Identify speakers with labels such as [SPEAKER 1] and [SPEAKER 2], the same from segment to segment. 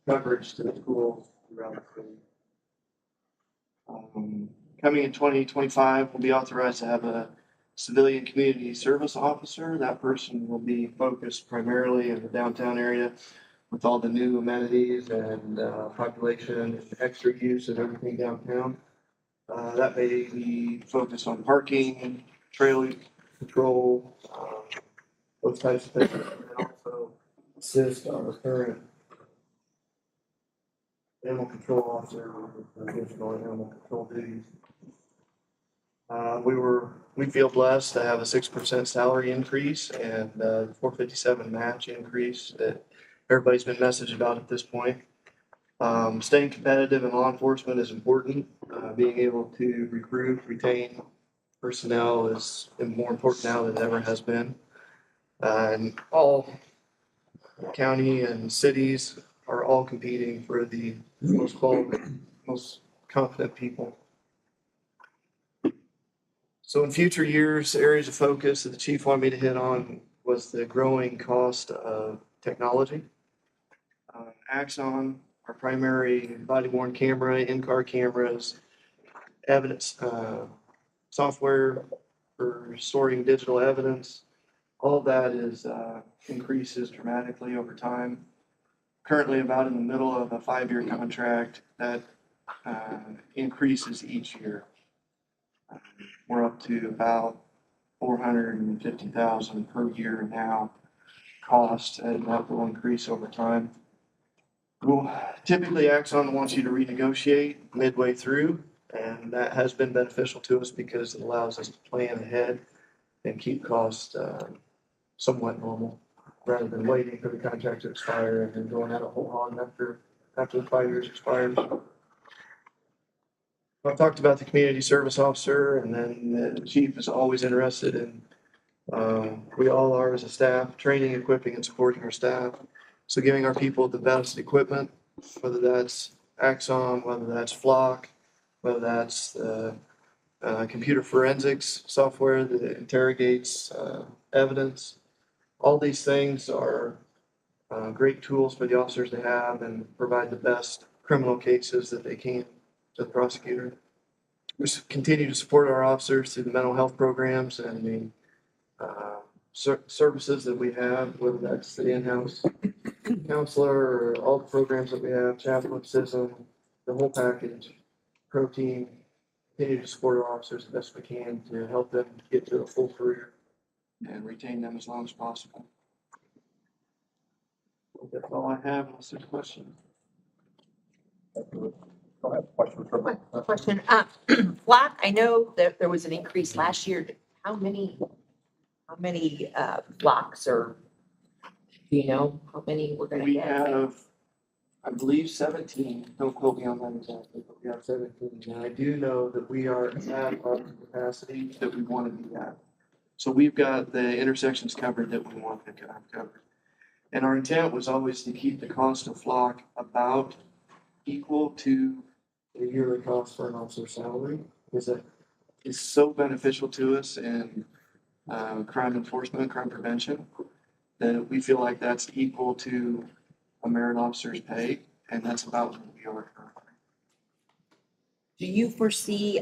[SPEAKER 1] coverage to the schools throughout the city. Coming in 2025, we'll be authorized to have a civilian community service officer. That person will be focused primarily in the downtown area with all the new amenities and population and extra use of everything downtown. That may be focused on parking, trail control, those types of things, and also assist our current animal control officer with additional animal control duties. We feel blessed to have a 6% salary increase and 457 match increase that everybody's been messaged about at this point. Staying competitive in law enforcement is important. Being able to recruit, retain personnel is more important now than it ever has been. And all county and cities are all competing for the most qualified, most competent people. So in future years, areas of focus that the chief wanted me to hit on was the growing cost of technology. Axon, our primary body-worn camera, in-car cameras, evidence software for storing digital evidence, all of that is increases dramatically over time. Currently about in the middle of a 5-year contract that increases each year. We're up to about $450,000 per year now cost, and that will increase over time. Well, typically Axon wants you to renegotiate midway through, and that has been beneficial to us because it allows us to plan ahead and keep costs somewhat normal rather than waiting for the contract to expire and then going out a whole hog after the 5 years expires. I've talked about the community service officer, and then the chief is always interested in, we all are as a staff, training, equipping, and supporting our staff. So giving our people the best equipment, whether that's Axon, whether that's Flock, whether that's computer forensics software that interrogates evidence. All these things are great tools for the officers to have and provide the best criminal cases that they can to the prosecutor. We continue to support our officers through the mental health programs and the services that we have, whether that's the in-house counselor or all the programs that we have, chaplain, CISM, the whole package, pro team. Continue to support our officers the best we can to help them get to a full career and retain them as long as possible. That's all I have, unless there's questions.
[SPEAKER 2] Go ahead. Question.
[SPEAKER 3] Flock, I know that there was an increase last year. How many flocks, or do you know how many we're gonna
[SPEAKER 1] We
[SPEAKER 3] get?
[SPEAKER 1] have, I believe, 17. Don't quote me on that exactly, but we have 17. And I do know that we are at our capacity that we want to be at. So we've got the intersections covered that we want to have covered. And our intent was always to keep the cost of Flock about equal to the yearly cost for an officer's salary, because that is so beneficial to us in crime enforcement, crime prevention, that we feel like that's equal to a merit officer's pay, and that's about what we are currently.
[SPEAKER 3] Do you foresee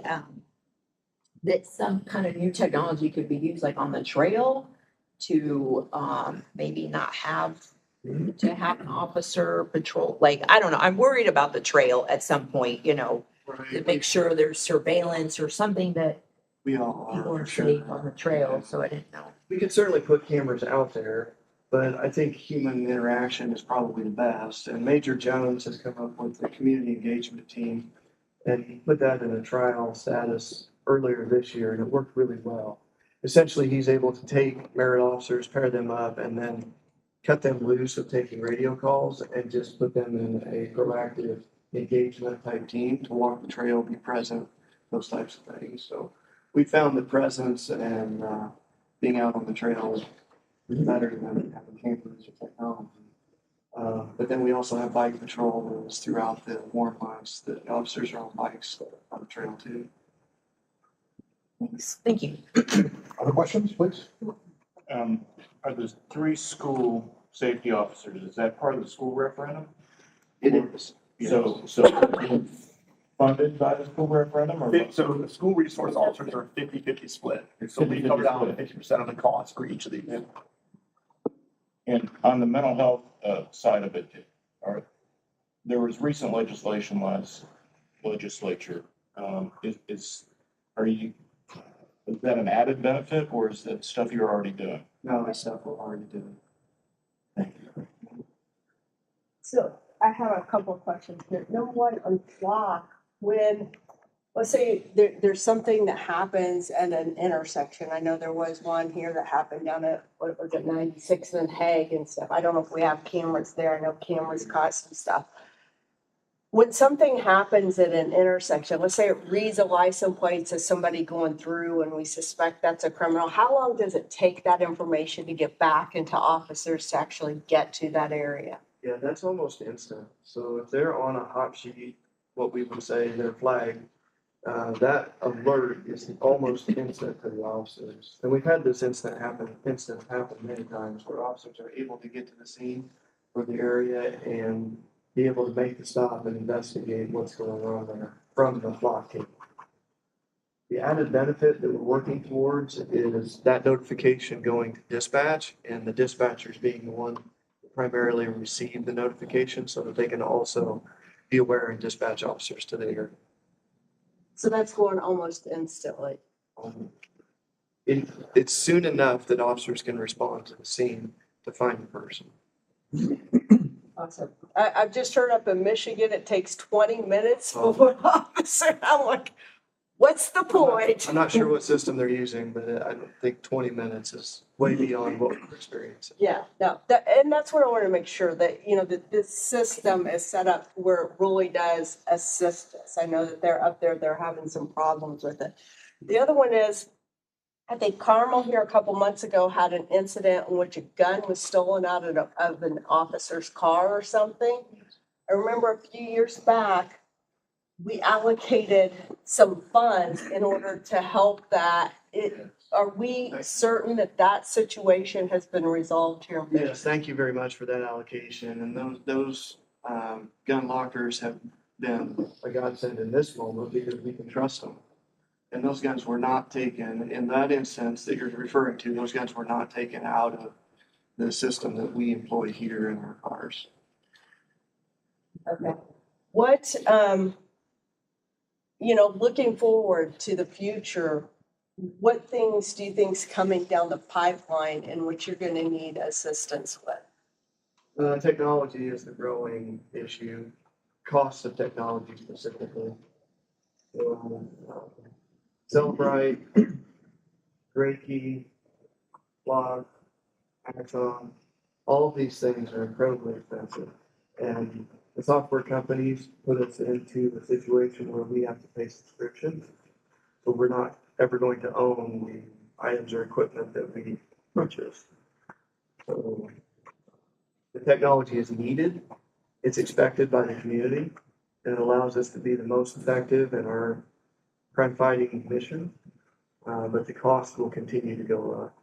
[SPEAKER 3] that some kind of new technology could be used, like on the trail, to maybe not have to have an officer patrol? Like, I don't know. I'm worried about the trail at some point, to make sure there's surveillance or something that
[SPEAKER 1] We all
[SPEAKER 3] people
[SPEAKER 1] are,
[SPEAKER 3] are
[SPEAKER 1] for sure.
[SPEAKER 3] safe on the trail. So I didn't know.
[SPEAKER 1] We could certainly put cameras out there, but I think human interaction is probably the best. And Major Jones has come up with the community engagement team, and he put that in a trial status earlier this year, and it worked really well. Essentially, he's able to take merit officers, pair them up, and then cut them loose of taking radio calls and just put them in a proactive engagement type team to walk the trail, be present, those types of things. So we found that presence and being out on the trail is better than having cameras or technology. But then we also have bike patrols throughout the warm months. The officers are on bikes on the trail too.
[SPEAKER 3] Thanks. Thank you.
[SPEAKER 2] Other questions, please?
[SPEAKER 4] Are those 3 school safety officers, is that part of the school referendum?
[SPEAKER 1] It is.
[SPEAKER 4] So funded by the school referendum or?
[SPEAKER 2] So the school resource officers are 50-50 split. So we cover down 50% of the cost for each of these.
[SPEAKER 4] And on the mental health side of it, there was recent legislation last legislature. Is that an added benefit or is that stuff you're already doing?
[SPEAKER 1] No, it's stuff we're already doing.
[SPEAKER 4] Thank you.
[SPEAKER 5] So I have a couple of questions. Number one, on block, when, let's say there's something that happens at an intersection. I know there was one here that happened down at, what was it, 96 and Hague and stuff. I don't know if we have cameras there. I know cameras caught some stuff. When something happens at an intersection, let's say it reads a license plate as somebody going through and we suspect that's a criminal, how long does it take that information to get back into officers to actually get to that area?
[SPEAKER 1] Yeah, that's almost instant. So if they're on a hot sheet, what we would say they're flagged, that alert is almost instant to the officers. And we've had this incident happen many times where officers are able to get to the scene or the area and be able to make the stop and investigate what's going on there from the flock team. The added benefit that we're working towards is that notification going to dispatch and the dispatchers being the one to primarily receive the notification so that they can also be aware and dispatch officers to the area.
[SPEAKER 5] So that's going almost instantly.
[SPEAKER 1] It's soon enough that officers can respond to the scene to find the person.
[SPEAKER 5] Awesome. I've just heard up in Michigan, it takes 20 minutes
[SPEAKER 1] Oh.
[SPEAKER 5] for an officer. I'm like, what's the point?
[SPEAKER 1] I'm not sure what system they're using, but I don't think 20 minutes is way beyond what we're experiencing.
[SPEAKER 5] Yeah, no, and that's what I want to make sure that, that this system is set up where it really does assist us. I know that they're up there, they're having some problems with it. The other one is, I think Carmel here a couple months ago had an incident in which a gun was stolen out of an officer's car or something. I remember a few years back, we allocated some funds in order to help that. Are we certain that that situation has been resolved here?
[SPEAKER 1] Yes, thank you very much for that allocation. And those gun lockers have been a godsend in this moment because we can trust them. And those guns were not taken, in that instance that you're referring to, those guns were not taken out of the system that we employ here in our cars.
[SPEAKER 5] Okay. What, looking forward to the future, what things do you think's coming down the pipeline in which you're going to need assistance with?
[SPEAKER 1] Technology is the growing issue, cost of technology specifically. Cellbrite, Graykey, Log, Axon, all of these things are incredibly expensive. And the software companies put us into a situation where we have to pay subscriptions. So we're not ever going to own the items or equipment that we purchase. So the technology is needed. It's expected by the community. And it allows us to be the most effective in our crime fighting mission, but the cost will continue to go up.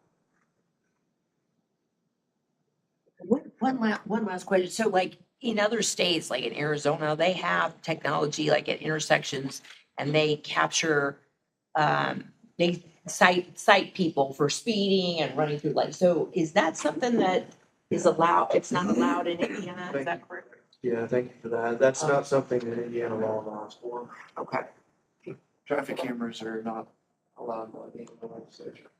[SPEAKER 3] One last question. So like in other states, like in Arizona, they have technology like at intersections and they capture, they cite people for speeding and running through lights. So is that something that is allowed? It's not allowed in Indiana, is that correct?
[SPEAKER 1] Yeah, thank you for that. That's not something that Indiana law allows for.
[SPEAKER 3] Okay.
[SPEAKER 1] Traffic cameras are not allowed by the Indiana legislature.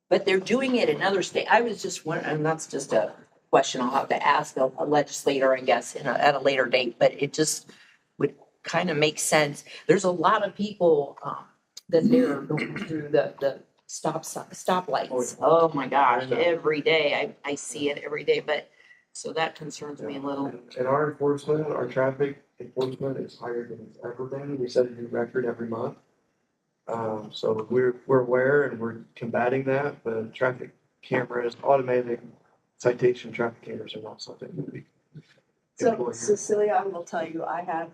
[SPEAKER 3] But they're doing it in other states. I was just wondering, and that's just a question I'll have to ask a legislator, I guess, at a later date, but it just would kind of make sense. There's a lot of people that they're going through the stoplights. Oh my gosh, every day. I see it every day, but so that concerns me a little.
[SPEAKER 1] And our enforcement, our traffic enforcement is higher than it's ever been. We set a new record every month. So we're aware and we're combating that, but traffic cameras, automatic citation traffic cameras are not something that we
[SPEAKER 5] So
[SPEAKER 1] employ here.
[SPEAKER 5] Cecilia, I will tell you, I have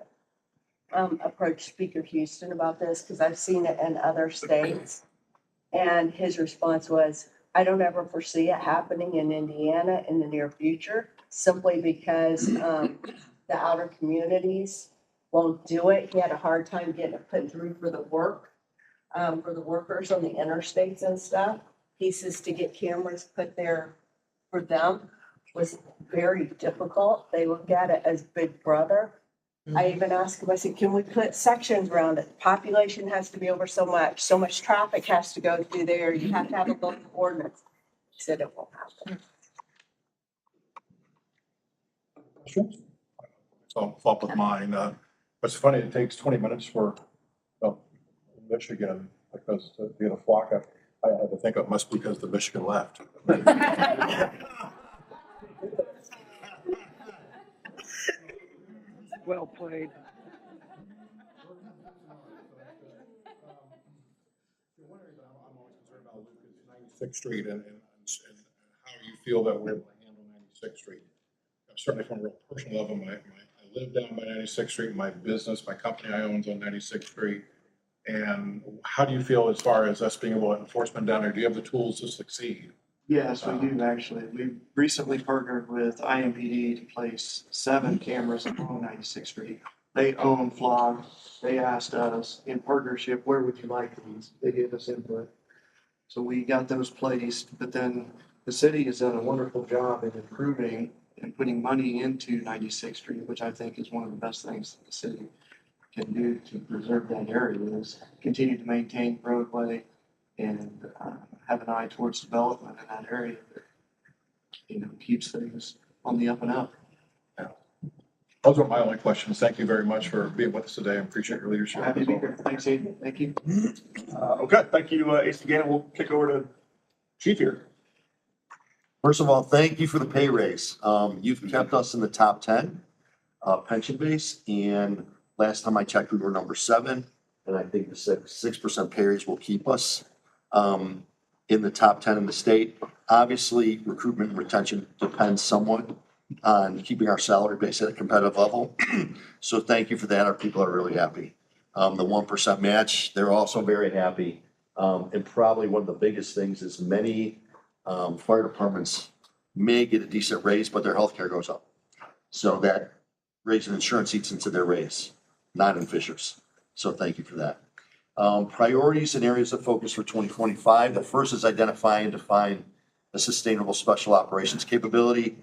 [SPEAKER 5] approached Speaker Houston about this because I've seen it in other states. And his response was, I don't ever foresee it happening in Indiana in the near future, simply because the outer communities won't do it. He had a hard time getting it put through for the workers on the interstates and stuff. He says to get cameras put there for them was very difficult. They look at it as Big Brother. I even asked him, I said, can we put sections around it? Population has to be over so much traffic has to go through there, you have to have a local ordinance. He said it won't happen.
[SPEAKER 6] So follow up with mine. It's funny, it takes 20 minutes for Michigan, because to be in a flock, I had to think it must be because the Michigan left.
[SPEAKER 1] Well played.
[SPEAKER 6] One area that I'm always concerned about, Luke, is 96th Street and how you feel that we're able to handle 96th Street. Certainly from a real personal level, I live down by 96th Street, my business, my company I own is on 96th Street. And how do you feel as far as us being able to enforcement down there? Do you have the tools to succeed?
[SPEAKER 1] Yes, we do actually. We recently partnered with IMPD to place 7 cameras along 96th Street. They own Flog. They asked us in partnership, where would you like these? They gave us input. So we got those placed, but then the city has done a wonderful job in improving and putting money into 96th Street, which I think is one of the best things that the city can do to preserve that area, is continue to maintain roadway and have an eye towards development in that area that, keeps things on the up and up.
[SPEAKER 6] Those are my only questions. Thank you very much for being with us today. I appreciate your leadership.
[SPEAKER 1] Happy to be here. Thanks, Aiden. Thank you.
[SPEAKER 2] Okay, thank you, Ace again. We'll kick over to Chief here.
[SPEAKER 7] First of all, thank you for the pay raise. You've kept us in the top 10 pension base, and last time I checked, we were number 7, and I think the 6% pay raise will keep us in the top 10 in the state. Obviously, recruitment and retention depends somewhat on keeping our salary base at a competitive level. So thank you for that. Our people are really happy. The 1% match, they're also very happy. And probably one of the biggest things is many fire departments may get a decent raise, but their healthcare goes up. So that raise in insurance eats into their raise, not in Fisher's. So thank you for that. Priorities and areas of focus for 2025. The first is identify and define a sustainable special operations capability.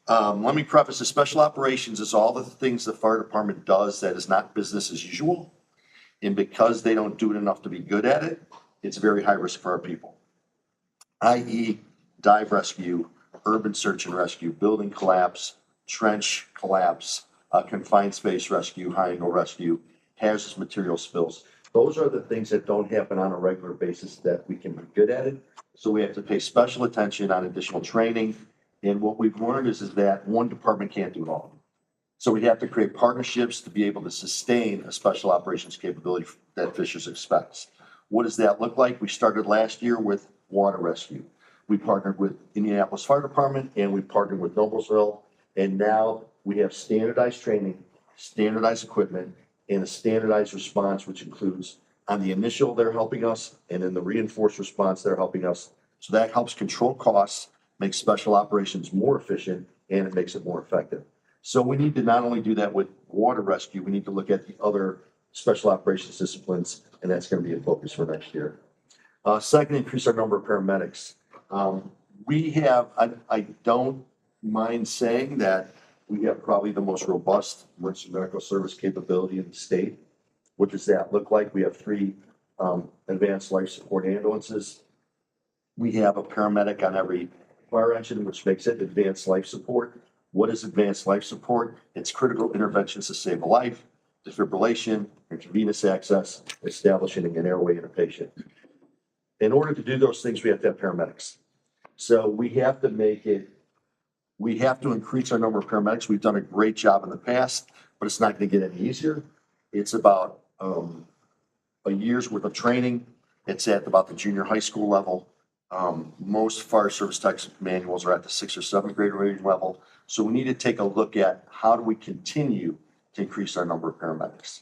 [SPEAKER 7] Let me preface the special operations is all the things the fire department does that is not business as usual. And because they don't do it enough to be good at it, it's very high risk for our people. i.e. dive rescue, urban search and rescue, building collapse, trench collapse, confined space rescue, high angle rescue, hazardous material spills. Those are the things that don't happen on a regular basis that we can be good at it. So we have to pay special attention on additional training. And what we've learned is that one department can't do it all. So we have to create partnerships to be able to sustain a special operations capability that Fishers expects. What does that look like? We started last year with water rescue. We partnered with Indianapolis Fire Department and we partnered with Noblesville. And now we have standardized training, standardized equipment, and a standardized response, which includes on the initial, they're helping us, and in the reinforced response, they're helping us. So that helps control costs, makes special operations more efficient, and it makes it more effective. So we need to not only do that with water rescue, we need to look at the other special operations disciplines, and that's going to be a focus for next year. Second, increase our number of paramedics. We have, I don't mind saying that we have probably the most robust emergency medical service capability in the state. What does that look like? We have 3 advanced life support ambulances. We have a paramedic on every fire engine, which makes it advanced life support. What is advanced life support? It's critical interventions to save a life, defibrillation, intravenous access, establishing an airway in a patient. In order to do those things, we have to have paramedics. So we have to increase our number of paramedics. We've done a great job in the past, but it's not going to get any easier. It's about a year's worth of training. It's at about the junior high school level. Most fire service textbook manuals are at the 6th or 7th grade rating level. So we need to take a look at how do we continue to increase our number of paramedics.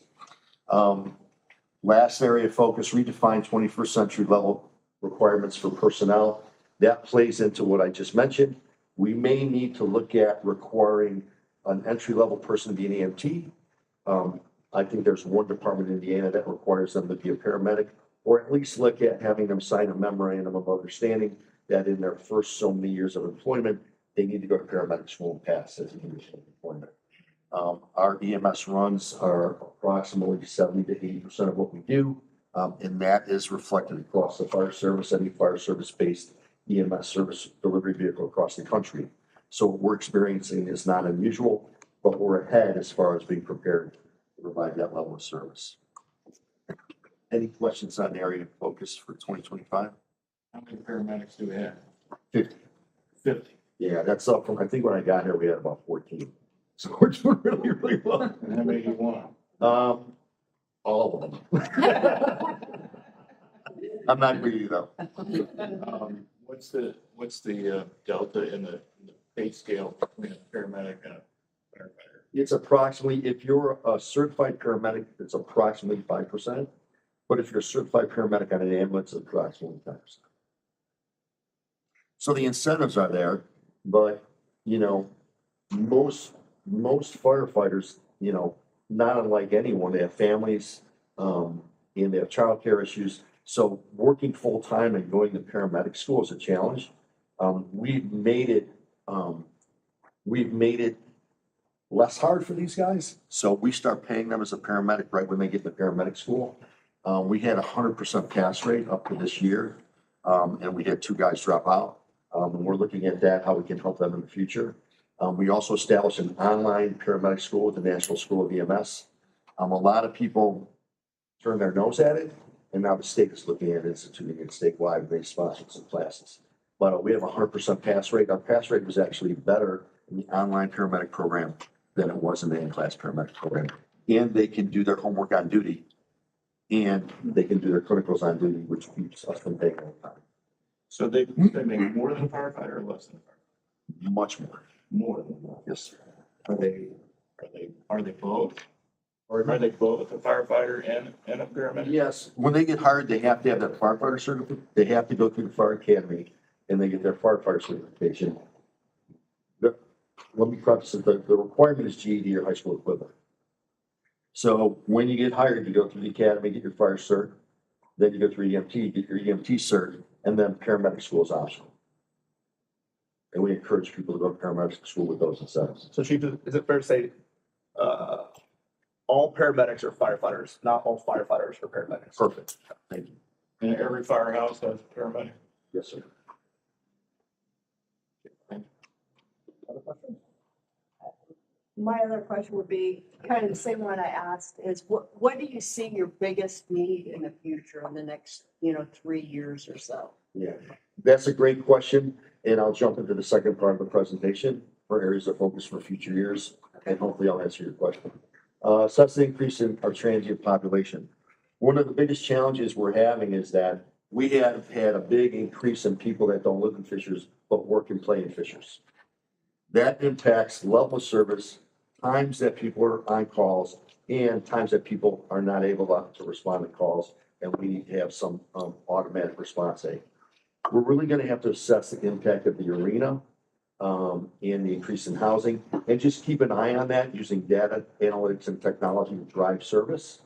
[SPEAKER 7] Last area of focus, redefine 21st century level requirements for personnel. That plays into what I just mentioned. We may need to look at requiring an entry-level person to be an EMT. I think there's one department in Indiana that requires them to be a paramedic, or at least look at having them sign a memorandum of understanding that in their first so many years of employment, they need to go to paramedic school and pass as a condition of employment. Our EMS runs are approximately 70 to 80% of what we do. And that is reflected across the fire service, any fire service-based EMS service delivery vehicle across the country. So what we're experiencing is not unusual, but we're ahead as far as being prepared to provide that level of service. Any questions on the area of focus for 2025?
[SPEAKER 4] How many paramedics do we have?
[SPEAKER 7] 50.
[SPEAKER 4] 50.
[SPEAKER 7] Yeah, that's up from, I think when I got here, we had about 14. So we're doing really, really well.
[SPEAKER 4] And how many do you want?
[SPEAKER 7] All of them. I'm not greedy though.
[SPEAKER 4] What's the delta in the pay scale between a paramedic and a firefighter?
[SPEAKER 7] It's approximately, if you're a certified paramedic, it's approximately 5%. But if you're a certified paramedic on an ambulance, it's approximately 10%. So the incentives are there, but, you know, most firefighters, you know, not unlike anyone, they have families, and they have childcare issues. So working full-time and going to paramedic school is a challenge. We've made it less hard for these guys. So we start paying them as a paramedic right when they get to paramedic school. We had 100% pass rate up to this year, and we had 2 guys drop out. And we're looking at that, how we can help them in the future. We also established an online paramedic school with the National School of EMS. A lot of people turn their nose at it, and now the state is looking at instituting it statewide, and they sponsor some classes. But we have 100% pass rate. Our pass rate was actually better in the online paramedic program than it was in the in-class paramedic program. And they can do their homework on duty, and they can do their clinicals on duty, which keeps us from paying overtime.
[SPEAKER 4] So they make more than a firefighter or less than a firefighter?
[SPEAKER 7] Much more.
[SPEAKER 4] More than that.
[SPEAKER 7] Yes, sir.
[SPEAKER 4] Are they both? Or are they both a firefighter and a paramedic?
[SPEAKER 7] Yes, when they get hired, they have to have that firefighter certificate. They have to go through the fire academy and they get their firefighter certification. Let me preface it, the requirement is GED or high school equivalent. So when you get hired, you go through the academy, get your fire cert, then you go through EMT, get your EMT cert, and then paramedic school is optional. And we encourage people to go to paramedic school with those incentives.
[SPEAKER 2] So Chief, is it fair to say, all paramedics are firefighters, not all firefighters are paramedics?
[SPEAKER 7] Perfect. Thank you.
[SPEAKER 4] And every firehouse has a paramedic?
[SPEAKER 7] Yes, sir.
[SPEAKER 2] Other questions?
[SPEAKER 5] My other question would be kind of the same one I asked is what do you see your biggest need in the future in the next, 3 years or so?
[SPEAKER 7] Yeah, that's a great question. And I'll jump into the second part of the presentation for areas of focus for future years. And hopefully I'll answer your question. So that's the increase in our transient population. One of the biggest challenges we're having is that we have had a big increase in people that don't live in Fishers, but work and play in Fishers. That impacts level of service, times that people are on calls, and times that people are not able to respond to calls, and we need to have some automatic response aid. We're really gonna have to assess the impact of the arena and the increase in housing, and just keep an eye on that using data analytics and technology to drive service.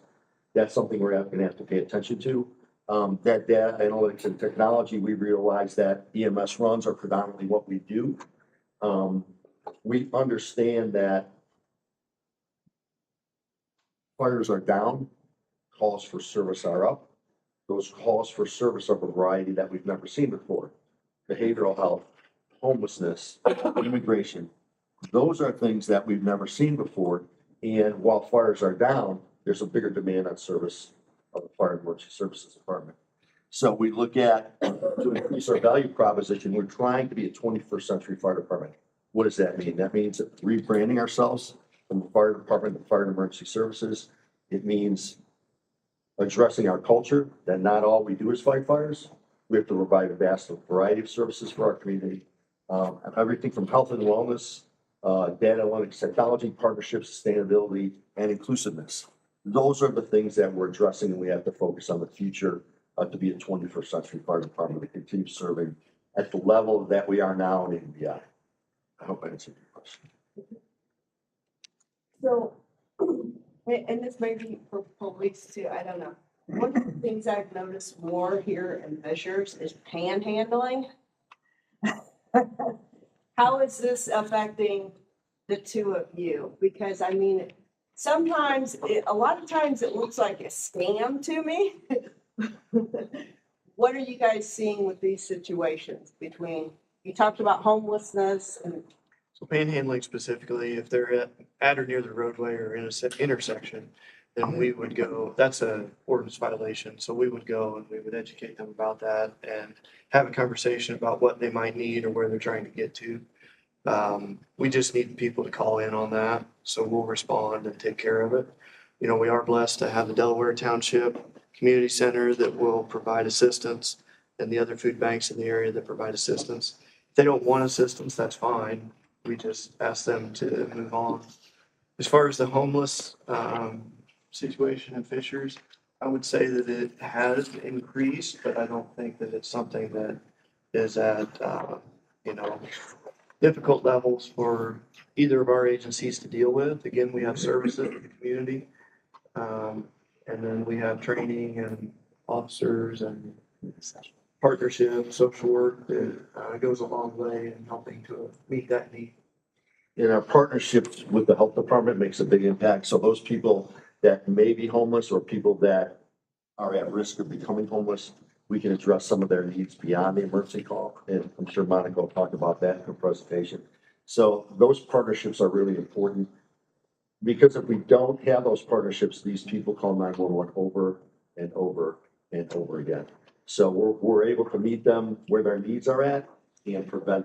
[SPEAKER 7] That's something we're gonna have to pay attention to. That data analytics and technology, we realize that EMS runs are predominantly what we do. We understand that fires are down, calls for service are up. Those calls for service are a variety that we've never seen before. Behavioral health, homelessness, immigration. Those are things that we've never seen before. And while fires are down, there's a bigger demand on service of the Fire and Emergency Services Department. So we look at, to increase our value proposition, we're trying to be a 21st century fire department. What does that mean? That means rebranding ourselves from the fire department to Fire and Emergency Services. It means addressing our culture, that not all we do is fight fires. We have to provide a vast variety of services for our community. Everything from health and wellness, data analytics, technology, partnerships, sustainability, and inclusiveness. Those are the things that we're addressing, and we have to focus on the future to be a 21st century fire department to continue serving at the level that we are now and even beyond. I hope I answered your question.
[SPEAKER 5] So, and this may be for police too, I don't know. One of the things I've noticed more here in Fishers is panhandling. How is this affecting the two of you? Because I mean, sometimes, a lot of times it looks like a scam to me. What are you guys seeing with these situations between, you talked about homelessness and,
[SPEAKER 1] So panhandling specifically, if they're at or near the roadway or in a intersection, then we would go, that's a ordinance violation. So we would go and we would educate them about that and have a conversation about what they might need or where they're trying to get to. We just need people to call in on that. So we'll respond and take care of it. You know, we are blessed to have the Delaware Township Community Center that will provide assistance and the other food banks in the area that provide assistance. If they don't want assistance, that's fine. We just ask them to move on. As far as the homeless situation in Fishers, I would say that it has increased, but I don't think that it's something that is at, difficult levels for either of our agencies to deal with. Again, we have services in the community. And then we have training and officers and partnership, social work that goes a long way in helping to meet that need.
[SPEAKER 7] And our partnerships with the health department makes a big impact. So those people that may be homeless or people that are at risk of becoming homeless, we can address some of their needs beyond the emergency call. And I'm sure Monica will talk about that in her presentation. So those partnerships are really important. Because if we don't have those partnerships, these people call 911 over and over and over again. So we're able to meet them where their needs are at and prevent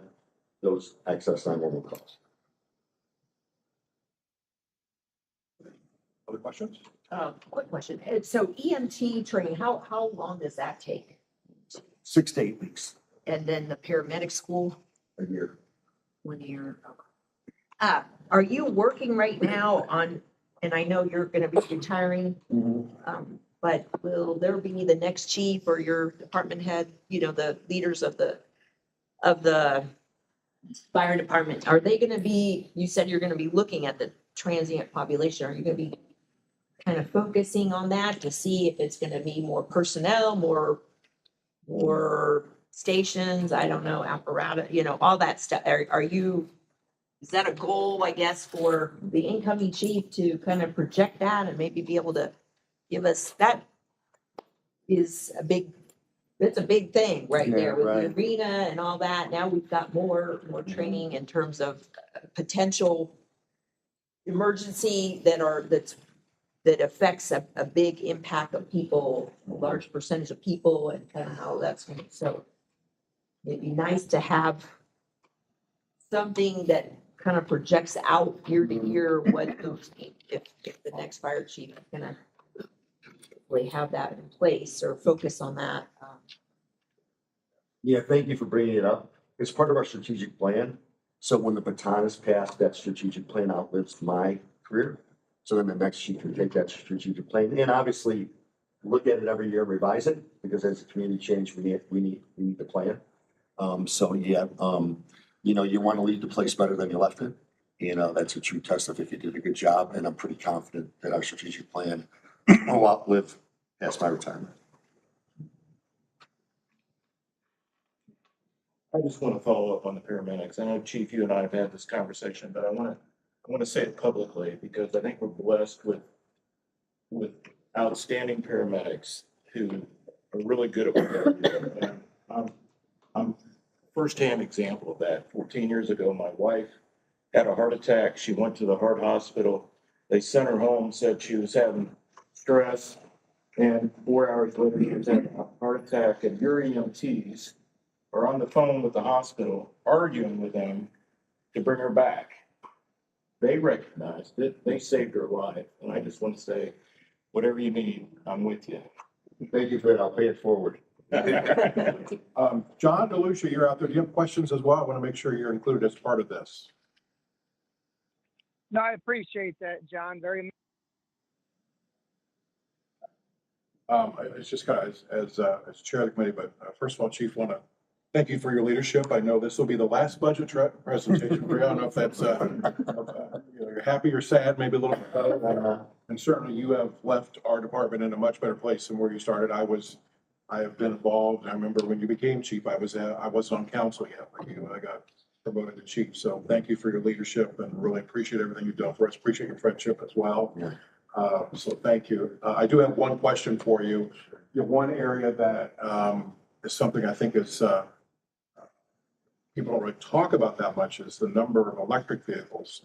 [SPEAKER 7] those excess 911 calls.
[SPEAKER 2] Other questions?
[SPEAKER 3] Quick question. So EMT training, how long does that take?
[SPEAKER 7] 6 to 8 weeks
[SPEAKER 3] And then the paramedic school,
[SPEAKER 7] a year.
[SPEAKER 3] 1 year? Are you working right now on, and I know you're gonna be retiring, but will there be the next chief or your department head, the leaders of the fire department, are they gonna be, you said you're gonna be looking at the transient population, are you gonna be kind of focusing on that to see if it's gonna be more personnel, more stations, I don't know, apparatus, all that stuff, are you, is that a goal, I guess, for the incoming chief to kind of project that and maybe be able to give us, that is that's a big thing right there with the
[SPEAKER 7] right.
[SPEAKER 3] arena and all that. Now we've got more training in terms of potential emergency that affects a big impact of people, a large percentage of people and kind of how that's going to, so it'd be nice to have something that kind of projects out year to year what those, if the next fire chief is gonna really have that in place or focus on that.
[SPEAKER 7] Yeah, thank you for bringing it up. It's part of our strategic plan. So when the baton is passed, that strategic plan outlives my career. So then the next chief can take that strategic plan and obviously look at it every year, revise it, because as a community change, we need the plan. You want to leave the place better than you left it. That's a true test of if you did a good job. And I'm pretty confident that our strategic plan will outlive past my retirement.
[SPEAKER 4] I just want to follow up on the paramedics. I know, Chief, you and I have had this conversation, but I want to say it publicly because I think we're blessed with outstanding paramedics who are really good at what they do. And I'm firsthand example of that. 14 years ago, my wife had a heart attack. She went to the heart hospital. They sent her home, said she was having stress. And 4 hours later, she was having a heart attack. And your EMTs are on the phone with the hospital, arguing with them to bring her back. They recognized it. They saved her life. And I just want to say, whatever you need, I'm with you.
[SPEAKER 7] Thank you for that. I'll pay it forward.
[SPEAKER 6] John DeLucia, you're out there. Do you have questions as well? I want to make sure you're included as part of this.
[SPEAKER 8] No, I appreciate that, John, very much.
[SPEAKER 6] It's just kind of as chair of the committee, but first of all, Chief, want to thank you for your leadership. I know this will be the last budget presentation for you. I don't know if that's, you're happy or sad, maybe a little bit better. And certainly you have left our department in a much better place than where you started. I have been involved. I remember when you became chief, I wasn't on council yet, but I got promoted to chief. So thank you for your leadership and really appreciate everything you've done for us. Appreciate your friendship as well.
[SPEAKER 7] Yeah.
[SPEAKER 6] So thank you. I do have one question for you. One area that is something I think is people don't really talk about that much is the number of electric vehicles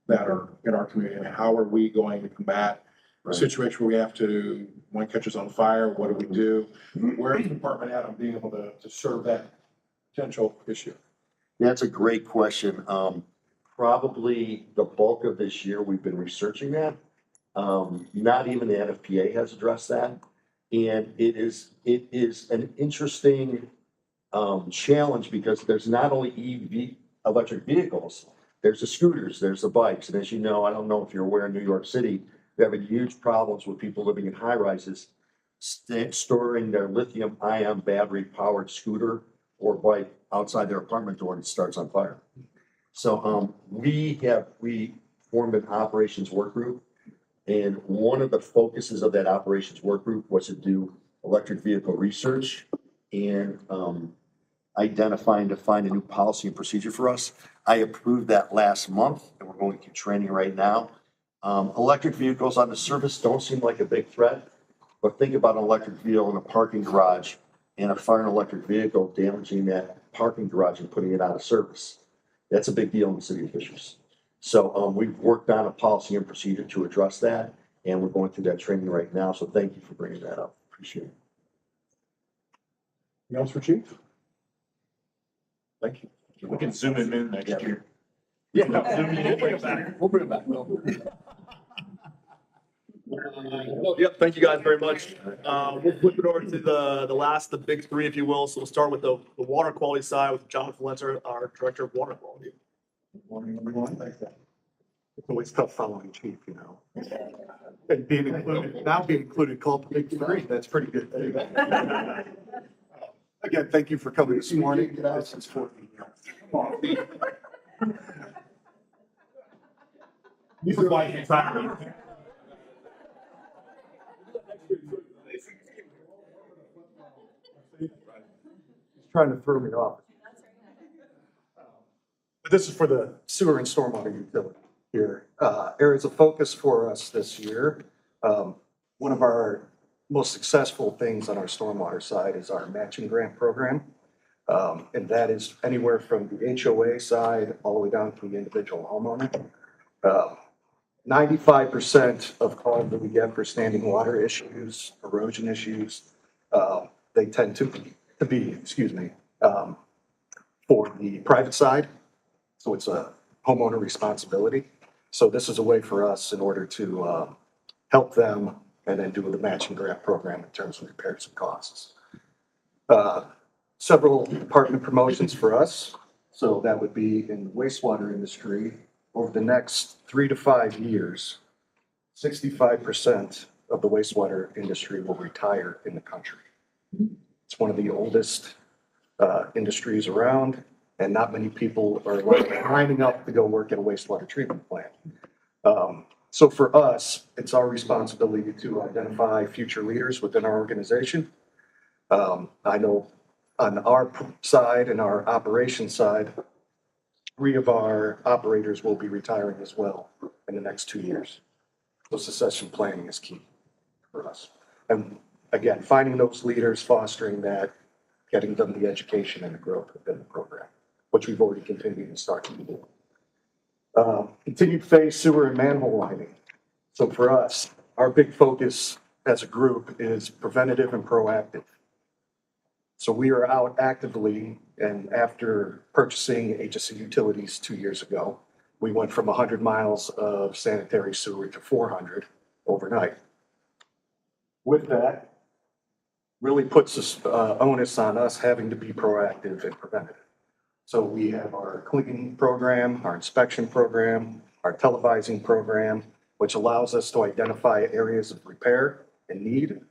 [SPEAKER 6] that are in our community, and how are we going to combat a
[SPEAKER 7] Right.
[SPEAKER 6] situation where we have to, one catches on fire, what do we do? Where is the department at on being able to serve that potential issue?
[SPEAKER 7] That's a great question. Probably the bulk of this year, we've been researching that. Not even the NFPA has addressed that. And it is an interesting challenge because there's not only electric vehicles, there's the scooters, there's the bikes. And as you know, I don't know if you're aware, in New York City, they're having huge problems with people living in high rises, storing their lithium ion battery powered scooter or bike outside their apartment door and it starts on fire. So we formed an operations work group. And one of the focuses of that operations work group was to do electric vehicle research and identifying to find a new policy and procedure for us. I approved that last month and we're going through training right now. Electric vehicles on the surface don't seem like a big threat, but think about an electric vehicle in a parking garage and a fire and electric vehicle damaging that parking garage and putting it out of service. That's a big deal in the city of Fishers. So we've worked on a policy and procedure to address that, and we're going through that training right now. So thank you for bringing that up. Appreciate it.
[SPEAKER 6] Anything else for chief? Thank you.
[SPEAKER 2] We can zoom him in next year.
[SPEAKER 6] Yeah.
[SPEAKER 2] We'll bring it back.
[SPEAKER 9] We'll bring it back, Will. Yep, thank you guys very much. We'll flip it over to the big three, if you will. So we'll start with the water quality side with Jonathan Lenzer, our Director of Water Quality.
[SPEAKER 2] Morning, everyone. It's always tough following chief, you know. And being included, called the big three, that's pretty good. Again, thank you for coming this morning. This is for These are my anxiety. He's trying to throw me off. But this is for the sewer and stormwater utility here. Areas of focus for us this year. One of our most successful things on our stormwater side is our matching grant program. And that is anywhere from the HOA side all the way down to the individual homeowner. 95% of calls that we get for standing water issues, erosion issues, they tend to be, for the private side. So it's a homeowner responsibility. So this is a way for us in order to help them and then do the matching grant program in terms of repairs and costs. Several department promotions for us. So that would be in the wastewater industry. Over the next 3 to 5 years, 65% of the wastewater industry will retire in the country. It's one of the oldest industries around, and not many people are lining up to go work at a wastewater treatment plant. So for us, it's our responsibility to identify future leaders within our organization. I know on our side and our operations side, 3 of our operators will be retiring as well in the next 2 years. So succession planning is key for us. And again, finding those leaders, fostering that, getting them the education and the growth within the program, which we've already continued and started to do. Continued phase sewer and manhole lining. So for us, our big focus as a group is preventative and proactive. So we are out actively, and after purchasing HSC Utilities 2 years ago, we went from 100 miles of sanitary sewer to 400 overnight. With that, really puts this onus on us having to be proactive and preventative. So we have our cleaning program, our inspection program, our televising program, which allows us to identify areas of repair and need,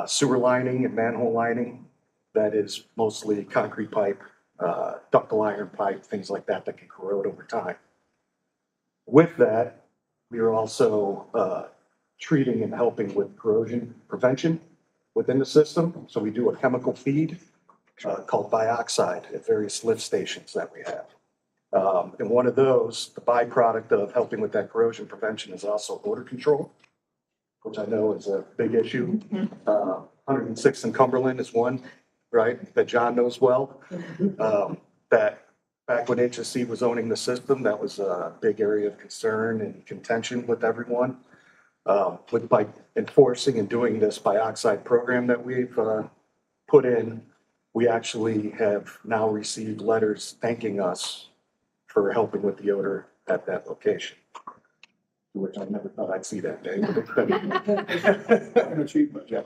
[SPEAKER 2] sewer lining and manhole lining. That is mostly concrete pipe, ductile iron pipe, things like that that can corrode over time. With that, We are also treating and helping with corrosion prevention within the system. So we do a chemical feed called bioxide at various lift stations that we have. And one of those, the byproduct of helping with that corrosion prevention is also odor control, which I know is a big issue. 106 in Cumberland is one, right, that John knows well. That back when HSC was owning the system, that was a big area of concern and contention with everyone. By enforcing and doing this bioxide program that we've put in, we actually have now received letters thanking us for helping with the odor at that location. Which I never thought I'd see that day. An achievement, yeah.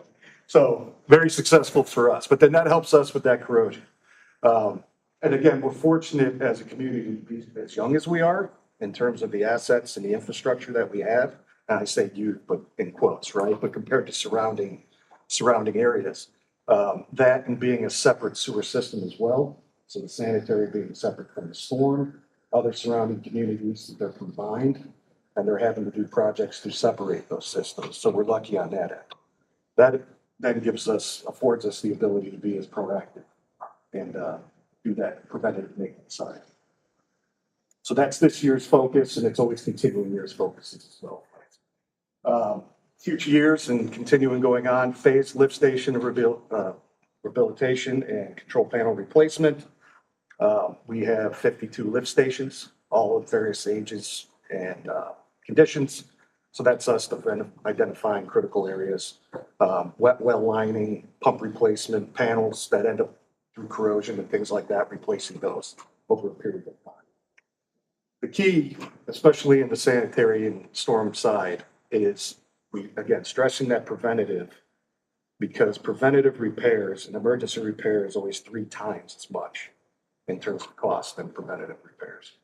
[SPEAKER 2] So very successful for us, but then that helps us with that corrosion. And again, we're fortunate as a community to be as young as we are in terms of the assets and the infrastructure that we have. And I say youth, but in quotes, right? But compared to surrounding areas, that and being a separate sewer system as well. So the sanitary being separate from the storm, other surrounding communities, they're combined and they're having to do projects to separate those systems. So we're lucky on that end. That then affords us the ability to be as proactive and do that preventative maintenance side. So that's this year's focus, and it's always continuing year's focus as well. Future years and continuing going on, phase lift station rehabilitation and control panel replacement. We have 52 lift stations, all of various ages and conditions. So that's us identifying critical areas, wet well lining, pump replacement, panels that end up through corrosion and things like that, replacing those over a period of time. The key, especially in the sanitary and storm side, is again, stressing that preventative, because preventative repairs and emergency repair is always 3 times as much in terms of cost than preventative repairs.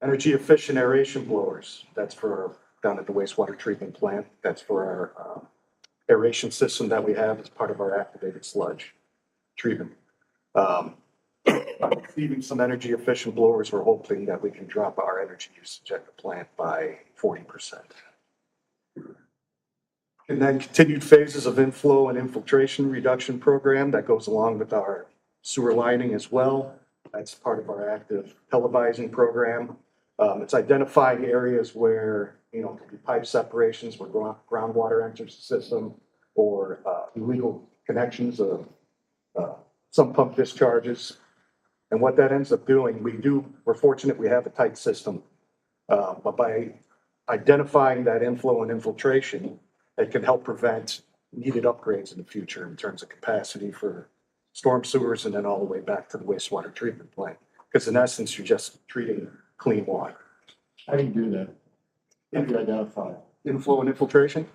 [SPEAKER 2] Energy efficient aeration blowers, that's for down at the wastewater treatment plant. That's for our aeration system that we have as part of our activated sludge treatment. Even some energy efficient blowers, we're hoping that we can drop our energy usage at the plant by 40%. And then continued phases of inflow and infiltration reduction program that goes along with our sewer lining as well. That's part of our active televising program. It's identifying areas where, it could be pipe separations where groundwater enters the system, or illegal connections of some pump discharges. And what that ends up doing, we're fortunate we have a tight system. But by identifying that inflow and infiltration, it can help prevent needed upgrades in the future in terms of capacity for storm sewers and then all the way back to the wastewater treatment plant. Because in essence, you're just treating clean water.
[SPEAKER 4] How do you do that? How do you identify?
[SPEAKER 2] Inflow and infiltration?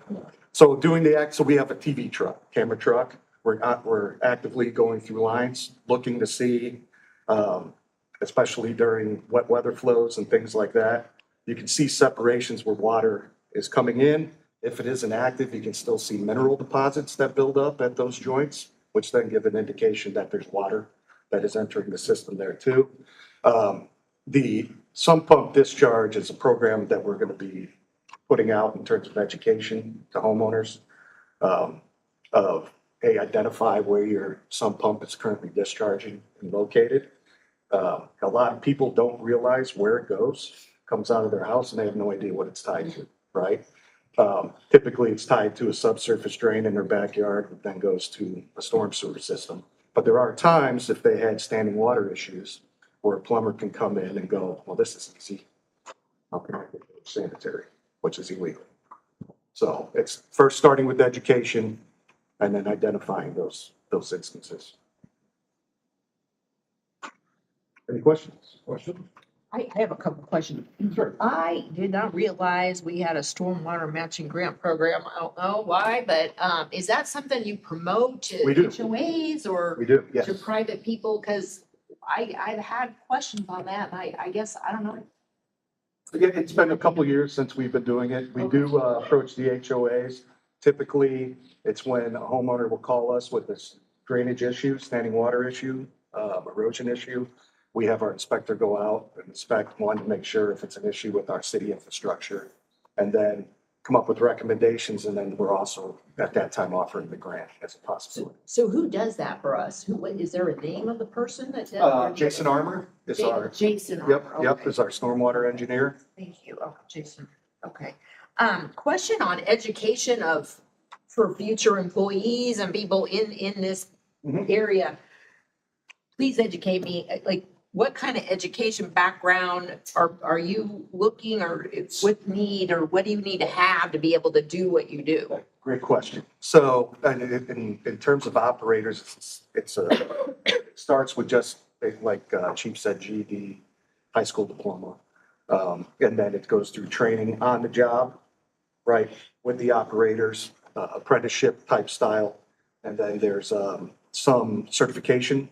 [SPEAKER 2] So so we have a TV truck, camera truck. We're actively going through lines, looking to see, especially during wet weather flows and things like that. You can see separations where water is coming in. If it isn't active, you can still see mineral deposits that build up at those joints, which then give an indication that there's water that is entering the system there too. The sump pump discharge is a program that we're going to be putting out in terms of education to homeowners identify where your sump pump is currently discharging and located. A lot of people don't realize where it goes, comes out of their house and they have no idea what it's tied to, right? Typically it's tied to a subsurface drain in their backyard that then goes to a storm sewer system. But there are times if they had standing water issues where a plumber can come in and go, well, this is easy. How can I get sanitary, which is illegal. So it's first starting with education and then identifying those instances. Any questions?
[SPEAKER 3] I have a couple questions.
[SPEAKER 2] Sure.
[SPEAKER 3] I did not realize we had a stormwater matching grant program. I don't know why, but is that something you promote to
[SPEAKER 2] We do.
[SPEAKER 3] HOAs or
[SPEAKER 2] We do, yes.
[SPEAKER 3] to private people? Because I've had questions on that. And I guess, I don't know.
[SPEAKER 2] Yeah, it's been a couple of years since we've been doing it. We do approach the HOAs. Typically, it's when a homeowner will call us with this drainage issue, standing water issue, erosion issue. we have our inspector go out and inspect one to make sure if it's an issue with our city infrastructure. And then come up with recommendations, and then we're also at that time offering the grant as a possibility.
[SPEAKER 3] So who does that for us? Is there a name of the person that does?
[SPEAKER 2] Jason Armour is our,
[SPEAKER 3] Jason.
[SPEAKER 2] yep,
[SPEAKER 3] Armour,
[SPEAKER 2] yep,
[SPEAKER 3] okay.
[SPEAKER 2] is our stormwater engineer.
[SPEAKER 3] Thank you. Oh, Jason. Okay. Question on education for future employees and people in this
[SPEAKER 2] Mhm.
[SPEAKER 3] area. Please educate me, like, what kind of education background are you looking, or what need, or what do you need to have to be able to do what you do?
[SPEAKER 2] Great question. So, and in terms of operators, it starts with just, like Chief said, GED, high school diploma. And then it goes through training on the job, right, with the operators, apprenticeship type style. And then there's some certification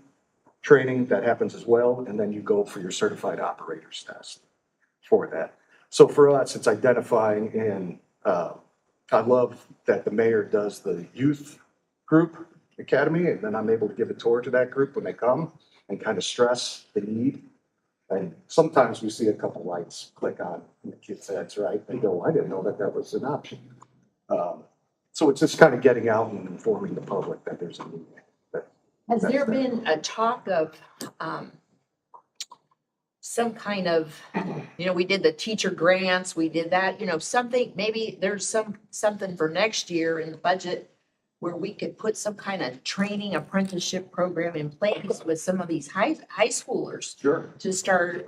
[SPEAKER 2] training that happens as well. And then you go for your certified operators test for that. So for us, it's identifying and I love that the mayor does the youth group academy, and then I'm able to give a tour to that group when they come and kind of stress the need. And sometimes we see a couple lights click on in the kids' heads, right? They go, I didn't know that that was an option. So it's just kind of getting out and informing the public that there's a need.
[SPEAKER 3] Has there been a talk of, some kind of, we did the teacher grants, we did that, something, maybe there's something for next year in the budget where we could put some kind of training apprenticeship program in place with some of these high schoolers
[SPEAKER 2] Sure.
[SPEAKER 3] to start,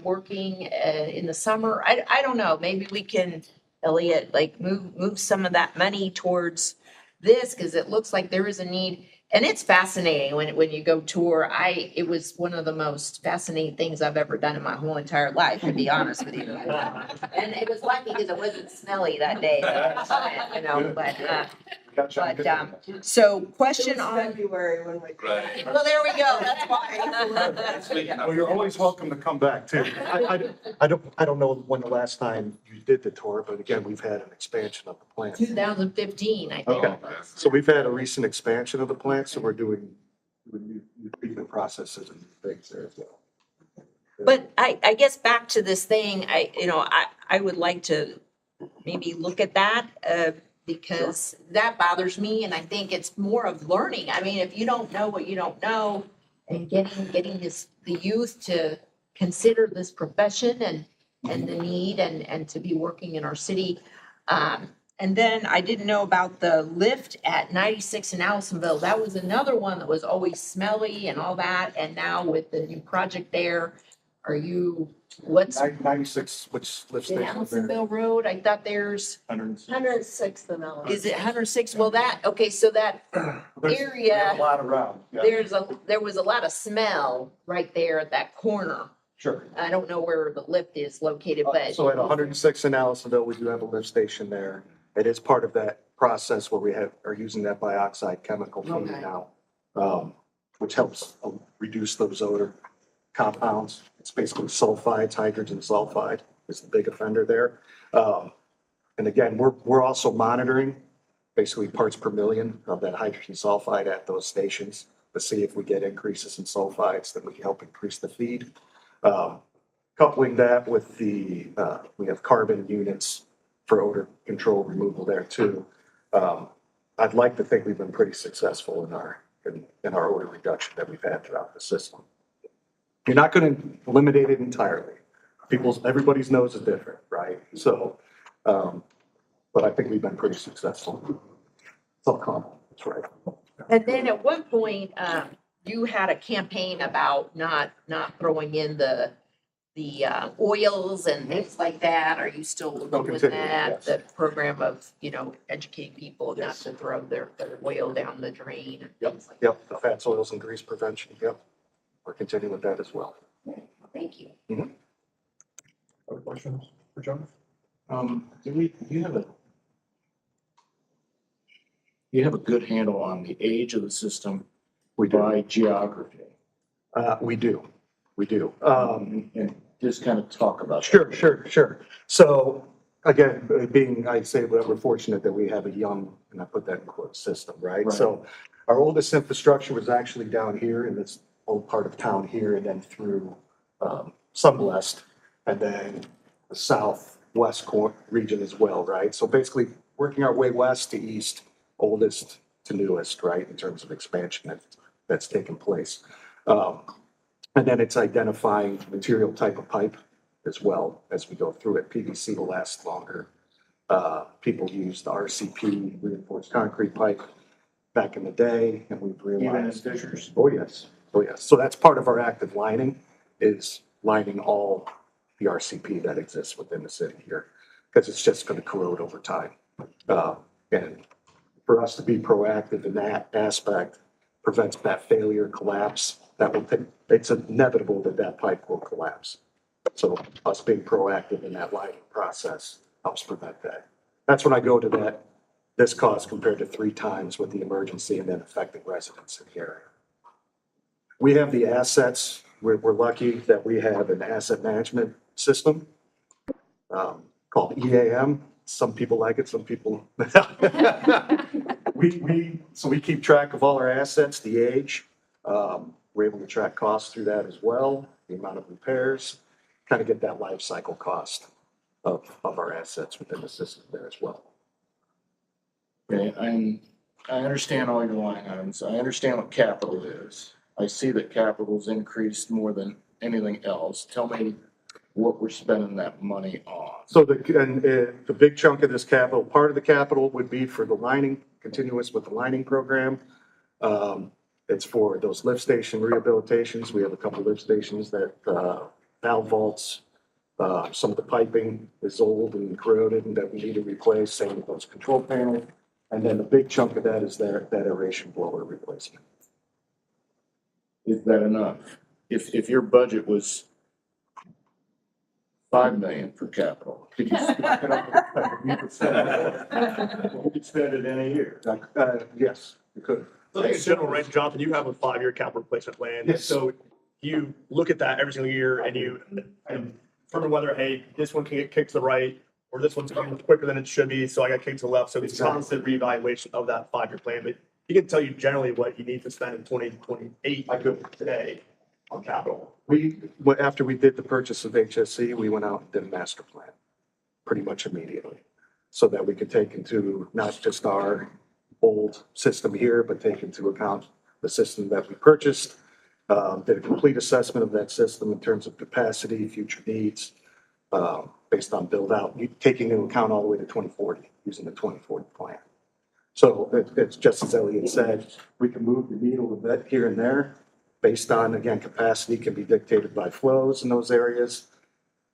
[SPEAKER 3] working in the summer. I don't know, maybe we can, Elliot, like move some of that money towards this, because it looks like there is a need. And it's fascinating when you go tour. It was one of the most fascinating things I've ever done in my whole entire life, to be honest with you. And it was lucky because it wasn't smelly that day, so question
[SPEAKER 5] It was
[SPEAKER 3] on,
[SPEAKER 5] February when we.
[SPEAKER 3] well, there we go, that's why.
[SPEAKER 2] Well, you're always welcome to come back too. I don't know when the last time you did the tour, but again, we've had an expansion of the plant.
[SPEAKER 3] 2015, I think.
[SPEAKER 2] Okay, so we've had a recent expansion of the plant, so we're doing new treatment processes and things there as well.
[SPEAKER 3] But I guess back to this thing, I would like to maybe look at that, because that bothers me, and I think it's more of learning. I mean, if you don't know what you don't know, and getting the youth to consider this profession and the need and to be working in our city. And then I didn't know about the lift at 96 in Allisonville. That was another one that was always smelly and all that. And now with the new project there, what's
[SPEAKER 2] 96, which lift
[SPEAKER 3] in
[SPEAKER 2] station is there?
[SPEAKER 3] Allisonville Road? I thought there's,
[SPEAKER 5] 106th and Ellis.
[SPEAKER 3] is it 106? Well, so that area,
[SPEAKER 2] A lot around, yeah.
[SPEAKER 3] there was a lot of smell right there at that corner.
[SPEAKER 2] Sure.
[SPEAKER 3] I don't know where the lift is located, but.
[SPEAKER 2] So at 106 in Allisonville, we do have a lift station there. It is part of that process where we are using that bioxide chemical feed
[SPEAKER 3] Okay.
[SPEAKER 2] now, which helps reduce those odor compounds. It's basically sulfides, hydrogen sulfide is the big offender there. And again, we're also monitoring basically parts per million of that hydrogen sulfide at those stations to see if we get increases in sulfides, then we can help increase the feed. Coupling that with we have carbon units for odor control removal there too. I'd like to think we've been pretty successful in our odor reduction that we've had throughout the system. You're not going to eliminate it entirely. Everybody's nose is different, right? So, but I think we've been pretty successful. It's all common, that's right.
[SPEAKER 3] And then at one point, you had a campaign about not throwing in the oils and things like that. Are you still doing
[SPEAKER 2] continue,
[SPEAKER 3] that?
[SPEAKER 2] yes.
[SPEAKER 3] The program of, educating people not
[SPEAKER 2] Yes.
[SPEAKER 3] to throw their oil down the drain and
[SPEAKER 2] Yep,
[SPEAKER 3] things like that.
[SPEAKER 2] yep, the fats, oils, and grease prevention, yep. We're continuing with that as well.
[SPEAKER 3] Thank you.
[SPEAKER 6] Other questions for John?
[SPEAKER 4] Do you have a good handle on the age of the system
[SPEAKER 2] We do.
[SPEAKER 4] by geography?
[SPEAKER 2] We do.
[SPEAKER 4] And just kind of talk about that.
[SPEAKER 2] Sure. So again, I'd say that we're fortunate that we have a young, and I put that in quotes, system, right?
[SPEAKER 4] Right.
[SPEAKER 2] So our oldest infrastructure was actually down here in this old part of town here and then through, Sunblest, and then the southwest region as well, right? So basically, working our way west to east, oldest to newest, right, in terms of expansion that's taken place. And then it's identifying material type of pipe as well as we go through it. PVC will last longer. People used RCP, reinforced concrete pipe, back in the day, and we've
[SPEAKER 4] Even in
[SPEAKER 2] realized.
[SPEAKER 4] fissures.
[SPEAKER 2] Oh, yes. Oh, yes. So that's part of our active lining, is lining all the RCP that exists within the city here, because it's just going to corrode over time. And for us to be proactive in that aspect prevents that failure, collapse. That will take, it's inevitable that that pipe will collapse. So us being proactive in that lining process helps prevent that. That's when I go to that, this cost compared to 3 times with the emergency and then affecting residents in the area. We have the assets. We're lucky that we have an asset management system called EAM. Some people like it, some people. So we keep track of all our assets, the age. We're able to track costs through that as well, the amount of repairs, kind of get that life cycle cost of our assets within the system there as well.
[SPEAKER 4] Okay, I understand all your line items. I understand what capital is. I see that capital's increased more than anything else. Tell me what we're spending that money on.
[SPEAKER 2] So the big chunk of this capital, part of the capital would be for the lining, continuous with the lining program. It's for those lift station rehabilitations. We have a couple lift stations that, valve vaults, some of the piping is old and corroded and that we need to replace, same with those control panels. And then the big chunk of that is that aeration blower replacement.
[SPEAKER 4] Is that enough? If your budget was 5 million for capital, could you stack it up? We could spend it in a year.
[SPEAKER 2] Yes, you could.
[SPEAKER 9] So I think in general, right, Jonathan, you have a 5-year capital replacement plan.
[SPEAKER 2] Yes.
[SPEAKER 9] So you look at that every single year and you determine whether, hey, this one can get kicked to the right, or this one's coming quicker than it should be, so I got kicked to the left. So it's
[SPEAKER 2] Exactly.
[SPEAKER 9] constant reevaluation of that 5-year plan. But he can tell you generally what you need to spend in 2028 today on capital.
[SPEAKER 2] After we did the purchase of HSC, we went out and did a master plan pretty much immediately. So that we could take into not just our old system here, but take into account the system that we purchased. Did a complete assessment of that system in terms of capacity, future needs, based on build out, taking into account all the way to 2040, using the 2040 plan. So it's just as Elliot said, we can move the needle a bit here and there based on, again, capacity can be dictated by flows in those areas.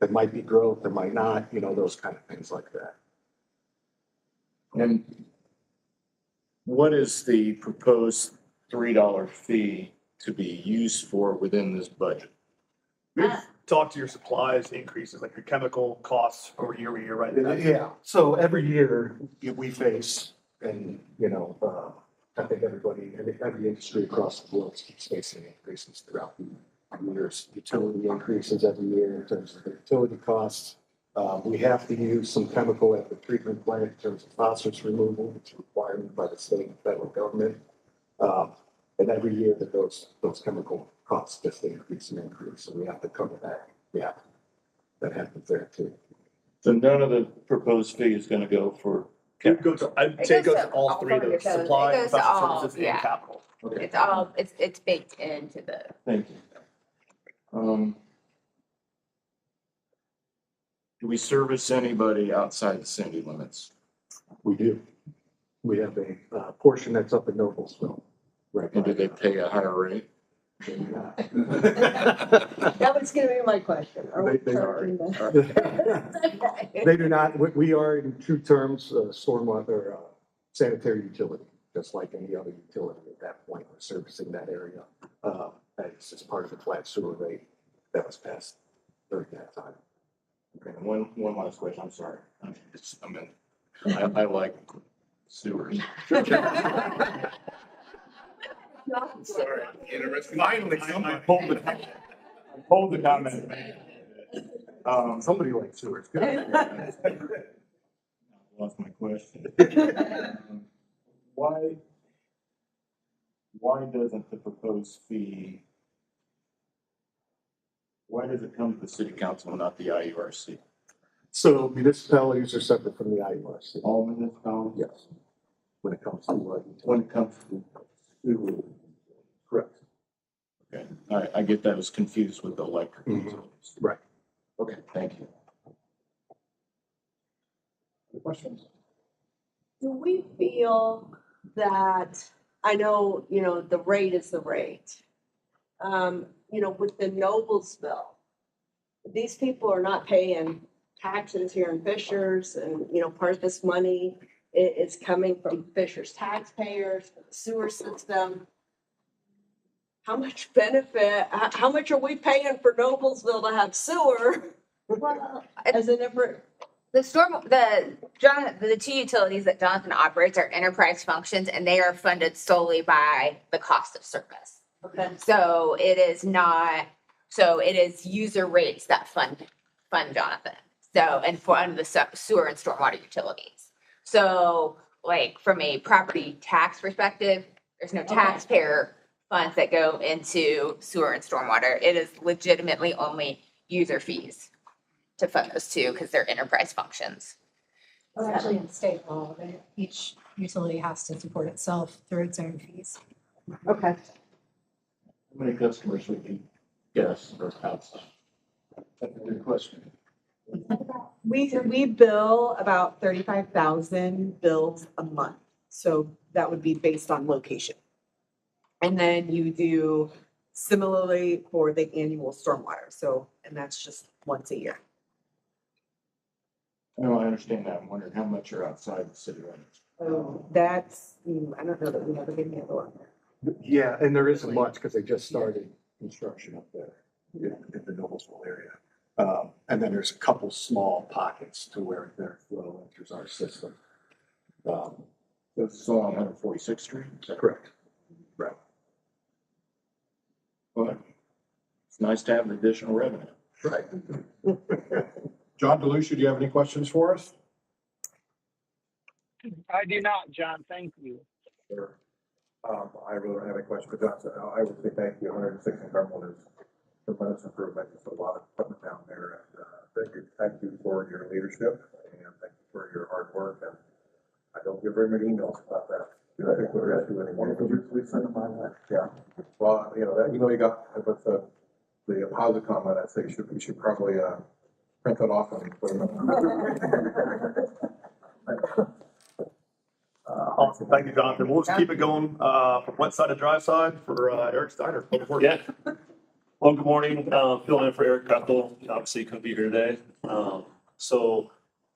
[SPEAKER 2] There might be growth, there might not, those kind of things like that.
[SPEAKER 4] And what is the proposed $3 fee to be used for within this budget?
[SPEAKER 9] We've talked to your supplies increases, like your chemical costs over year, right?
[SPEAKER 2] Yeah, so every year we face, and, I think every industry across the world keeps facing increases throughout the years. Utility increases every year in terms of the utility costs. We have to use some chemical at the treatment plant in terms of phosphorus removal, it's required by the state and federal government. And every year that those chemical costs just increase and increase, so we have to cover that. Yeah, that happens there too.
[SPEAKER 4] So none of the proposed fee is gonna go for
[SPEAKER 9] I'd say it goes to all three of those,
[SPEAKER 3] It
[SPEAKER 9] supply,
[SPEAKER 10] goes to
[SPEAKER 9] professional
[SPEAKER 10] all,
[SPEAKER 9] services, and
[SPEAKER 10] yeah.
[SPEAKER 9] capital.
[SPEAKER 10] It's all, it's baked into the,
[SPEAKER 4] Thank you. Do we service anybody outside the city limits?
[SPEAKER 2] We do. We have a portion that's up in Noblesville. Right.
[SPEAKER 4] And do they pay a higher rate?
[SPEAKER 5] That was gonna be my question. Are we
[SPEAKER 2] They
[SPEAKER 5] charging them?
[SPEAKER 2] They do not, we are in true terms, stormwater, sanitary utility, just like any other utility at that point, we're servicing that area. That's just part of the flat sewer rate that was passed during that time.
[SPEAKER 4] Okay, one last question, I'm sorry. I like sewers. Sorry, interesting. Finally, I pulled the comment.
[SPEAKER 2] Somebody likes sewers. Good.
[SPEAKER 4] Lost my question. Why doesn't the proposed fee Why does it come to the city council and not the IURC?
[SPEAKER 2] So municipalities are separate from the IURC.
[SPEAKER 4] All municipalities?
[SPEAKER 2] Yes. When it comes to what?
[SPEAKER 4] When it comes to sewer.
[SPEAKER 2] Correct.
[SPEAKER 4] Okay, I get that as confused with the electric
[SPEAKER 2] Mhm.
[SPEAKER 4] utilities.
[SPEAKER 2] Right.
[SPEAKER 4] Okay, thank you.
[SPEAKER 6] Any questions?
[SPEAKER 5] Do we feel that, I know, the rate is the rate. With the Noblesville, these people are not paying taxes here in Fishers and, part of this money is coming from Fishers taxpayers, the sewer system. How much benefit, how much are we paying for Noblesville to have sewer?
[SPEAKER 10] Well,
[SPEAKER 5] As a different,
[SPEAKER 10] the two utilities that Jonathan operates are enterprise functions, and they are funded solely by the cost of service.
[SPEAKER 5] okay.
[SPEAKER 10] So it is user rates that fund Jonathan. So, and fund the sewer and stormwater utilities. So like from a property tax perspective, there's no taxpayer funds that go into sewer and stormwater. It is legitimately only user fees to fund those two because they're enterprise functions.
[SPEAKER 11] Well, actually, in state law, that each utility has to support itself through its own fees.
[SPEAKER 5] Okay.
[SPEAKER 4] How many customers would you guess are outside? That's a good question.
[SPEAKER 12] We bill about 35,000 bills a month. So that would be based on location. And then you do similarly for the annual stormwater. So, and that's just once a year.
[SPEAKER 4] No, I understand that. I'm wondering how much are outside the city limits.
[SPEAKER 12] That's, I don't know that we have a good handle on that.
[SPEAKER 2] Yeah, and there isn't much because they just started construction up there in the Noblesville area. And then there's a couple small pockets to where their flow enters our system.
[SPEAKER 4] This is all on 146th Street. Is that
[SPEAKER 2] Correct. Right.
[SPEAKER 4] But it's nice to have additional revenue.
[SPEAKER 2] Right.
[SPEAKER 6] John DeLucia, do you have any questions for us?
[SPEAKER 8] I do not, John. Thank you.
[SPEAKER 6] Sure. I really don't have any questions for John. So I would say thank you. 106 in Carmel is tremendous improvement. Just a lot of equipment down there. And thank you for your leadership and thank you for your hard work. And I don't get very many emails about that. I think we're going to do anymore. We send them my way. Yeah. Well, that email you got with the positive comment, I think you should probably print that off and put it on.
[SPEAKER 9] Awesome. Thank you, Jonathan. We'll just keep it going, from west side to dry side for, Eric Steiner. Yeah. Well, good morning. Filling in for Eric Bethel. Obviously couldn't be here today. So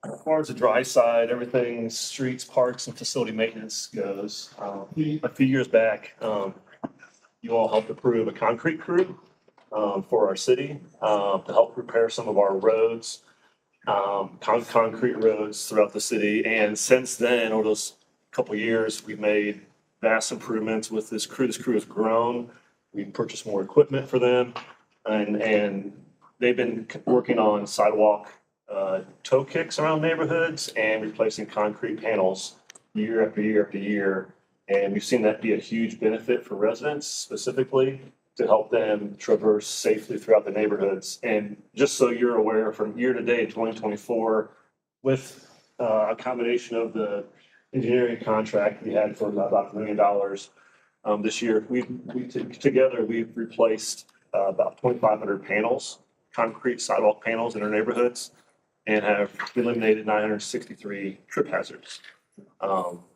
[SPEAKER 9] as far as the dry side, everything streets, parks and facility maintenance goes. A few years back, you all helped approve a concrete crew, for our city, to help repair some of our roads, concrete roads throughout the city. And since then, over those couple of years, we've made vast improvements with this crew. This crew has grown. We've purchased more equipment for them, and they've been working on sidewalk toe kicks around neighborhoods and replacing concrete panels year after year after year. And we've seen that be a huge benefit for residents specifically to help them traverse safely throughout the neighborhoods. And just so you're aware, from year to date, 2024, with a combination of the engineering contract we had for about $1 million this year, together we've replaced about 2,500 panels, concrete sidewalk panels in our neighborhoods, and have eliminated 963 trip hazards,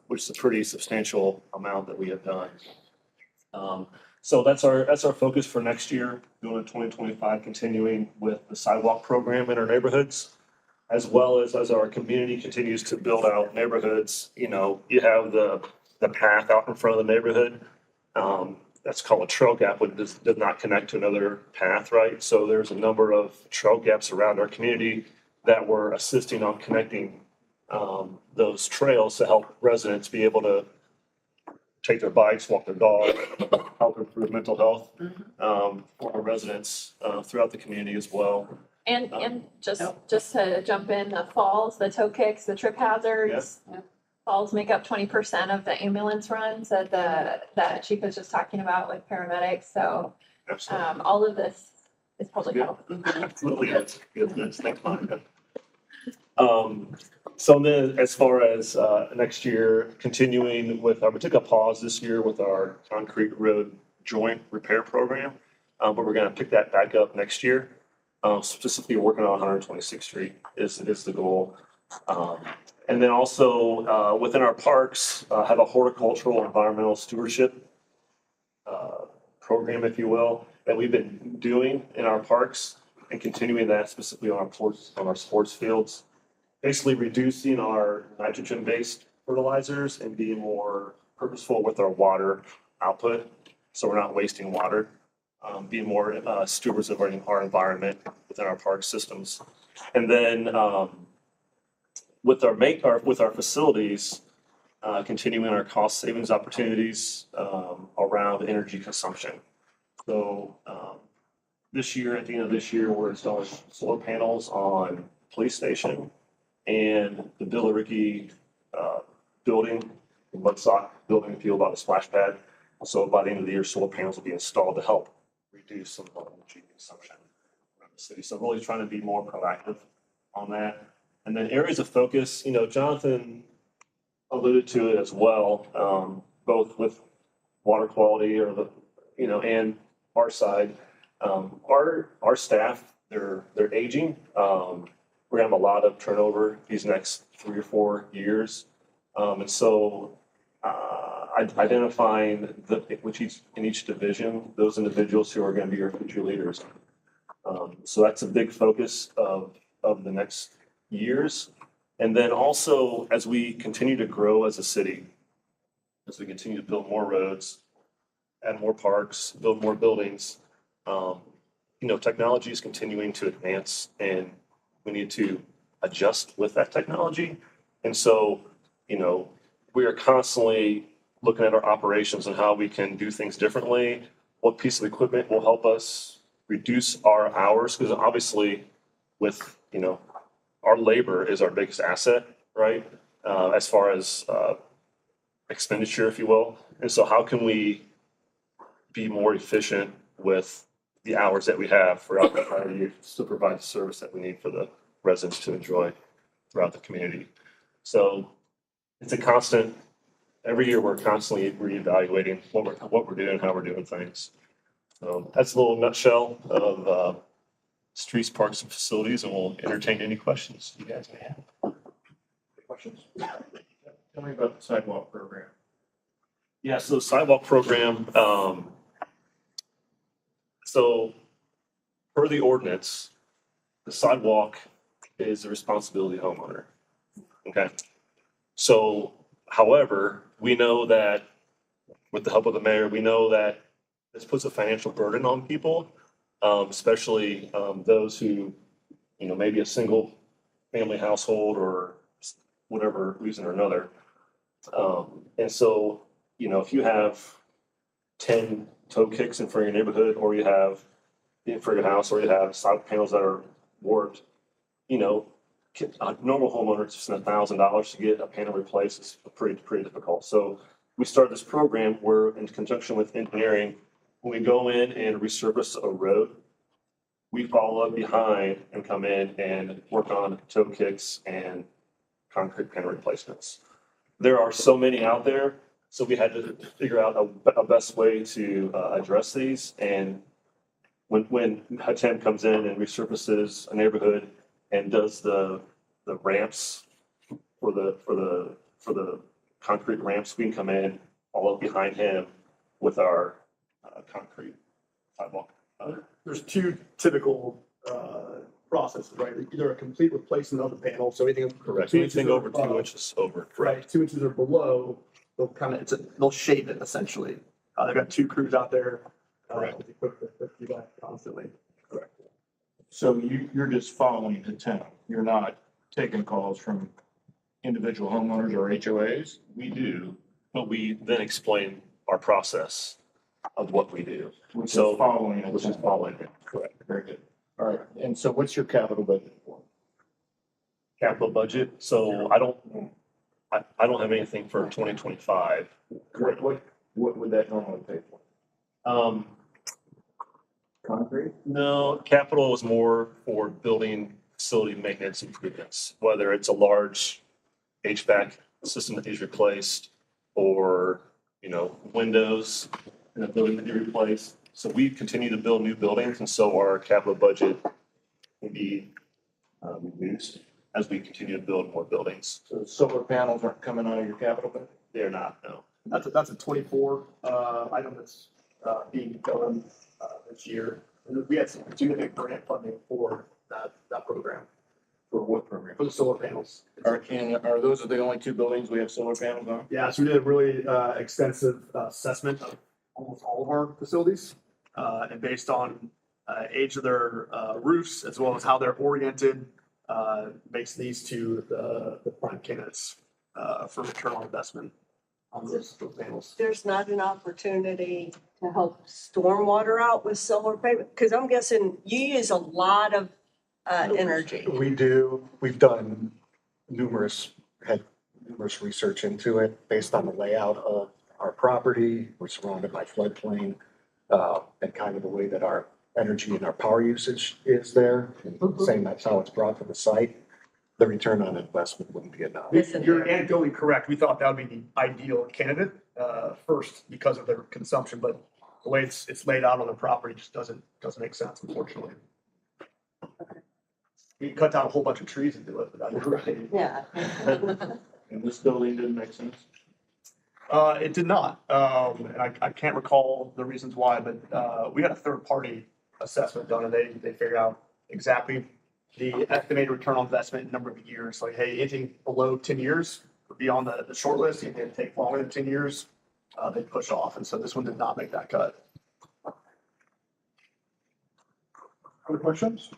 [SPEAKER 9] which is a pretty substantial amount that we have done. So that's our focus for next year, going to 2025, continuing with the sidewalk program in our neighborhoods, as well as our community continues to build out neighborhoods. You have the path out in front of the neighborhood. That's called a trail gap, but it does not connect to another path, right? So there's a number of trail gaps around our community that we're assisting on connecting those trails to help residents be able to take their bikes, walk their dog, help improve mental health for our residents throughout the community as well.
[SPEAKER 13] And just to jump in, the falls, the toe kicks, the trip hazards. Falls make up 20% of the ambulance runs that Chief was just talking about with paramedics. So
[SPEAKER 9] Absolutely.
[SPEAKER 13] all of this It's public health.
[SPEAKER 9] Absolutely, yes. Yes, thanks, Monica. So then as far as, next year, continuing with we took a pause this year with our concrete road joint repair program. But we're gonna pick that back up next year. Specifically working on 126th Street is the goal. And then also, within our parks, have a horticultural environmental stewardship program, if you will, that we've been doing in our parks and continuing that specifically on our sports fields. Basically reducing our nitrogen-based fertilizers and being more purposeful with our water output, so we're not wasting water. Being more stewards of our environment within our park systems. And then with our facilities, continuing our cost savings opportunities around energy consumption. So this year, at the end of this year, we're installing solar panels on police station and the Billericay building, the Mudsock building, if you will, about the splash pad. So by the end of the year, solar panels will be installed to help reduce some of our energy consumption around the city. So really trying to be more proactive on that. And then areas of focus, Jonathan alluded to it as well, both with water quality and our side. Our staff, they're aging. We're gonna have a lot of turnover these next 3 or 4 years. And so identifying in each division, those individuals who are gonna be your future leaders. So that's a big focus of the next years. And then also, as we continue to grow as a city, as we continue to build more roads, add more parks, build more buildings, technology is continuing to advance and we need to adjust with that technology. And so, we are constantly looking at our operations and how we can do things differently. What piece of equipment will help us reduce our hours? Because obviously with, our labor is our biggest asset, right? As far as expenditure, if you will. And so how can we be more efficient with the hours that we have throughout the entire year to provide the service that we need for the residents to enjoy throughout the community? So it's a constant, every year we're constantly reevaluating what we're doing, how we're doing things. So that's a little nutshell of streets, parks, and facilities, and we'll entertain any questions you guys may have.
[SPEAKER 4] Questions? Tell me about the sidewalk program.
[SPEAKER 9] Yeah, so the sidewalk program, so per the ordinance, the sidewalk is the responsibility of the homeowner. Okay. So, however, we know that with the help of the mayor, we know that this puts a financial burden on people, especially those who, maybe a single family household or whatever reason or another. And so, if you have 10 toe kicks in front of your neighborhood, or you have in front of your house, or you have side panels that are warped, a normal homeowner to spend $1,000 to get a panel replaced is pretty difficult. So we started this program where, in conjunction with engineering, when we go in and resurface a road, we follow up behind and come in and work on toe kicks and concrete panel replacements. There are so many out there, so we had to figure out a best way to address these. And when HUTEM comes in and resurfaces a neighborhood and does the ramps for the concrete ramps, we can come in, follow up behind him with our concrete sidewalk.
[SPEAKER 2] There's 2 typical processes, right? Either a complete replacement of the panel, so anything.
[SPEAKER 9] Correct. Anything over 2 inches over.
[SPEAKER 2] Right, 2 inches or below, they'll shape it essentially. They've got 2 crews out there. Equipped to do that constantly.
[SPEAKER 4] Correct. So you're just following the tenant. You're not taking calls from individual homeowners or HOAs?
[SPEAKER 9] We do, but we then explain our process of what we do.
[SPEAKER 4] Which
[SPEAKER 9] So-
[SPEAKER 4] is following it.
[SPEAKER 9] Which is following it.
[SPEAKER 4] Correct. Very good. All right. And so what's your capital budget for?
[SPEAKER 9] Capital budget, so I don't have anything for 2025.
[SPEAKER 4] What would that normally pay for? Concrete?
[SPEAKER 9] No, capital is more for building facility maintenance improvements, whether it's a large HVAC system that needs replaced or, windows in a building that you replace. So we continue to build new buildings, and so our capital budget will be reduced as we continue to build more buildings.
[SPEAKER 4] So the solar panels aren't coming out of your capital budget?
[SPEAKER 9] They're not, no.
[SPEAKER 2] That's a 24 item that's being done this year. And we had some significant grant funding for that program,
[SPEAKER 4] For what program?
[SPEAKER 2] for the solar panels.
[SPEAKER 4] Are those the only two buildings we have solar panels on?
[SPEAKER 2] Yeah, so we did a really extensive assessment of almost all of our facilities. And based on age of their roofs as well as how they're oriented, makes these two the prime candidates for return on investment on those panels.
[SPEAKER 5] There's not an opportunity to help stormwater out with solar payment, because I'm guessing you use a lot of energy.
[SPEAKER 2] We do, we've done had numerous research into it based on the layout of our property. We're surrounded by floodplain, and kind of the way that our energy and our power usage is there. And saying that's how it's brought to the site, the return on investment wouldn't be enough. You're anecdotally correct. We thought that would be the ideal candidate, first because of their consumption, but the way it's laid out on the property just doesn't make sense, unfortunately. We cut down a whole bunch of trees and do it, but that was right.
[SPEAKER 5] Yeah.
[SPEAKER 4] And this building didn't make sense?
[SPEAKER 2] It did not. And I can't recall the reasons why, but we had a third party assessment done and they figured out exactly the estimated return on investment in number of years. Like, hey, anything below 10 years would be on the short list. If it take longer than 10 years, they push off. And so this one did not make that cut.
[SPEAKER 6] Other questions?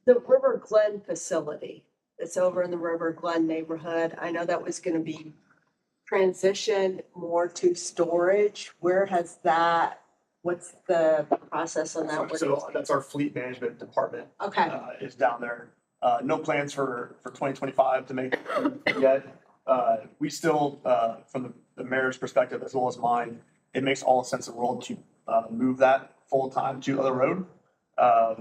[SPEAKER 5] The River Glen facility that's over in the River Glen neighborhood, I know that was gonna be transitioned more to storage. Where has that, what's the process on that?
[SPEAKER 2] So that's our fleet management department.
[SPEAKER 5] Okay,
[SPEAKER 2] Is down there. No plans for 2025 to make it yet. We still, from the mayor's perspective as well as mine, it makes all the sense in the world to move that full-time to Other Road.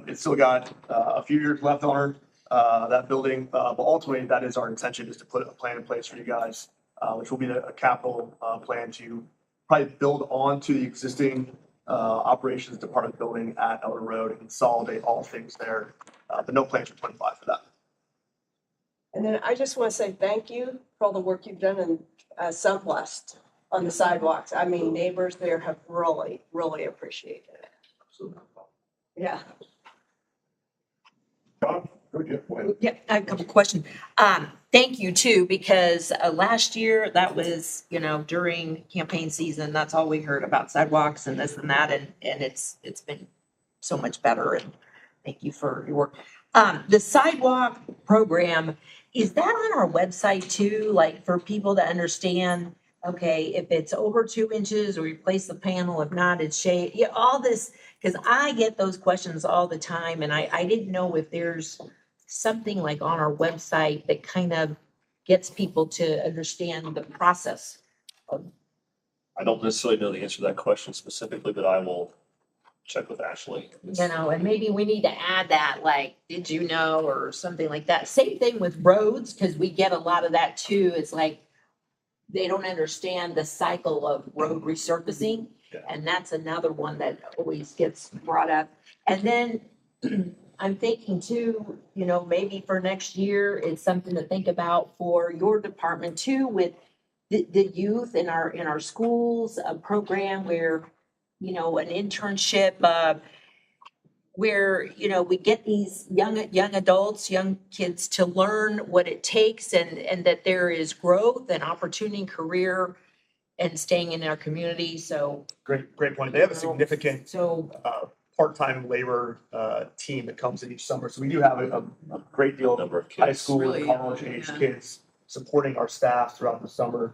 [SPEAKER 2] It's still got a few years left on that building, but ultimately that is our intention, is to put a plan in place for you guys, which will be a capital plan to probably build on to the existing operations department building at Elder Road and consolidate all things there. But no plans for 25 for that.
[SPEAKER 5] and then I just wanna say thank you for all the work you've done in Sunwest on the sidewalks. I mean, neighbors there have really, really appreciated it. Yeah.
[SPEAKER 6] John, go ahead.
[SPEAKER 3] Yeah, I have a couple questions. Thank you too, because last year that was, during campaign season, that's all we heard about sidewalks and this and that, and it's been so much better, and thank you for your work. The sidewalk program, is that on our website too, like for people to understand, okay, if it's over 2 inches, or replace the panel, if not, it's shade, yeah, all this, because I get those questions all the time, and I didn't know if there's something like on our website that kind of gets people to understand the process.
[SPEAKER 9] I don't necessarily know the answer to that question specifically, but I will check with Ashley.
[SPEAKER 3] And maybe we need to add that, like, did you know, or something like that. Same thing with roads, because we get a lot of that too. It's like, they don't understand the cycle of road resurfacing.
[SPEAKER 9] Yeah.
[SPEAKER 3] And that's another one that always gets brought up. And then I'm thinking too, maybe for next year, it's something to think about for your department too, with the youth in our schools, a program where, an internship, where, we get these young adults, young kids to learn what it takes, and that there is growth and opportunity, career, and staying in our community. So
[SPEAKER 2] Great point. They have a significant
[SPEAKER 3] So
[SPEAKER 2] part-time labor team that comes in each summer. So we do have a great deal
[SPEAKER 9] Number
[SPEAKER 2] of
[SPEAKER 9] of kids.
[SPEAKER 2] high school and college age kids supporting our staff throughout the summer.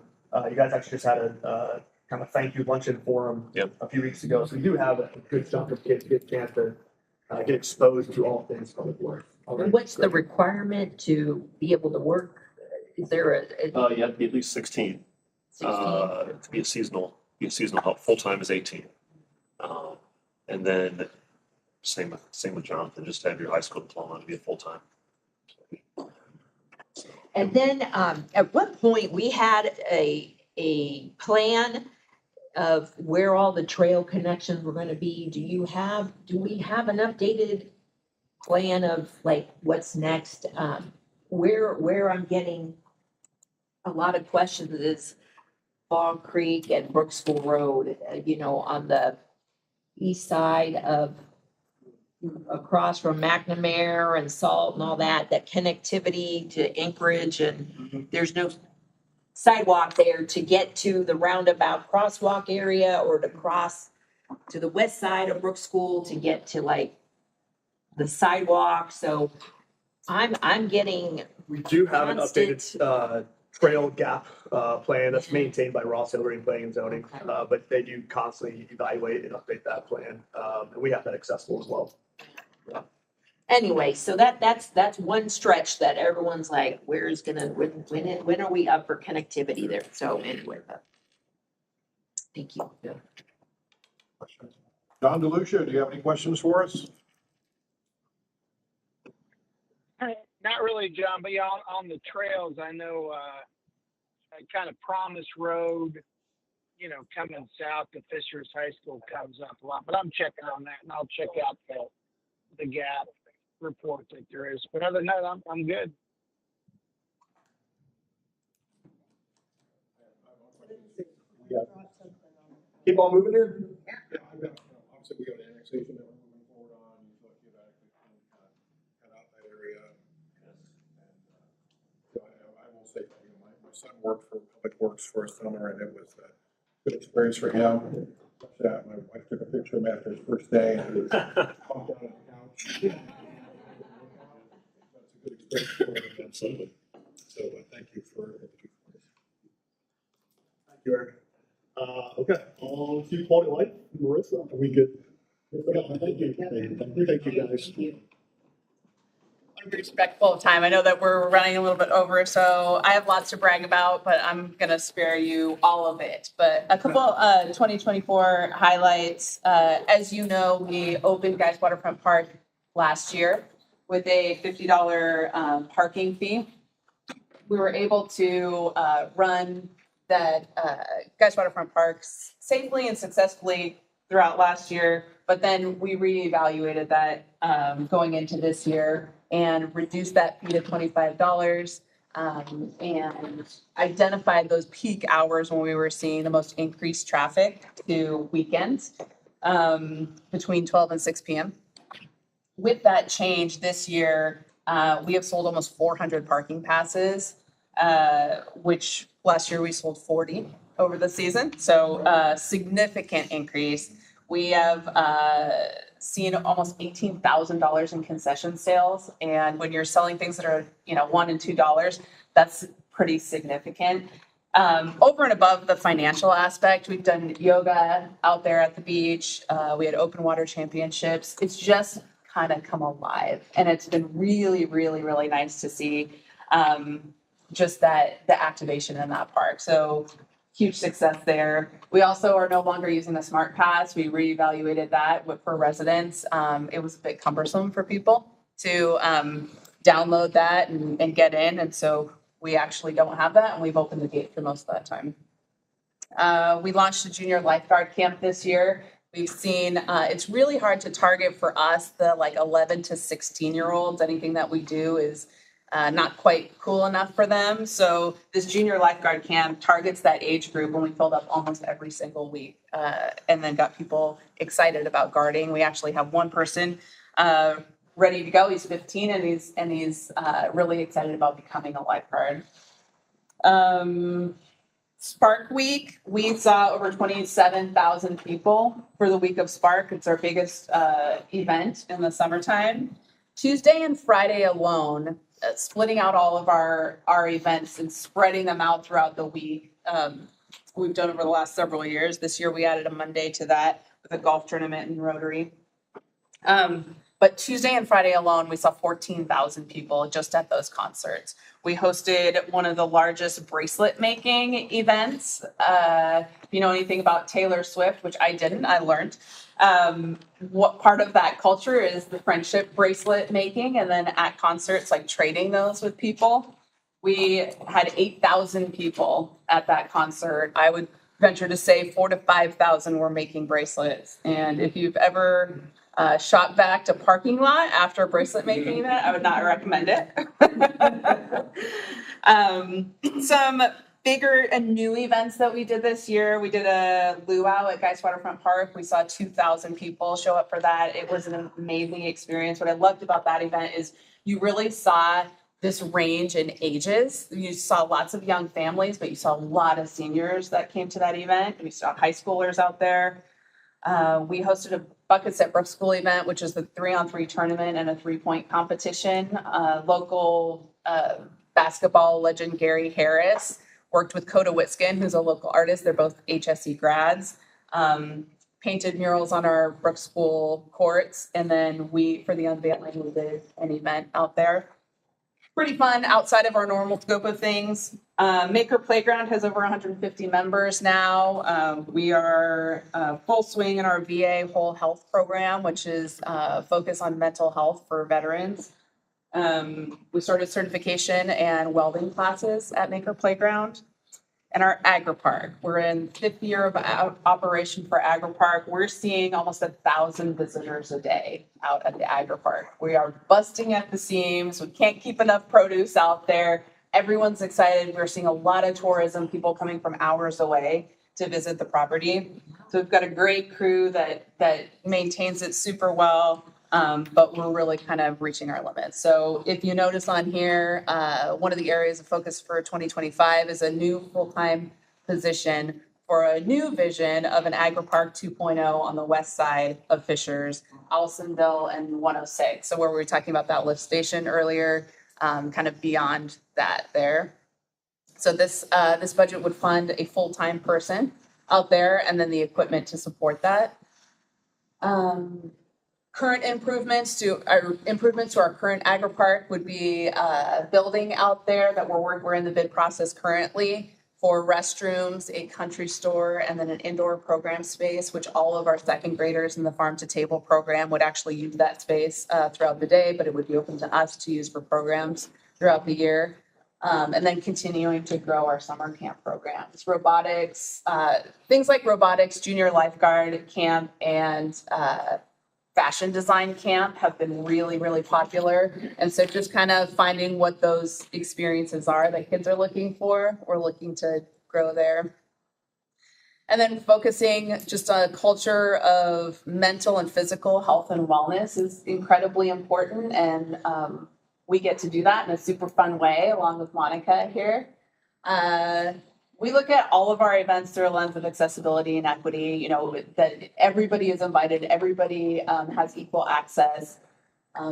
[SPEAKER 2] You guys actually just had a kind of thank you luncheon for them
[SPEAKER 9] Yep.
[SPEAKER 2] a few weeks ago. So we do have a good chunk of kids get a chance to get exposed to all things public work.
[SPEAKER 3] what's the requirement to be able to work? Is there a
[SPEAKER 9] You have to be at least 16,
[SPEAKER 3] 16?
[SPEAKER 9] to be a seasonal help. Full-time is 18. And then same with Jonathan, just have your high school diploma to be a full-time.
[SPEAKER 3] And then, at one point, we had a plan of where all the trail connections were gonna be. Do we have an updated plan of like what's next? Where I'm getting a lot of questions is Bog Creek and Brook School Road, on the east side of across from McNamara and Salt and all that connectivity to Anchorage, and there's no sidewalk there to get to the roundabout crosswalk area or to cross to the west side of Brook School to get to like the sidewalk. So I'm getting
[SPEAKER 14] We do have an
[SPEAKER 3] constant-
[SPEAKER 14] updated trail gap plan that's maintained by Ross Hillary Planning and Zoning, but they do constantly evaluate and update that plan. And we have that accessible as well.
[SPEAKER 3] Anyway, so that's one stretch that everyone's like, when are we up for connectivity there? So anyway, thank you.
[SPEAKER 6] John DeLucia, do you have any questions for us?
[SPEAKER 8] Not really, John, but yeah, on the trails, I know, kind of Promise Road, coming south to Fishers High School comes up a lot, but I'm checking on that and I'll check out the gap report that there is. But other than that, I'm good.
[SPEAKER 14] Keep on moving here.
[SPEAKER 6] Yeah, obviously we got an annexation that we're moving forward on, so if you actually can cut out that area. So I will say, my son worked for Public Works for a summer and it was a good experience for him. My wife took a picture of him after his first day and he was pumped out on the couch. That's a good experience for him, absolutely. So thank you for this.
[SPEAKER 14] Thank you, Eric. Okay, on to quality of life, Marissa, are we good? Thank you. Thank you, guys.
[SPEAKER 15] I'm respectful of time. I know that we're running a little bit over, so I have lots to brag about, but I'm gonna spare you all of it. But a couple 2024 highlights. As you know, we opened Guys Waterfront Park last year with a $50 parking fee. We were able to run that Guys Waterfront Parks safely and successfully throughout last year, but then we reevaluated that going into this year and reduced that fee to $25 and identified those peak hours when we were seeing the most increased traffic to weekends between 12 and 6 p.m. With that change this year, we have sold almost 400 parking passes, which last year we sold 40 over the season. So significant increase. We have seen almost $18,000 in concession sales. And when you're selling things that are, $1 and $2, that's pretty significant. Over and above the financial aspect, we've done yoga out there at the beach. We had open water championships. It's just kind of come alive. And it's been really, really, really nice to see just the activation in that park. So huge success there. We also are no longer using the Smart Pass. We reevaluated that for residents. It was a bit cumbersome for people to download that and get in. And so we actually don't have that, and we've opened the gate for most of that time. We launched a junior lifeguard camp this year. We've seen, it's really hard to target for us, the 11 to 16-year-olds. Anything that we do is not quite cool enough for them. So this junior lifeguard camp targets that age group, and we filled up almost every single week and then got people excited about guarding. We actually have one person ready to go. He's 15 and he's really excited about becoming a lifeguard. Spark Week, we saw over 27,000 people for the week of Spark. It's our biggest event in the summertime. Tuesday and Friday alone, splitting out all of our events and spreading them out throughout the week. We've done over the last several years. This year we added a Monday to that with a golf tournament and Rotary. But Tuesday and Friday alone, we saw 14,000 people just at those concerts. We hosted one of the largest bracelet making events. If you know anything about Taylor Swift, which I didn't, I learned. What part of that culture is the friendship bracelet making, and then at concerts, like trading those with people. We had 8,000 people at that concert. I would venture to say 4,000 to 5,000 were making bracelets. And if you've ever shot back to parking lot after a bracelet making event, I would not recommend it. Some bigger and new events that we did this year. We did a luau at Geist Waterfront Park. We saw 2,000 people show up for that. It was an amazing experience. What I loved about that event is you really saw this range in ages. You saw lots of young families, but you saw a lot of seniors that came to that event. We saw high schoolers out there. We hosted a Buckets at Brook School event, which is the 3-on-3 tournament and a 3-point competition. Local basketball legend Gary Harris worked with Coda Witskin, who's a local artist. They're both HSE grads. Painted murals on our Brook School courts. And then for the unveiling, we did an event out there. Pretty fun outside of our normal scope of things. Maker Playground has over 150 members now. We are full swing in our VA Whole Health Program, which is focused on mental health for veterans. We started certification and welding classes at Maker Playground. And our Agri-Park, we're in 5th year of operation for Agri-Park. We're seeing almost 1,000 visitors a day out at the Agri-Park. We are busting at the seams. We can't keep enough produce out there. Everyone's excited. We're seeing a lot of tourism, people coming from hours away to visit the property. So we've got a great crew that maintains it super well. But we're really kind of reaching our limits. So if you notice on here, one of the areas of focus for 2025 is a new full-time position for a new vision of an Agri-Park 2.0 on the west side of Fishers, Allisonville and 106. So where we were talking about that lift station earlier, kind of beyond that there. So this budget would fund a full-time person out there and then the equipment to support that. Current improvements to our current Agri-Park would be building out there that we're in the bid process currently for restrooms, a country store, and then an indoor program space, which all of our second graders in the Farm to Table program would actually use that space throughout the day, but it would be open to us to use for programs throughout the year. And then continuing to grow our summer camp programs, robotics, things like robotics, junior lifeguard camp, and fashion design camp have been really, really popular. And so just kind of finding what those experiences are that kids are looking for, we're looking to grow there. And then focusing just on a culture of mental and physical health and wellness is incredibly important. And we get to do that in a super fun way along with Monica here. We look at all of our events through a lens of accessibility and equity, that everybody is invited, everybody has equal access.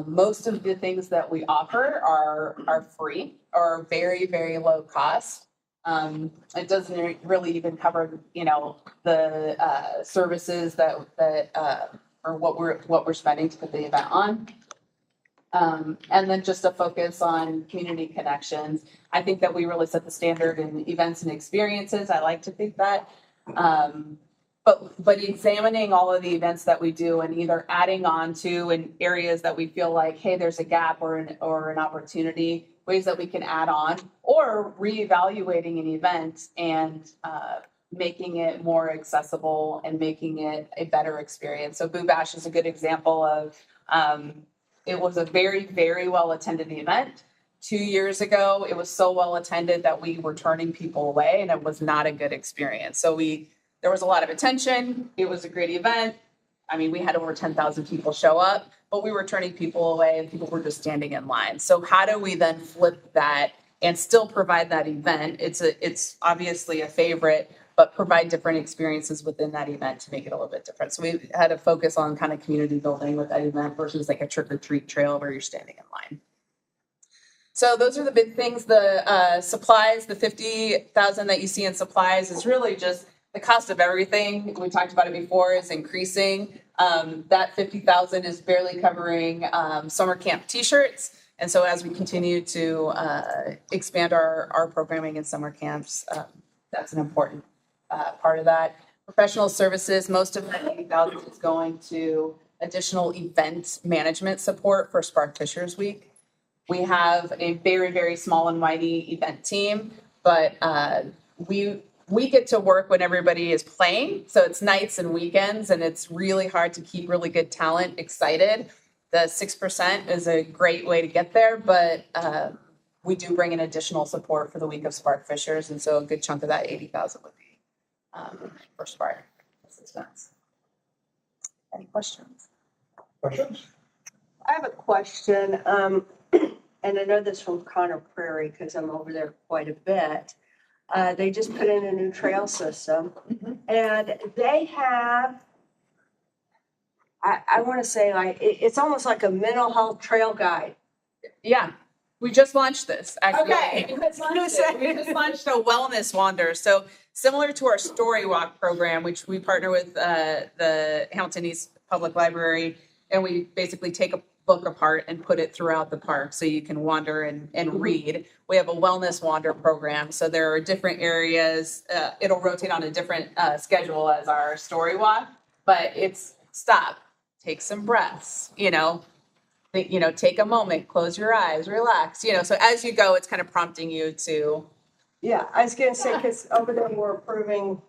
[SPEAKER 15] Most of the things that we offer are free or very, very low cost. It doesn't really even cover, the services that or what we're spending to put the event on. And then just a focus on community connections. I think that we really set the standard in events and experiences. I like to think that. But examining all of the events that we do and either adding on to in areas that we feel like, hey, there's a gap or an opportunity, ways that we can add on, or reevaluating an event and making it more accessible and making it a better experience. So Boo Bash is a good example of it was a very, very well attended event. 2 years ago, it was so well attended that we were turning people away and it was not a good experience. So there was a lot of attention. It was a great event. I mean, we had over 10,000 people show up, but we were turning people away and people were just standing in line. So how do we then flip that and still provide that event? It's obviously a favorite, but provide different experiences within that event to make it a little bit different. So we had to focus on kind of community building with that event versus like a trick or treat trail where you're standing in line. So those are the big things. The supplies, the 50,000 that you see in supplies is really just the cost of everything, we talked about it before, is increasing. That 50,000 is barely covering, summer camp t-shirts. And so as we continue to, expand our programming in summer camps, that's an important, part of that. Professional services, most of that 80,000 is going to additional event management support for Spark Fishers Week. We have a very, very small and mighty event team, but we get to work when everybody is playing. So it's nights and weekends, and it's really hard to keep really good talent excited. The 6% is a great way to get there, but we do bring in additional support for the week of Spark Fishers, and so a good chunk of that 80,000 would be for Spark assistance. Any questions?
[SPEAKER 14] Questions?
[SPEAKER 5] I have a question, and I know this from Connor Prairie because I'm over there quite a bit. They just put in a new trail system, and they have, I want to say like, it's almost like a mental health trail guide.
[SPEAKER 15] Yeah, we just launched this, actually.
[SPEAKER 5] Okay.
[SPEAKER 15] We just launched a wellness wander. So similar to our Story Walk program, which we partner with the Hamilton East Public Library, and we basically take a book apart and put it throughout the park so you can wander and read. We have a wellness wander program. So there are different areas. It'll rotate on a different schedule as our Story Walk, but it's stop, take some breaths, take a moment, close your eyes, relax, so as you go, it's kind of prompting you to.
[SPEAKER 5] Yeah, I was gonna say, because over there we're approving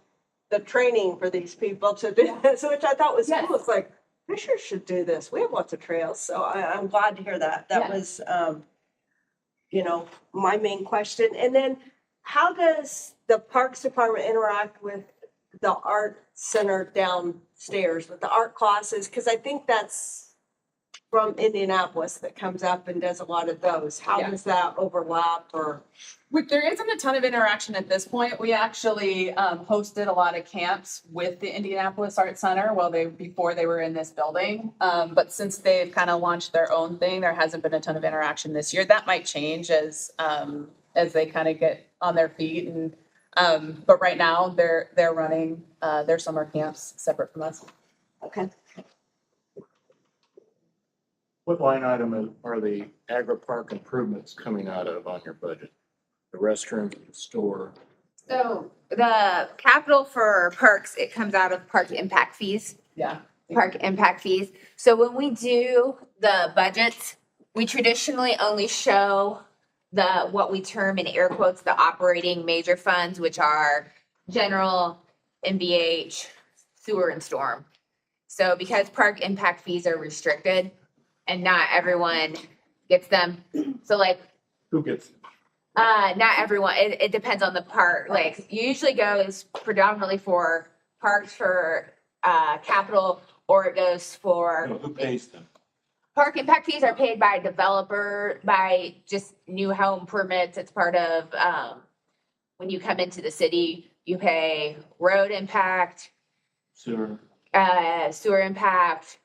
[SPEAKER 5] the training for these people to do this, which I thought was cool. It's like, Fishers should do this. We have lots of trails, so I'm glad to hear that. That was, my main question. And then how does the Parks Department interact with the art center downstairs with the art classes? Because I think that's from Indianapolis that comes up and does a lot of those. How does that overlap or?
[SPEAKER 15] There isn't a ton of interaction at this point. We actually hosted a lot of camps with the Indianapolis Art Center before they were in this building. But since they've kind of launched their own thing, there hasn't been a ton of interaction this year. That might change as they kind of get on their feet. But right now they're running their summer camps separate from us.
[SPEAKER 5] Okay.
[SPEAKER 4] What line item are the agri park improvements coming out of on your budget? The restroom, the store?
[SPEAKER 10] So the capital for parks, it comes out of park impact fees.
[SPEAKER 15] Yeah.
[SPEAKER 10] Park impact fees. So when we do the budgets, we traditionally only show what we term in air quotes, the operating major funds, which are general, MVH, sewer and storm. So because park impact fees are restricted and not everyone gets them. So like.
[SPEAKER 4] Who gets them?
[SPEAKER 10] Not everyone. It depends on the park. Like usually goes predominantly for parks for capital, or it goes for.
[SPEAKER 4] No, who pays them?
[SPEAKER 10] Park impact fees are paid by developer, by just new home permits. It's part of when you come into the city, you pay road impact,
[SPEAKER 4] Sewer.
[SPEAKER 10] Sewer impact,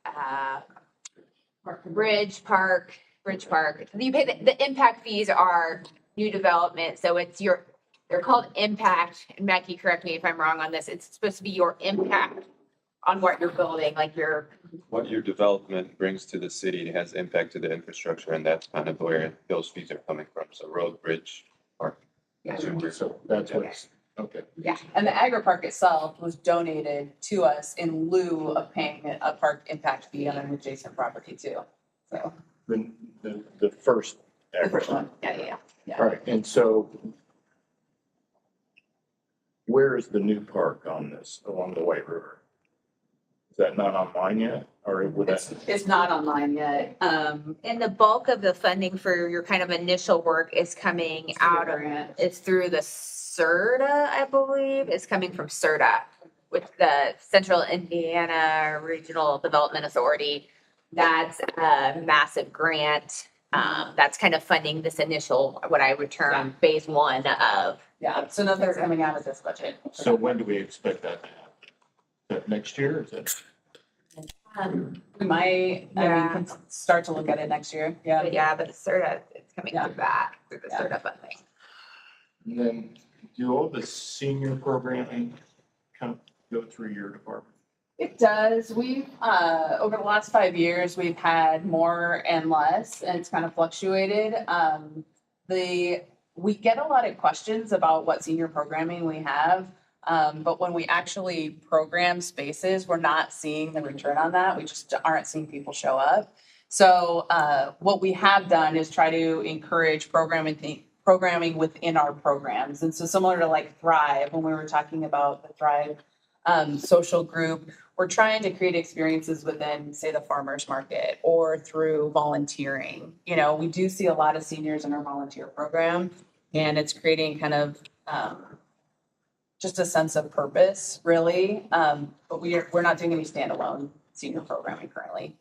[SPEAKER 10] bridge park. You pay the impact fees are new development. So they're called impact. And Mackie, correct me if I'm wrong on this. It's supposed to be your impact on what you're building,
[SPEAKER 16] what your development brings to the city has impact to the infrastructure, and that's kind of where those fees are coming from. So road, bridge, park.
[SPEAKER 4] So that's what's, okay.
[SPEAKER 15] Yeah, and the agri park itself was donated to us in lieu of paying a park impact fee on an adjacent property too. So
[SPEAKER 4] The first agri park.
[SPEAKER 15] Yeah.
[SPEAKER 4] All right, and so where is the new park on this along the White River? Is that not online yet, or would that?
[SPEAKER 15] It's not online yet.
[SPEAKER 10] and the bulk of the funding for your kind of initial work is coming out of, it's through the CERTA, I believe. It's coming from CERTA, with the Central Indiana Regional Development Authority. That's a massive grant. That's kind of funding this initial, what I would term phase one of.
[SPEAKER 15] Yeah, so nothing's coming out of this budget.
[SPEAKER 4] So when do we expect that to happen? Is that next year? Is that?
[SPEAKER 15] We might, can start to look at it next year. Yeah.
[SPEAKER 10] But the CERTA, it's coming through the CERTA funding.
[SPEAKER 4] And then do all the senior programming go through your department?
[SPEAKER 15] It does. We've, over the last 5 years, we've had more and less, and it's kind of fluctuated. We get a lot of questions about what senior programming we have. But when we actually program spaces, we're not seeing the return on that. We just aren't seeing people show up. So, what we have done is try to encourage programming within our programs. And so similar to like Thrive, when we were talking about the Thrive social group, we're trying to create experiences within, say, the farmers market or through volunteering. You know, we do see a lot of seniors in our volunteer program, and it's creating kind of just a sense of purpose, really. But we're not doing any standalone senior programming currently.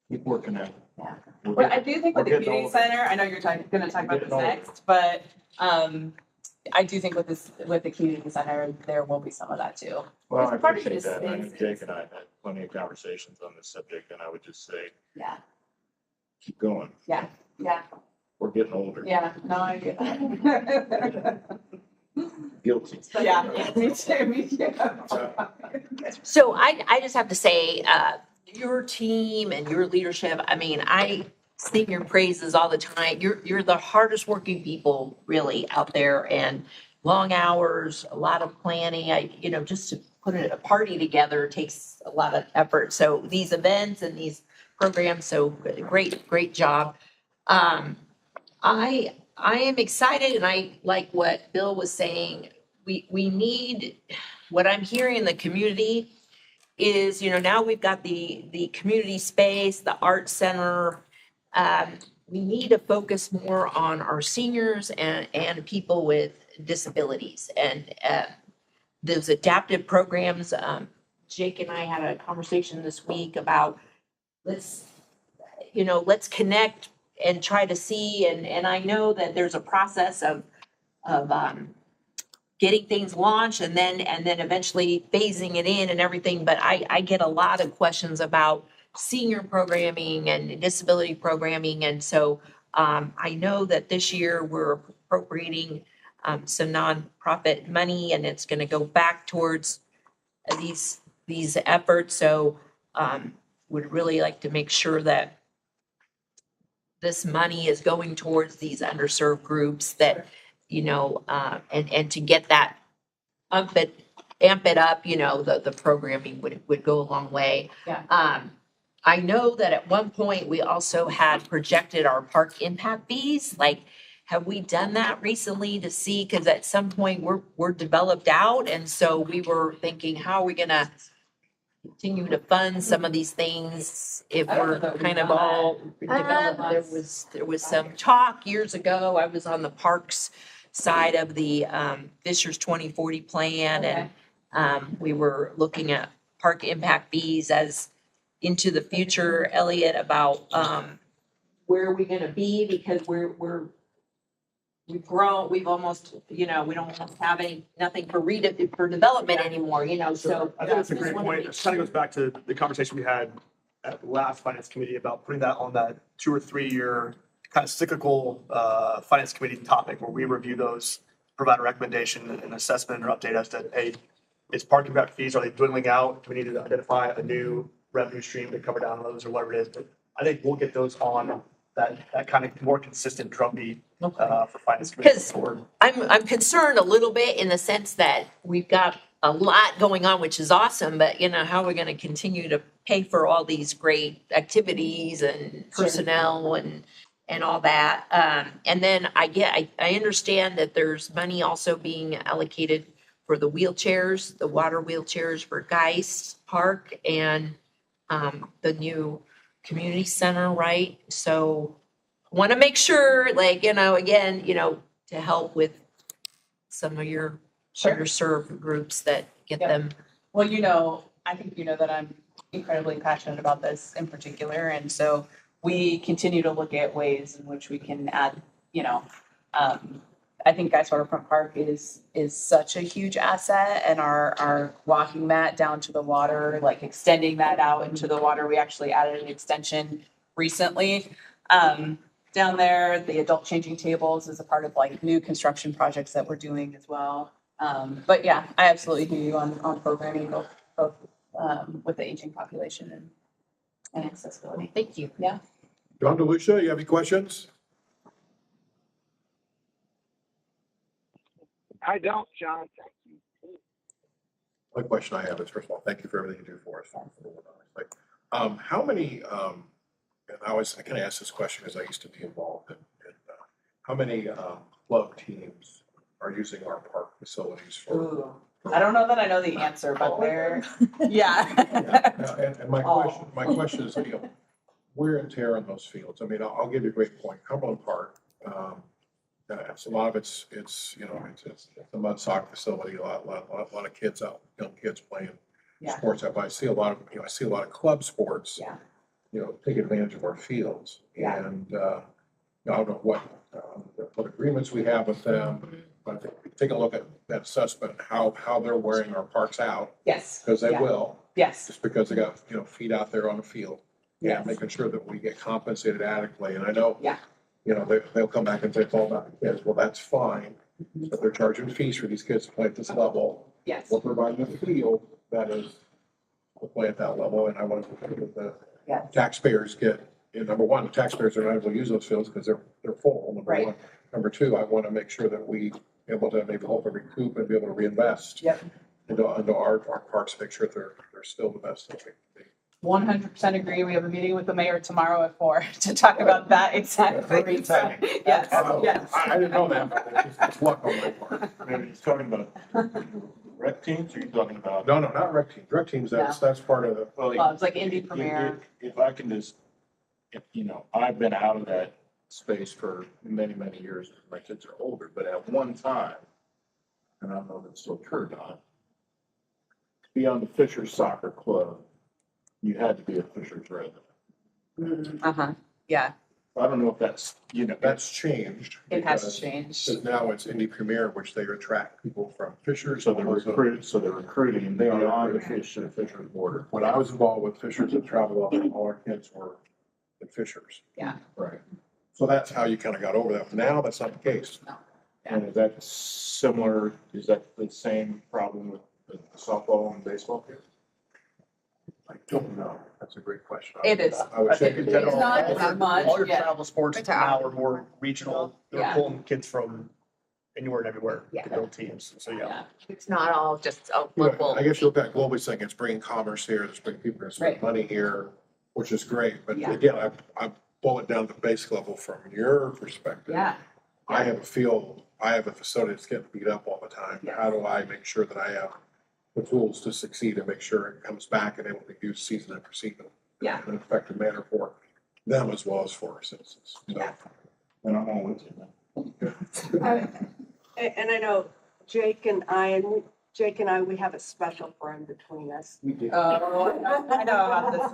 [SPEAKER 4] Keep working at it.
[SPEAKER 15] Yeah. But I do think with the
[SPEAKER 4] We're getting
[SPEAKER 15] community
[SPEAKER 4] older.
[SPEAKER 15] center, I know you're going to talk about this
[SPEAKER 4] Getting older.
[SPEAKER 15] next, but I do think with the community center, there will be some of that too.
[SPEAKER 4] Well, I
[SPEAKER 15] Part of it
[SPEAKER 4] appreciate
[SPEAKER 15] is-
[SPEAKER 4] that. I know Jake and I have had plenty of conversations on this subject, and I would just say,
[SPEAKER 15] Yeah,
[SPEAKER 4] keep going.
[SPEAKER 15] yeah, yeah,
[SPEAKER 4] We're getting older.
[SPEAKER 15] yeah. No, I get that.
[SPEAKER 4] Guilty.
[SPEAKER 15] Yeah, me too, me too.
[SPEAKER 3] So I just have to say, your team and your leadership, I mean, I sing your praises all the time. You're the hardest working people really out there, and long hours, a lot of planning. Just to put a party together takes a lot of effort. So these events and these programs, so great job. I am excited, and I like what Bill was saying. We need, what I'm hearing in the community is, now we've got the community space, the art center. We need to focus more on our seniors and people with disabilities, and those adaptive programs. Jake and I had a conversation this week about let's connect and try to see, and I know that there's a process of getting things launched and then eventually phasing it in and everything. But I get a lot of questions about senior programming and disability programming. And so I know that this year we're appropriating some nonprofit money, and it's going to go back towards these efforts. So would really like to make sure that this money is going towards these underserved groups that, and to get that amp it up, the programming would go a long way.
[SPEAKER 15] Yeah.
[SPEAKER 3] I know that at one point we also had projected our park impact fees. Like, have we done that recently to see? Because at some point we're developed out, and so we were thinking, how are we going to continue to fund some of these things if
[SPEAKER 15] I don't
[SPEAKER 3] we're
[SPEAKER 15] know that we've
[SPEAKER 3] kind of
[SPEAKER 15] done that.
[SPEAKER 3] all developed? There was some talk years ago. I was on the parks side of the Fishers 2040 plan, and we were looking at park impact fees as into the future, Elliot, about where are we going to be, because we've grown, we've almost, we don't have nothing for development anymore, so.
[SPEAKER 14] I think that's a great point. It kind of goes back to the conversation we had at the last finance committee about putting that on that 2 or 3 year kind of cyclical finance committee topic, where we review those, provide a recommendation and assessment or update as to, hey, is parking back fees, are they dwindling out? Do we need to identify a new revenue stream to cover down those or whatever it is? But I think we'll get those on that kind of more consistent drumbeat for finance committee.
[SPEAKER 3] Because I'm concerned a little bit in the sense that we've got a lot going on, which is awesome, but how are we going to continue to pay for all these great activities and personnel and all that? And then I understand that there's money also being allocated for the wheelchairs, the water wheelchairs for Geist Park and the new community center, right? So I want to make sure, again, to help with some of your underserved groups that get them.
[SPEAKER 15] Well, I think that I'm incredibly passionate about this in particular. And so we continue to look at ways in which we can add, I think Geist Waterfront Park is such a huge asset, and our walking mat down to the water, like extending that out into the water. We actually added an extension recently down there. The adult changing tables is a part of new construction projects that we're doing as well. But yeah, I absolutely hear you on programming both with the aging population and accessibility.
[SPEAKER 3] Thank you.
[SPEAKER 15] Yeah.
[SPEAKER 6] John DeLucia, you have any questions?
[SPEAKER 8] I don't, John. Thank you.
[SPEAKER 6] One question I have is, first of all, thank you for everything you do for us. How many, and I kind of ask this question because I used to be involved in how many club teams are using our park facilities for?
[SPEAKER 15] Ooh, I don't know that I know the answer, but they're, yeah.
[SPEAKER 6] And my question is, you know, wear and tear on those fields. I mean, I'll give you a great point. Cumberland Park, a lot of it's you know, it's a mud sock facility, a lot of kids out, young kids playing sports out. But I see a lot of club sports, you know, take advantage of our fields. And I don't know what agreements we have with them, but I think take a look at that assessment, how they're wearing our parks out.
[SPEAKER 15] Yes.
[SPEAKER 6] Because they will.
[SPEAKER 15] Yes.
[SPEAKER 6] Just because they got, you know, feet out there on the field. Yeah, making sure that we get compensated adequately. And I know, you know, they'll come back and say it's all about the kids. Well, that's fine. But they're charging fees for these kids to play at this level.
[SPEAKER 15] Yes.
[SPEAKER 6] We're providing a field that is to play at that level. And I want to make sure that the taxpayers get, you know, number one, the taxpayers are not able to use those fields because they're full, number one. Number two, I want to make sure that we able to maybe hope to recoup and be able to reinvest into our parks, make sure they're still the best that they can be.
[SPEAKER 15] 100% agree. We have a meeting with the mayor tomorrow at 4 to talk about that exactly. So, yes, yes.
[SPEAKER 6] I didn't know that, but it's luck on my part.
[SPEAKER 4] Maybe he's talking about rec teams, or you talking about?
[SPEAKER 6] No, not rec teams. Rec teams, that's part of the.
[SPEAKER 15] Well, it's like Indie Premier.
[SPEAKER 4] If I can just, you know, I've been out of that space for many, many years. My kids are older, but at one time, and I don't know if it's still true or not, to be on the Fishers Soccer Club, you had to be a Fishers resident.
[SPEAKER 15] Yeah.
[SPEAKER 6] I don't know if that's, you know, that's changed.
[SPEAKER 15] It has changed.
[SPEAKER 6] Because now it's Indie Premier, which they attract people from Fishers.
[SPEAKER 4] So they're recruiting beyond the Fishers border.
[SPEAKER 6] When I was involved with Fishers and Travel, all our kids were at Fishers.
[SPEAKER 15] Yeah.
[SPEAKER 6] Right. So that's how you kind of got over that. Now that's not the case.
[SPEAKER 15] No.
[SPEAKER 4] And is that similar, is that the same problem with the softball and baseball here?
[SPEAKER 6] I don't know. That's a great question.
[SPEAKER 15] It is.
[SPEAKER 6] I would say
[SPEAKER 14] think in general,
[SPEAKER 15] It's not as much,
[SPEAKER 14] all your
[SPEAKER 15] yeah.
[SPEAKER 14] travel sports now are more regional. They're
[SPEAKER 15] Yeah.
[SPEAKER 14] pulling kids from anywhere and everywhere
[SPEAKER 10] Yeah.
[SPEAKER 14] to build teams. So yeah.
[SPEAKER 10] It's not all just a
[SPEAKER 6] Yeah,
[SPEAKER 10] local.
[SPEAKER 6] I guess you look at globally saying it's bringing commerce here, it's bringing people to spend
[SPEAKER 15] Right.
[SPEAKER 6] money here, which is great. But
[SPEAKER 15] Yeah.
[SPEAKER 6] again, I boil it down to the basic level from your perspective.
[SPEAKER 15] Yeah.
[SPEAKER 6] I have a field, I have a facility that's getting beat up all the time.
[SPEAKER 15] Yeah.
[SPEAKER 6] How do I make sure that I have the tools to succeed and make sure it comes back and able to be used season after season?
[SPEAKER 15] Yeah.
[SPEAKER 6] In an effective manner for them as well as for our citizens. So,
[SPEAKER 15] Yeah.
[SPEAKER 6] and I'm all with you.
[SPEAKER 5] And I know Jake and I, we have a special friend between us.
[SPEAKER 6] We do.
[SPEAKER 15] I know about this.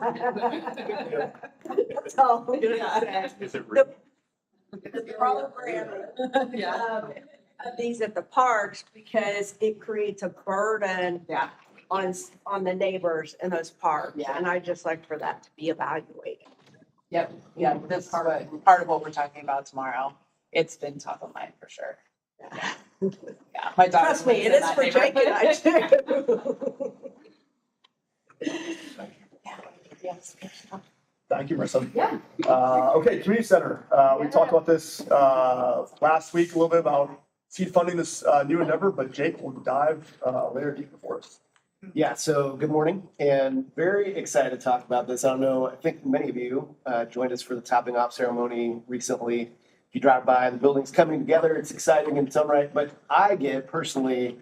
[SPEAKER 5] That's all I'm gonna say.
[SPEAKER 4] Is it real?
[SPEAKER 5] The programming
[SPEAKER 15] Yeah.
[SPEAKER 5] of these at the parks, because it creates a burden
[SPEAKER 15] Yeah.
[SPEAKER 5] on the neighbors in those parks.
[SPEAKER 15] Yeah.
[SPEAKER 5] And I just like for that to be evaluated.
[SPEAKER 15] Yep. Yeah. This is part of what we're talking about tomorrow. It's been top of mind for sure. Yeah. My daughter.
[SPEAKER 5] Trust me, it is for Jake and I too.
[SPEAKER 15] Yes.
[SPEAKER 14] Thank you, Marissa.
[SPEAKER 15] Yeah.
[SPEAKER 14] Okay, community center. We talked about this last week a little bit about seed funding this new endeavor, but Jake will dive later deeper for us.
[SPEAKER 17] Yeah, so good morning and very excited to talk about this. I don't know, I think many of you joined us for the topping off ceremony recently. If you drive by, the building's coming together. It's exciting in its own right, but I get personally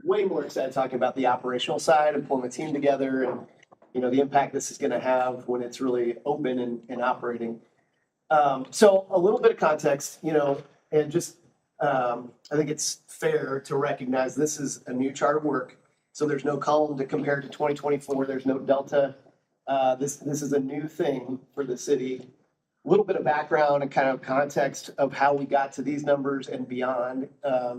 [SPEAKER 17] way more excited talking about the operational side and pulling the team together and, you know, the impact this is going to have when it's really open and operating. So a little bit of context, you know, and just I think it's fair to recognize this is a new chart of work. So there's no column to compare to 2024. There's no delta. This is a new thing for the city. A little bit of background and kind of context of how we got to these numbers and beyond. I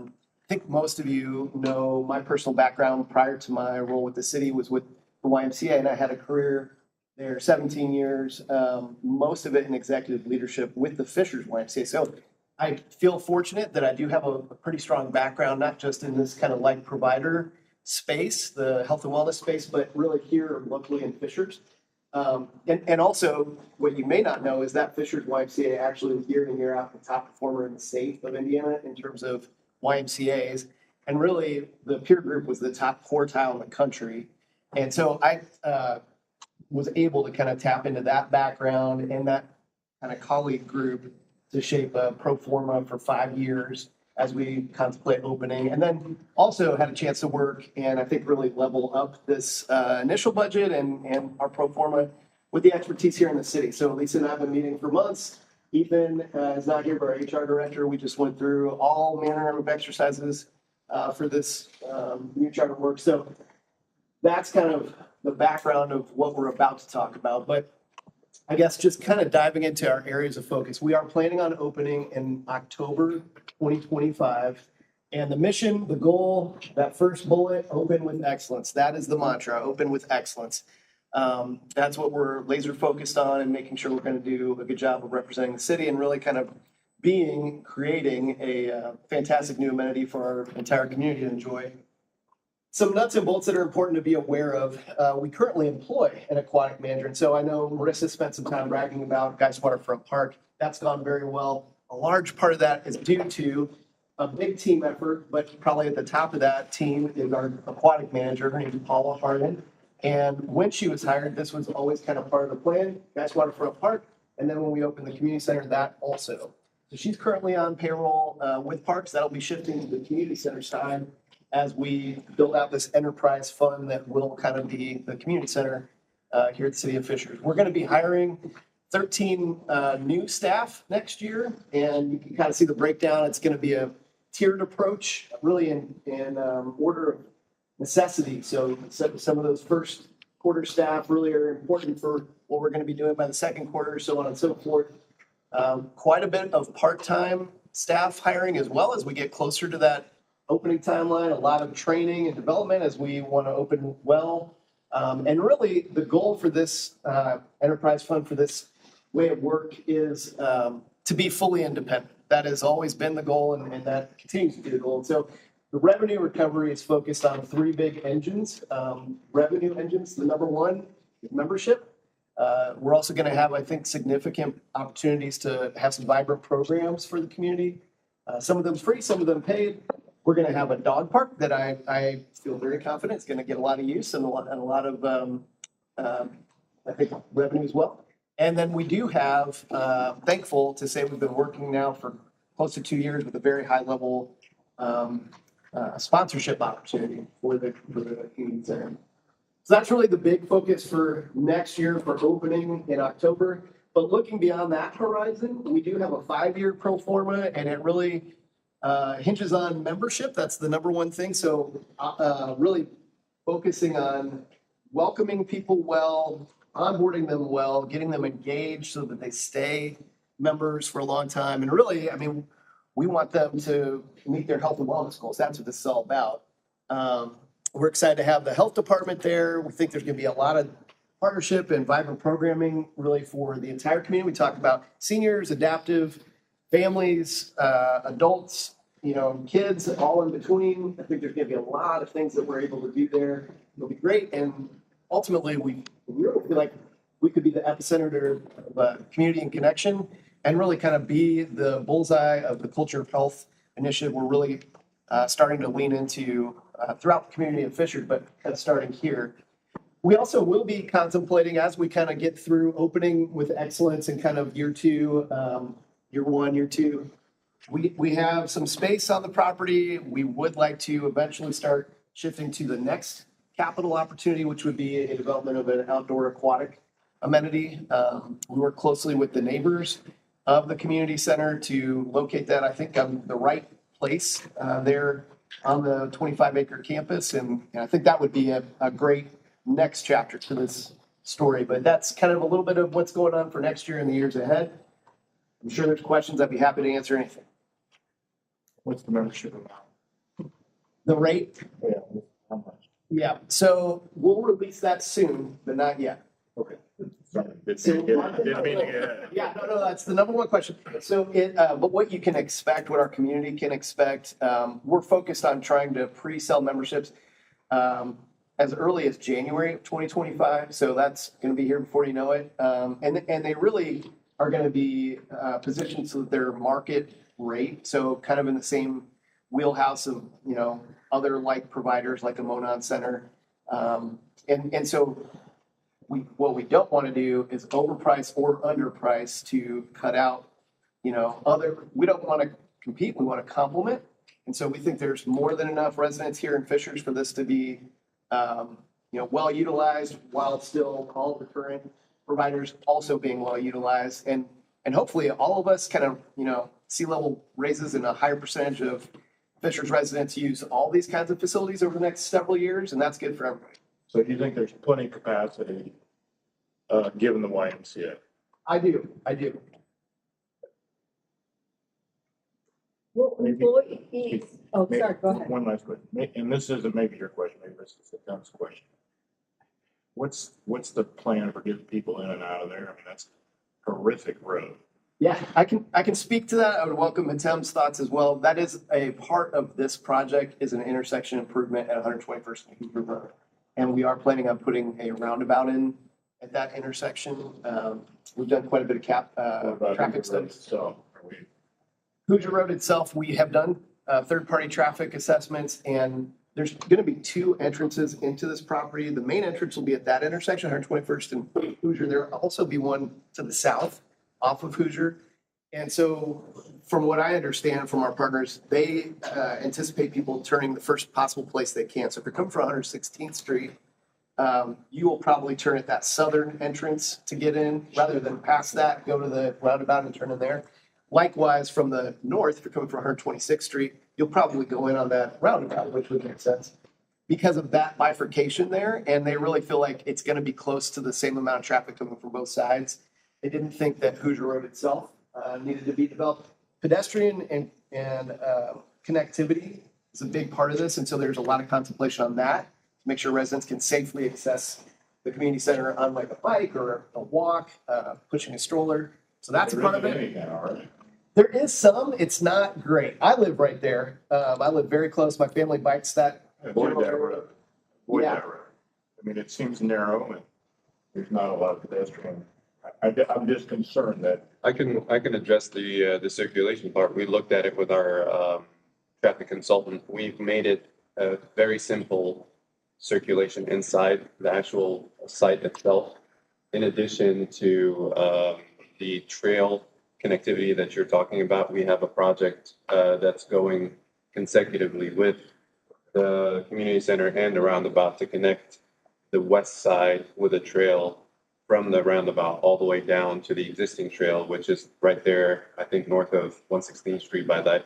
[SPEAKER 17] think most of you know my personal background prior to my role with the city was with the YMCA, and I had a career there, 17 years, most of it in executive leadership with the Fishers YMCA. So I feel fortunate that I do have a pretty strong background, not just in this kind of like provider space, the health and wellness space, but really here locally in Fishers. And also what you may not know is that Fishers YMCA actually was year in and year out the top performer in the state of Indiana in terms of YMCA's. And really the peer group was the top quartile in the country. And so I was able to kind of tap into that background and that kind of colleague group to shape a pro forma for 5 years as we contemplate opening. And then also had a chance to work and I think really level up this initial budget and our pro forma with the expertise here in the city. So Lisa and I have been meeting for months. Ethan is not here, but our HR director, we just went through all manner of exercises for this new charter work. So that's kind of the background of what we're about to talk about. But I guess just kind of diving into our areas of focus. We are planning on opening in October 2025. And the mission, the goal, that first bullet, open with excellence. That is the mantra, open with excellence. That's what we're laser focused on and making sure we're going to do a good job of representing the city and really kind of creating a fantastic new amenity for our entire community to enjoy. Some nuts and bolts that are important to be aware of. We currently employ an aquatic manager. And so I know Marissa spent some time bragging about Geist Waterfront Park. That's gone very well. A large part of that is due to a big team effort, but probably at the top of that team is our aquatic manager. Her name is Paula Harden. And when she was hired, this was always kind of part of the plan, Geist Waterfront Park. And then when we opened the community center, that also. So she's currently on payroll with Parks. That'll be shifting to the community center side as we build out this enterprise fund that will kind of be the community center here at the City of Fishers. We're going to be hiring 13 new staff next year, and you can kind of see the breakdown. It's going to be a tiered approach, really in order of necessity. So some of those first quarter staff really are important for what we're going to be doing by the second quarter, so on and so forth. Quite a bit of part-time staff hiring as well as we get closer to that opening timeline, a lot of training and development as we want to open well. And really the goal for this enterprise fund, for this way of work is to be fully independent. That has always been the goal and that continues to be the goal. And so the revenue recovery is focused on 3 big engines, revenue engines. The number one is membership. We're also going to have, I think, significant opportunities to have some vibrant programs for the community. Some of them free, some of them paid. We're going to have a dog park that I feel very confident is going to get a lot of use and a lot of, I think, revenue as well. And then we do have, thankful to say we've been working now for close to 2 years with a very high level sponsorship opportunity for the community center. So that's really the big focus for next year for opening in October. But looking beyond that horizon, we do have a 5-year pro forma, and it really hinges on membership. That's the number one thing. So really focusing on welcoming people well, onboarding them well, getting them engaged so that they stay members for a long time. And really, I mean, we want them to meet their health and wellness goals. That's what this is all about. We're excited to have the health department there. We think there's going to be a lot of partnership and vibrant programming really for the entire community. We talk about seniors, adaptive, families, adults, kids, all in between. I think there's going to be a lot of things that we're able to do there. It'll be great. And ultimately, we really feel like we could be the epicenter of community and connection and really kind of be the bullseye of the culture of health initiative. We're really starting to lean into throughout the community of Fishers, but that's starting here. We also will be contemplating as we kind of get through opening with excellence in kind of year 2, year 1, year 2. We have some space on the property. We would like to eventually start shifting to the next capital opportunity, which would be a development of an outdoor aquatic amenity. We work closely with the neighbors of the community center to locate that, I think, on the right place there on the 25-acre campus. And I think that would be a great next chapter to this story. But that's kind of a little bit of what's going on for next year and the years ahead. I'm sure there's questions. I'd be happy to answer anything.
[SPEAKER 4] What's the membership amount?
[SPEAKER 17] The rate?
[SPEAKER 4] Yeah, how much?
[SPEAKER 17] Yeah, so we'll release that soon, but not yet.
[SPEAKER 4] Okay. Sorry, didn't mean to get ahead.
[SPEAKER 17] Yeah, no, that's the number one question. So but what you can expect, what our community can expect, we're focused on trying to pre-sell memberships as early as January of 2025. So that's going to be here before you know it. And they really are going to be positioned so that they're market rate. So kind of in the same wheelhouse of, you know, other like providers like a Monon Center. And so what we don't want to do is overprice or underprice to cut out, you know, we don't want to compete, we want to complement. And so we think there's more than enough residents here in Fishers for this to be, you know, well utilized while still all the current providers also being well utilized. And hopefully all of us kind of, you know, C-level raises and a higher percentage of Fishers residents use all these kinds of facilities over the next several years, and that's good for everybody.
[SPEAKER 4] So you think there's plenty of capacity, given the YMCA?
[SPEAKER 17] I do.
[SPEAKER 5] Well, employees, oh, sorry, go ahead.
[SPEAKER 4] One last question, and this isn't maybe your question, maybe this is the Tom's question. What's the plan for getting people in and out of there? I mean, that's a horrific road.
[SPEAKER 17] Yeah, I can speak to that. I would welcome Hatem's thoughts as well. That is a part of this project, is an intersection improvement at 121st and Hoover Road. And we are planning on putting a roundabout in at that intersection. We've done quite a bit of traffic studies.
[SPEAKER 4] So
[SPEAKER 17] Hoosier Road itself, we have done third-party traffic assessments, and there's going to be two entrances into this property. The main entrance will be at that intersection, 121st and Hoosier. There will also be one to the south off of Hoosier. And so from what I understand from our partners, they anticipate people turning the first possible place they can. So if you're coming from 116th Street, you will probably turn at that southern entrance to get in, rather than past that, go to the roundabout and turn in there. Likewise, from the north, if you're coming from 126th Street, you'll probably go in on that roundabout, which would make sense because of that bifurcation there. And they really feel like it's going to be close to the same amount of traffic coming from both sides. They didn't think that Hoosier Road itself needed to be developed. Pedestrian and connectivity is a big part of this. And so there's a lot of contemplation on that to make sure residents can safely access the community center on like a bike or a walk, pushing a stroller. So that's a part of it. There is some, it's not great. I live right there. I live very close. My family bikes that.
[SPEAKER 4] Avoid that road. Avoid that road. I mean, it seems narrow and there's not a lot of pedestrian. I'm just concerned that.
[SPEAKER 16] I can address the circulation part. We looked at it with our traffic consultant. We've made it a very simple circulation inside the actual site itself. In addition to the trail connectivity that you're talking about, we have a project that's going consecutively with the community center and the roundabout to connect the west side with a trail from the roundabout all the way down to the existing trail, which is right there, I think north of 116th Street by that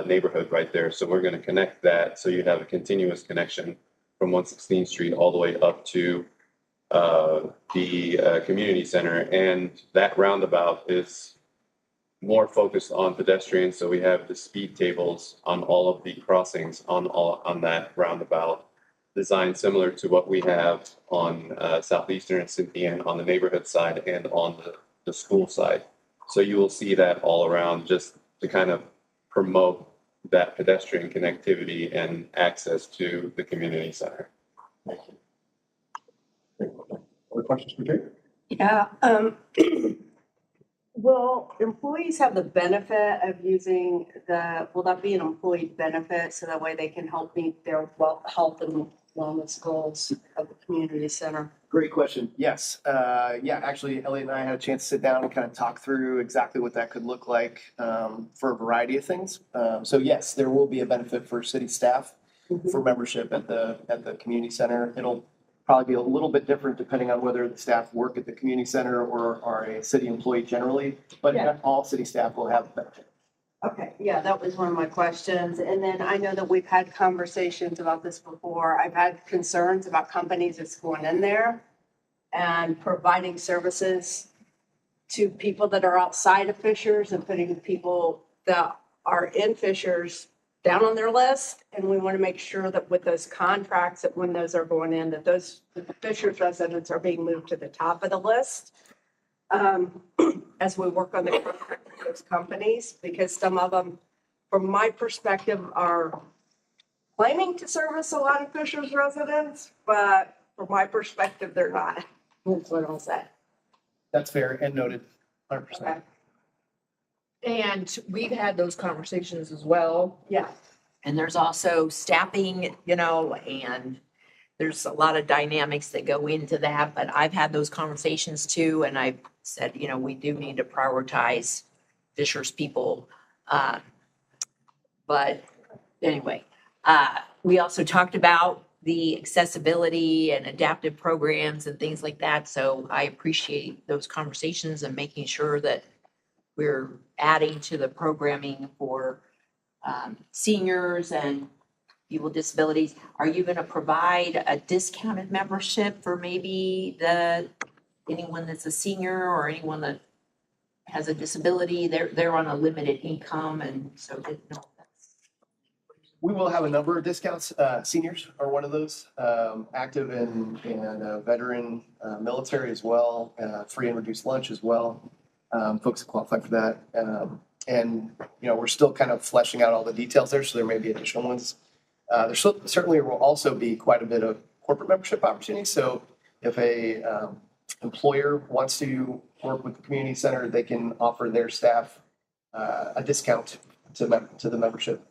[SPEAKER 16] neighborhood right there. So we're going to connect that so you have a continuous connection from 116th Street all the way up to the community center. And that roundabout is more focused on pedestrians. So we have the speed tables on all of the crossings on that roundabout, designed similar to what we have on Southeastern and Cynthian on the neighborhood side and on the school side. So you will see that all around just to kind of promote that pedestrian connectivity and access to the community center.
[SPEAKER 4] Thank you. Other questions for Jake?
[SPEAKER 5] Yeah, will employees have the benefit of using will that be an employee benefit so that way they can help meet their health and wellness goals of the community center?
[SPEAKER 17] Great question. Yes. Yeah, actually, Elliot and I had a chance to sit down and kind of talk through exactly what that could look like for a variety of things. So yes, there will be a benefit for city staff for membership at the community center. It'll probably be a little bit different depending on whether the staff work at the community center or are a city employee generally, but
[SPEAKER 5] Yeah.
[SPEAKER 17] all city staff will have benefit.
[SPEAKER 5] Okay, yeah, that was one of my questions. And then I know that we've had conversations about this before. I've had concerns about companies that's going in there and providing services to people that are outside of Fishers and putting people that are in Fishers down on their list. And we want to make sure that with those contracts, that when those are going in, that that the Fishers residents are being moved to the top of the list. As we work on the contract with those companies, because some of them, from my perspective, are claiming to service a lot of Fishers residents, but from my perspective, they're not. That's what I'll say.
[SPEAKER 17] That's fair and noted, 100%.
[SPEAKER 5] Okay.
[SPEAKER 3] And we've had those conversations as well.
[SPEAKER 5] Yeah.
[SPEAKER 3] And there's also staffing, you know, and there's a lot of dynamics that go into that, but I've had those conversations too, and I've said, you know, we do need to prioritize Fishers people. But anyway, we also talked about the accessibility and adaptive programs and things like that. So I appreciate those conversations and making sure that we're adding to the programming for seniors and people with disabilities. Are you going to provide a discounted membership for maybe anyone that's a senior or anyone that has a disability? They're on a limited income, and so didn't know.
[SPEAKER 17] We will have a number of discounts. Seniors are one of those, active and veteran, military as well, free and reduced lunch as well. Folks that qualify for that. And, you know, we're still kind of fleshing out all the details there, so there may be additional ones. There certainly will also be quite a bit of corporate membership opportunities. So if a employer wants to work with the community center, they can offer their staff a discount to the membership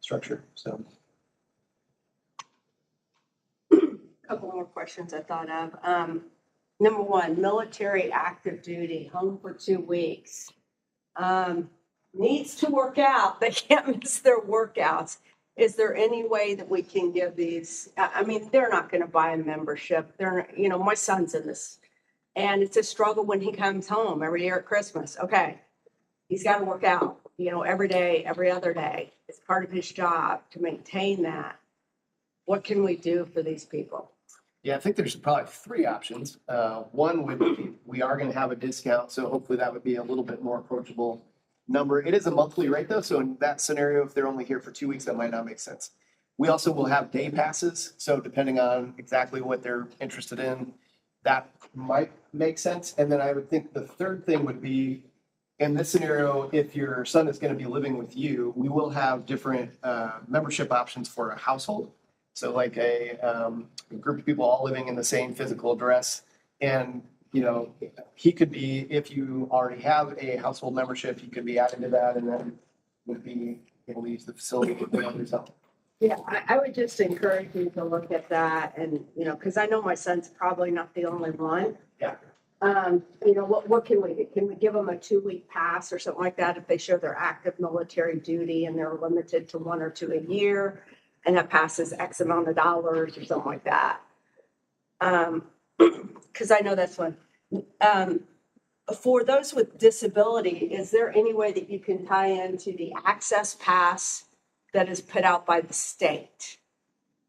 [SPEAKER 17] structure. So,
[SPEAKER 5] Couple more questions I thought of. Number one, military active duty, home for 2 weeks. Needs to work out. They can't miss their workouts. Is there any way that we can give these? I mean, they're not going to buy a membership. They're, you know, my son's in this, and it's a struggle when he comes home every year at Christmas. Okay, he's got to work out, you know, every day, every other day. It's part of his job to maintain that. What can we do for these people?
[SPEAKER 17] yeah, I think there's probably 3 options. One would be, we are going to have a discount, so hopefully that would be a little bit more approachable number. It is a monthly rate though, so in that scenario, if they're only here for 2 weeks, that might not make sense. We also will have day passes, so depending on exactly what they're interested in, that might make sense. And then I would think the third thing would be, in this scenario, if your son is going to be living with you, we will have different membership options for a household. So like a group of people all living in the same physical address. And, you know, he could be, if you already have a household membership, he could be added to that and then would be able to use the facility with the others.
[SPEAKER 5] Yeah, I would just encourage you to look at that and, you know, because I know my son's probably not the only one.
[SPEAKER 17] Yeah.
[SPEAKER 5] You know, what can we do? Can we give them a 2-week pass or something like that if they show their active military duty and they're limited to 1 or 2 a year and that passes X amount of dollars or something like that? Because I know that's one. For those with disability, is there any way that you can tie into the access pass that is put out by the state?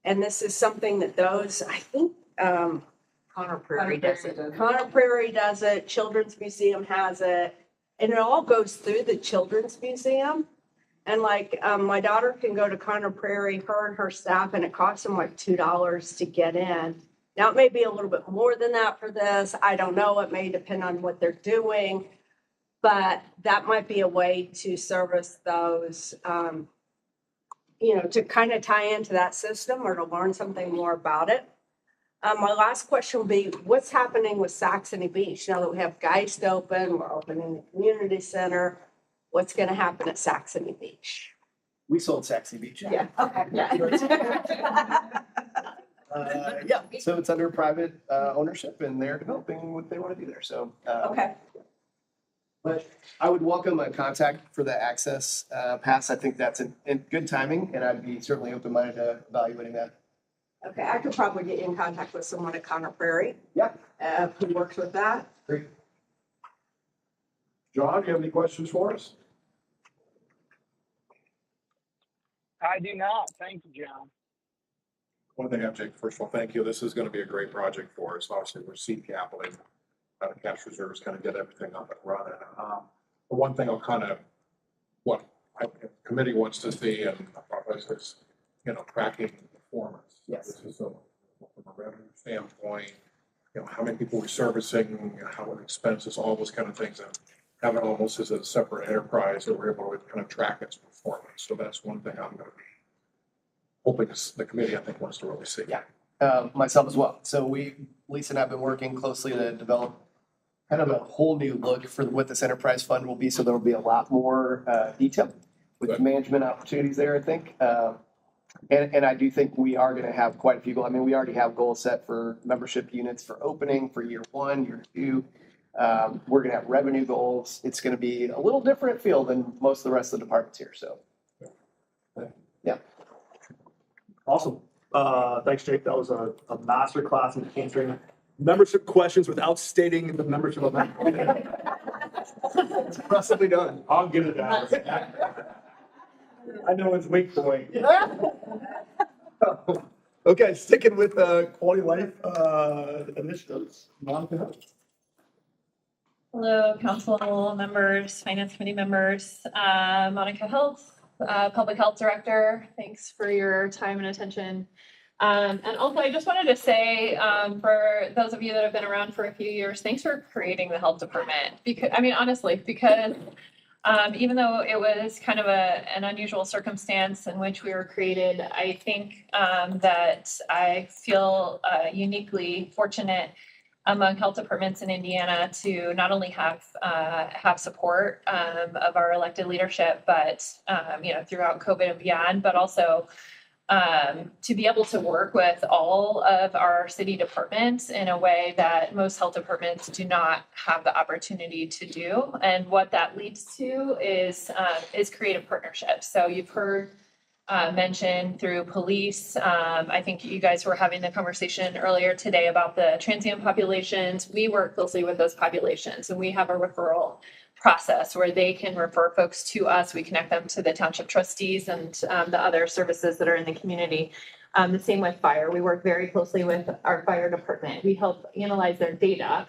[SPEAKER 5] And this is something that those, I think,
[SPEAKER 3] Conner Prairie does it.
[SPEAKER 5] Conner Prairie does it, Children's Museum has it, and it all goes through the Children's Museum. And like, my daughter can go to Conner Prairie, her and her staff, and it costs them like $2 to get in. Now, it may be a little bit more than that for this. I don't know. It may depend on what they're doing, but that might be a way to service those, you know, to kind of tie into that system or to learn something more about it. My last question will be, what's happening with Saxony Beach? Now that we have Geist open, we're opening the community center. What's going to happen at Saxony Beach?
[SPEAKER 17] We sold Saxony Beach.
[SPEAKER 5] Yeah, okay.
[SPEAKER 17] Yeah, so it's under private ownership and they're developing what they want to do there. So,
[SPEAKER 5] Okay.
[SPEAKER 17] But I would welcome a contact for the access pass. I think that's in good timing and I'd be certainly open-minded to evaluating that.
[SPEAKER 5] Okay, I could probably get in contact with someone at Conner Prairie.
[SPEAKER 17] Yeah.
[SPEAKER 5] Who works with that.
[SPEAKER 17] Great.
[SPEAKER 6] John, do you have any questions for us?
[SPEAKER 8] I do not. Thank you, John.
[SPEAKER 6] One thing, Jake, first of all, thank you. This is going to be a great project for us. Obviously, we're seed capital, cash reserves, kind of get everything up and running. The one thing I'll kind of, what the committee wants to see, and enterprise is, tracking performance.
[SPEAKER 17] Yes.
[SPEAKER 6] This is from a revenue standpoint, how many people we're servicing, how many expenses, all those kind of things. And have it almost as a separate enterprise that we're able to kind of track its performance. So that's one thing I'm going to be hoping the committee, I think, wants to really see.
[SPEAKER 17] Yeah. Myself as well. So Lisa and I have been working closely to develop kind of a whole new look for what this enterprise fund will be. So there will be a lot more detail with management opportunities there, I think. And I do think we are going to have quite a few goals. I mean, we already have goals set for membership units for opening for year 1, year 2. We're going to have revenue goals. It's going to be a little different feel than most of the rest of the departments here. So, yeah.
[SPEAKER 14] Awesome. Thanks, Jake. That was a master class in answering membership questions without stating the membership amount. It's impressively done.
[SPEAKER 6] I'll get it down.
[SPEAKER 14] I know it's weak point. Okay, sticking with quality life initiatives. Monica.
[SPEAKER 13] Hello, council members, finance committee members, Monica Hiltz, Public Health Director. Thanks for your time and attention. And also, I just wanted to say, for those of you that have been around for a few years, thanks for creating the health department. Because, I mean, honestly, because even though it was kind of an unusual circumstance in which we were created, I think that I feel uniquely fortunate among health departments in Indiana to not only have support of our elected leadership, but throughout COVID and beyond, but also to be able to work with all of our city departments in a way that most health departments do not have the opportunity to do. And what that leads to is creative partnerships. So you've heard mentioned through police. I think you guys were having the conversation earlier today about the transient populations. We work closely with those populations, and we have a referral process where they can refer folks to us. We connect them to the township trustees and the other services that are in the community. The same with fire. We work very closely with our fire department. We help analyze their data,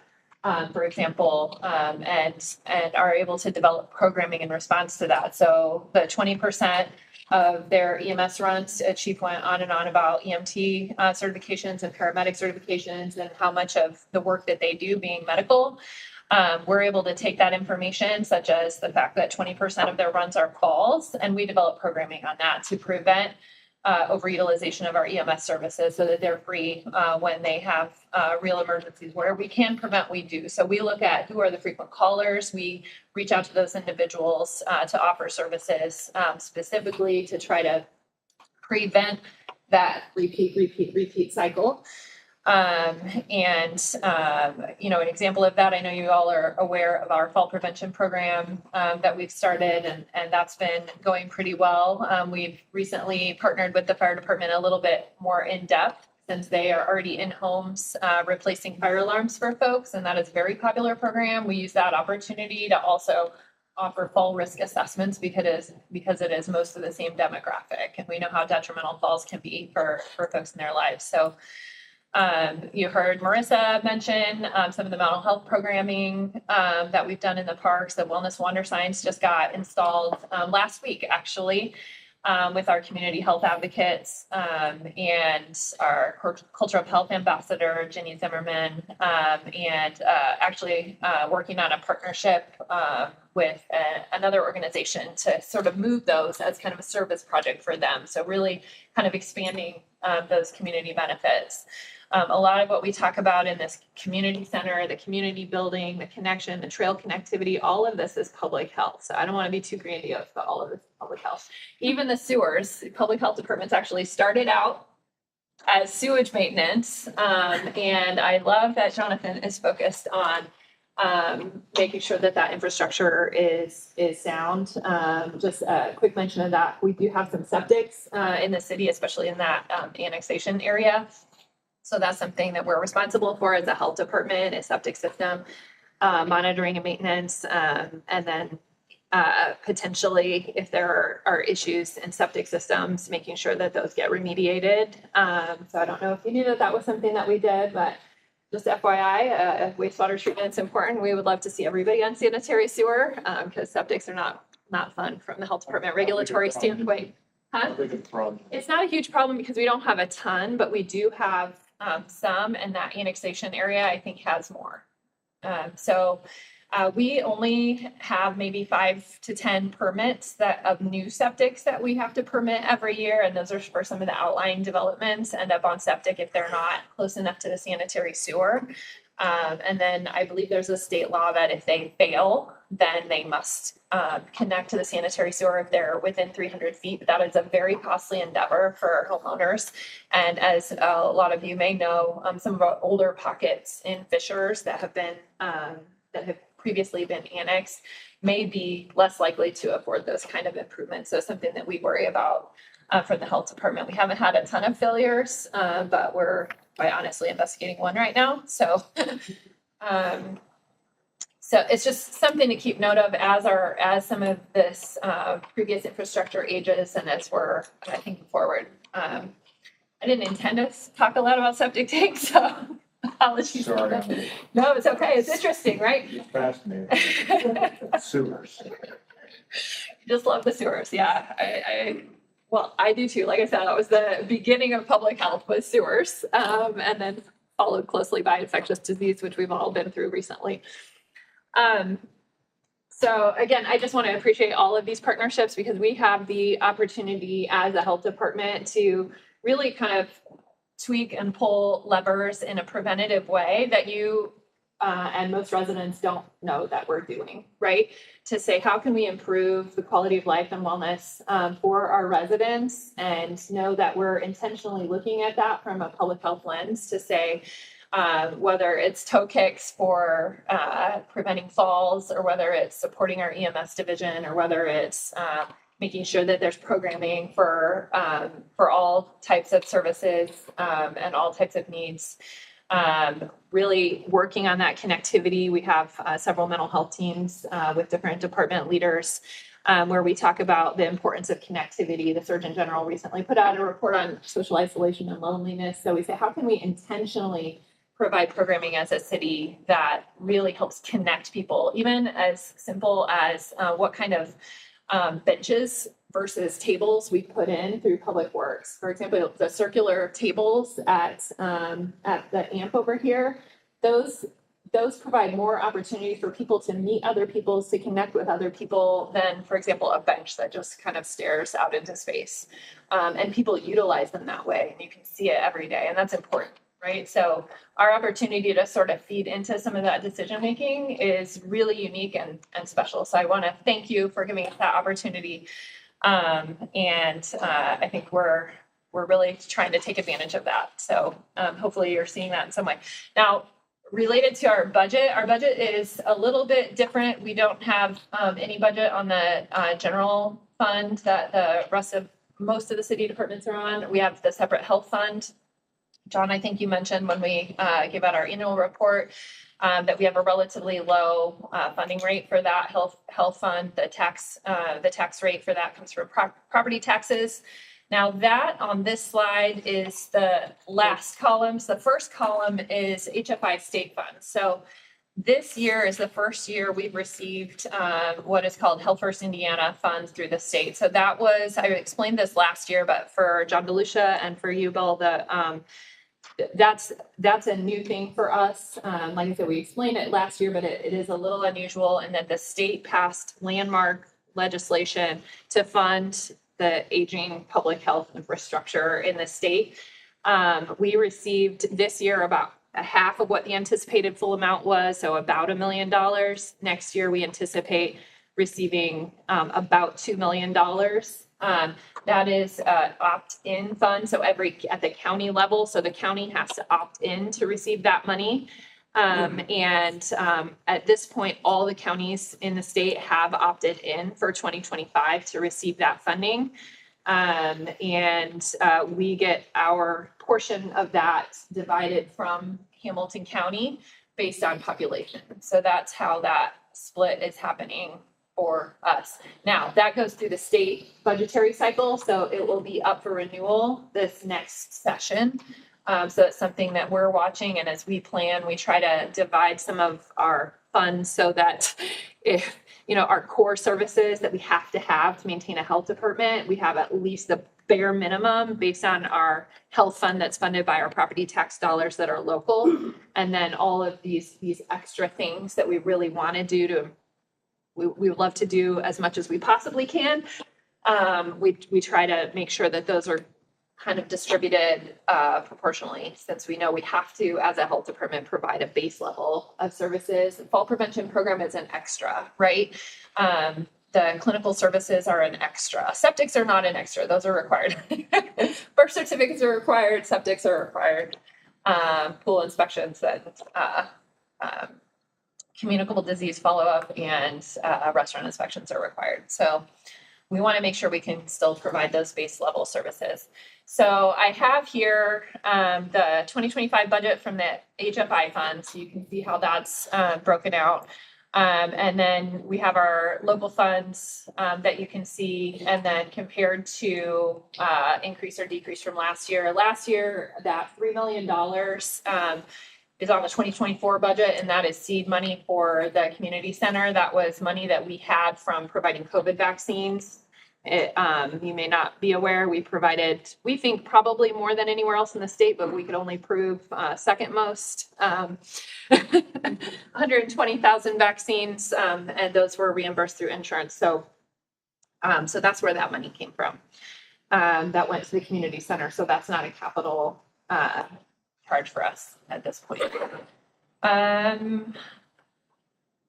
[SPEAKER 13] for example, and are able to develop programming in response to that. So the 20% of their EMS runs, Chief went on and on about EMT certifications and paramedic certifications and how much of the work that they do being medical. We're able to take that information, such as the fact that 20% of their runs are calls, and we develop programming on that to prevent overutilization of our EMS services so that they're free when they have real emergencies. Where we can prevent, we do. So we look at who are the frequent callers. We reach out to those individuals to offer services specifically to try to prevent that repeat cycle. An example of that, I know you all are aware of our fall prevention program that we've started, and that's been going pretty well. We've recently partnered with the fire department a little bit more in depth since they are already in homes replacing fire alarms for folks, and that is a very popular program. We use that opportunity to also offer fall risk assessments because it is most of the same demographic, and we know how detrimental falls can be for folks in their lives. So you heard Marissa mention some of the mental health programming that we've done in the parks. The Wellness Wander signs just got installed last week, actually, with our community health advocates and our culture of health ambassador, Jenny Zimmerman, and actually working on a partnership with another organization to sort of move those as kind of a service project for them. So really kind of expanding those community benefits. A lot of what we talk about in this community center, the community building, the connection, the trail connectivity, all of this is public health. So I don't want to be too grandiose, but all of this is public health. Even the sewers, public health departments actually started out as sewage maintenance. And I love that Jonathan is focused on making sure that that infrastructure is sound. Just a quick mention of that. We do have some septics in the city, especially in that annexation area. So that's something that we're responsible for as a health department, a septic system, monitoring and maintenance, and then potentially if there are issues in septic systems, making sure that those get remediated. So I don't know if you knew that was something that we did, but just FYI, wastewater treatment is important. We would love to see everybody on sanitary sewer because septics are not fun from the health department regulatory standpoint. Huh?
[SPEAKER 4] Big of a problem.
[SPEAKER 13] It's not a huge problem because we don't have a ton, but we do have some, and that annexation area, I think, has more. We only have maybe 5 to 10 permits of new septics that we have to permit every year. And those are for some of the outlying developments end up on septic if they're not close enough to the sanitary sewer. And then I believe there's a state law that if they fail, then they must connect to the sanitary sewer if they're within 300 feet. That is a very costly endeavor for homeowners. And as a lot of you may know, some of our older pockets in Fishers that have been that have previously been annexed may be less likely to afford those kind of improvements. So something that we worry about from the health department. We haven't had a ton of failures, but we're quite honestly investigating one right now. So it's just something to keep note of as some of this previous infrastructure ages and as we're thinking forward. I didn't intend to talk a lot about septic tanks, so apologies.
[SPEAKER 4] Sorry.
[SPEAKER 13] No, it's okay. It's interesting, right?
[SPEAKER 4] It's fascinating. Sewers.
[SPEAKER 13] Just love the sewers. Yeah, well, I do too. Like I said, that was the beginning of public health was sewers, and then followed closely by infectious disease, which we've all been through recently. So again, I just want to appreciate all of these partnerships because we have the opportunity as a health department to really kind of tweak and pull levers in a preventative way that you and most residents don't know that we're doing, right? To say, how can we improve the quality of life and wellness for our residents and know that we're intentionally looking at that from a public health lens to say, whether it's toe kicks for preventing falls or whether it's supporting our EMS division or whether it's making sure that there's programming for all types of services and all types of needs. Really working on that connectivity. We have several mental health teams with different department leaders where we talk about the importance of connectivity. The Surgeon General recently put out a report on social isolation and loneliness. So we say, how can we intentionally provide programming as a city that really helps connect people, even as simple as what kind of benches versus tables we put in through Public Works. For example, the circular tables at the AMP over here, those provide more opportunity for people to meet other people, to connect with other people than, for example, a bench that just kind of stares out into space. And people utilize them that way, and you can see it every day, and that's important. Right. So our opportunity to sort of feed into some of that decision making is really unique and special. So I want to thank you for giving us that opportunity. I think we're really trying to take advantage of that. So hopefully you're seeing that in some way. Now, related to our budget is a little bit different. We don't have any budget on the general fund that the rest of most of the city departments are on. We have the separate health fund. John, I think you mentioned when we gave out our annual report that we have a relatively low funding rate for that health fund. The tax rate for that comes from property taxes. Now that on this slide is the last column. So the first column is HFI state funds. So this year is the first year we've received what is called Health First Indiana funds through the state. So that was, I explained this last year, but for John DeLucia and for you, Bill, that's a new thing for us. Like I said, we explained it last year, but it is a little unusual in that the state passed landmark legislation to fund the aging public health infrastructure in the state. We received this year about a half of what the anticipated full amount was, so about $1 million. Next year, we anticipate receiving about $2 million. That is opt-in fund, so at the county level, so the county has to opt in to receive that money. At this point, all the counties in the state have opted in for 2025 to receive that funding. We get our portion of that divided from Hamilton County based on population. So that's how that split is happening for us. Now, that goes through the state budgetary cycle, so it will be up for renewal this next session. So it's something that we're watching, and as we plan, we try to divide some of our funds so that if our core services that we have to maintain a health department. We have at least the bare minimum based on our health fund that's funded by our property tax dollars that are local. And then all of these extra things that we really want to do we would love to do as much as we possibly can. We try to make sure that those are kind of distributed proportionally, since we know we have to, as a health department, provide a base level of services. The fall prevention program is an extra, right? The clinical services are an extra. Septics are not an extra. Those are required. Birth certificates are required. Septics are required. Pool inspections and communicable disease follow-up and restaurant inspections are required. So we want to make sure we can still provide those base level services. So I have here the 2025 budget from the HFI fund, so you can see how that's broken out. And then we have our local funds that you can see, and then compared to increase or decrease from last year. Last year, that $3 million is on the 2024 budget, and that is seed money for the community center. That was money that we had from providing COVID vaccines. You may not be aware, we provided, we think probably more than anywhere else in the state, but we could only prove second most, 120,000 vaccines, and those were reimbursed through insurance. So that's where that money came from. That went to the community center. So that's not a capital charge for us at this point.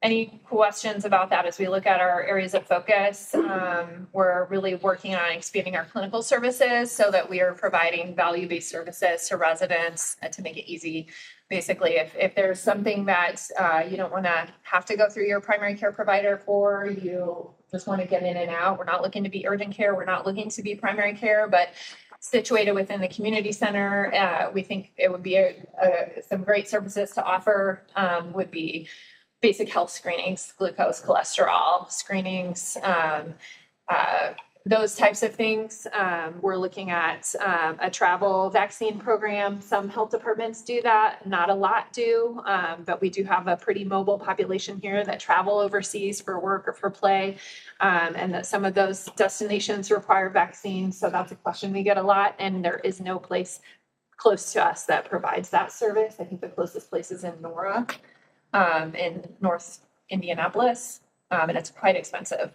[SPEAKER 13] Any questions about that as we look at our areas of focus? We're really working on expanding our clinical services so that we are providing value-based services to residents to make it easy. Basically, if there's something that you don't want to have to go through your primary care provider for, you just want to get in and out. We're not looking to be urgent care. We're not looking to be primary care, but situated within the community center, we think it would be some great services to offer would be basic health screenings, glucose, cholesterol screenings, those types of things. We're looking at a travel vaccine program. Some health departments do that, not a lot do, but we do have a pretty mobile population here that travel overseas for work or for play, and that some of those destinations require vaccines. So that's a question we get a lot, and there is no place close to us that provides that service. I think the closest place is in Nora, in North Indianapolis, and it's quite expensive.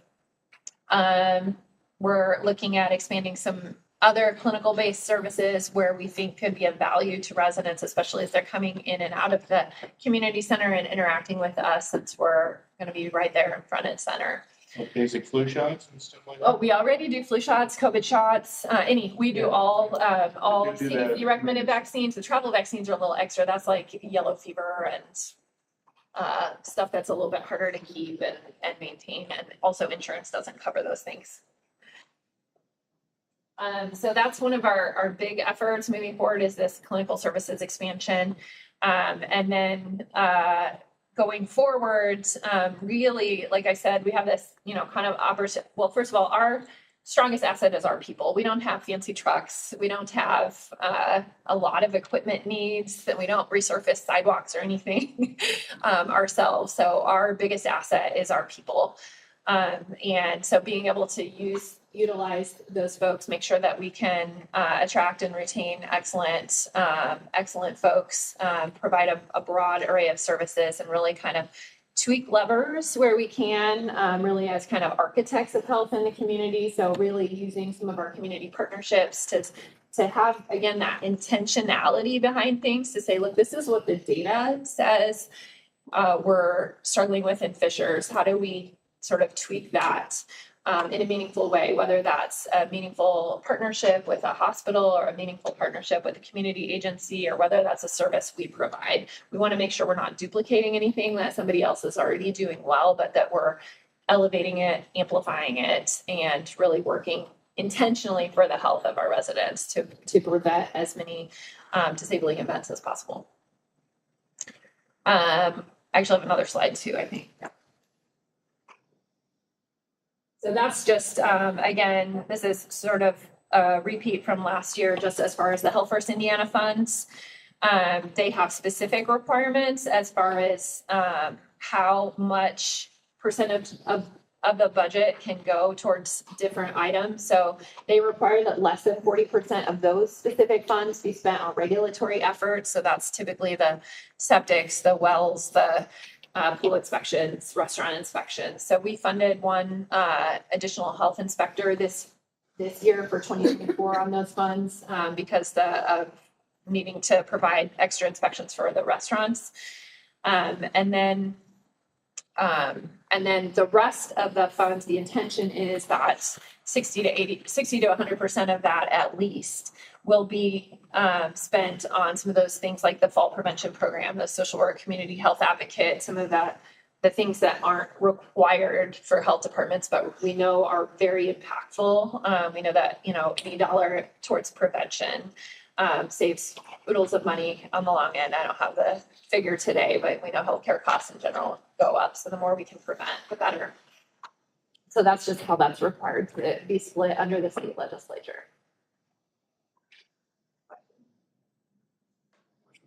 [SPEAKER 13] We're looking at expanding some other clinical-based services where we think could be of value to residents, especially as they're coming in and out of the community center and interacting with us, since we're going to be right there in front and center.
[SPEAKER 4] Like basic flu shots and stuff like that?
[SPEAKER 13] Oh, we already do flu shots, COVID shots, we do all CDC recommended vaccines. The travel vaccines are a little extra. That's like yellow fever and stuff that's a little bit harder to keep and maintain, and also insurance doesn't cover those things. So that's one of our big efforts moving forward, is this clinical services expansion. And then going forward, really, like I said, we have this, kind of opportunity. Well, first of all, our strongest asset is our people. We don't have fancy trucks. We don't have a lot of equipment needs, that we don't resurface sidewalks or anything ourselves. So our biggest asset is our people. And so being able to utilize those folks, make sure that we can attract and retain excellent folks, provide a broad array of services, and really kind of tweak levers where we can, really as kind of architects of health in the community. So really using some of our community partnerships to have, again, that intentionality behind things, to say, look, this is what the data says we're struggling with in Fishers. How do we sort of tweak that in a meaningful way, whether that's a meaningful partnership with a hospital or a meaningful partnership with a community agency, or whether that's a service we provide. We want to make sure we're not duplicating anything that somebody else is already doing well, but that we're elevating it, amplifying it, and really working intentionally for the health of our residents to prevent as many disabling events as possible. I actually have another slide too, I think. Yeah. So that's just, again, this is sort of a repeat from last year, just as far as the Health First Indiana funds. They have specific requirements as far as how much percentage of of the budget can go towards different items. So they require that less than 40% of those specific funds be spent on regulatory efforts. So that's typically the septics, the wells, the pool inspections, restaurant inspections. So we funded one additional health inspector this year for 2024 on those funds because of needing to provide extra inspections for the restaurants. And then the rest of the funds, the intention is that 60 to 100% of that at least will be spent on some of those things like the fall prevention program, the social work, community health advocate, some of that, the things that aren't required for health departments, but we know are very impactful. We know that, any dollar towards prevention saves oodles of money on the long end. I don't have the figure today, but we know healthcare costs in general go up. So the more we can prevent, the better. So that's just how that's required to be split under the state legislature.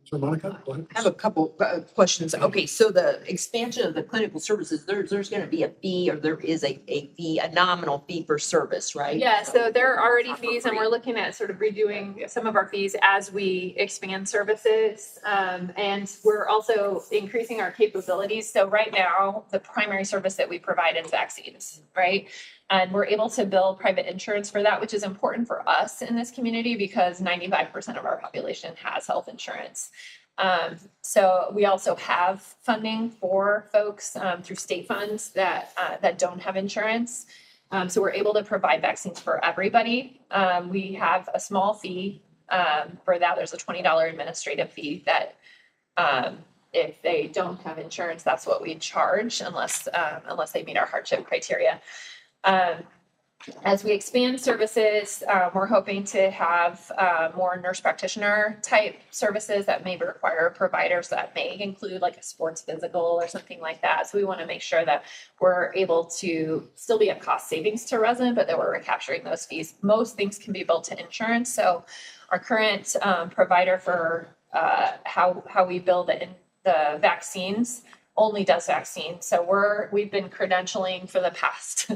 [SPEAKER 14] So Monica, go ahead.
[SPEAKER 3] I have a couple questions. Okay, so the expansion of the clinical services, there's gonna be a fee, or there is a fee, a nominal fee for service, right?
[SPEAKER 13] Yeah, so there are already fees, and we're looking at sort of redoing some of our fees as we expand services. And we're also increasing our capabilities. So right now, the primary service that we provide is vaccines, right? And we're able to bill private insurance for that, which is important for us in this community because 95% of our population has health insurance. So we also have funding for folks through state funds that don't have insurance. So we're able to provide vaccines for everybody. We have a small fee for that. There's a $20 administrative fee that if they don't have insurance, that's what we charge unless they meet our hardship criteria. As we expand services, we're hoping to have more nurse practitioner type services that may require providers that may include like a sports physical or something like that. So we want to make sure that we're able to still be a cost savings to resident, but that we're recapturing those fees. Most things can be billed to insurance. So our current provider for how we bill the vaccines only does vaccines. So we've been credentialing for the past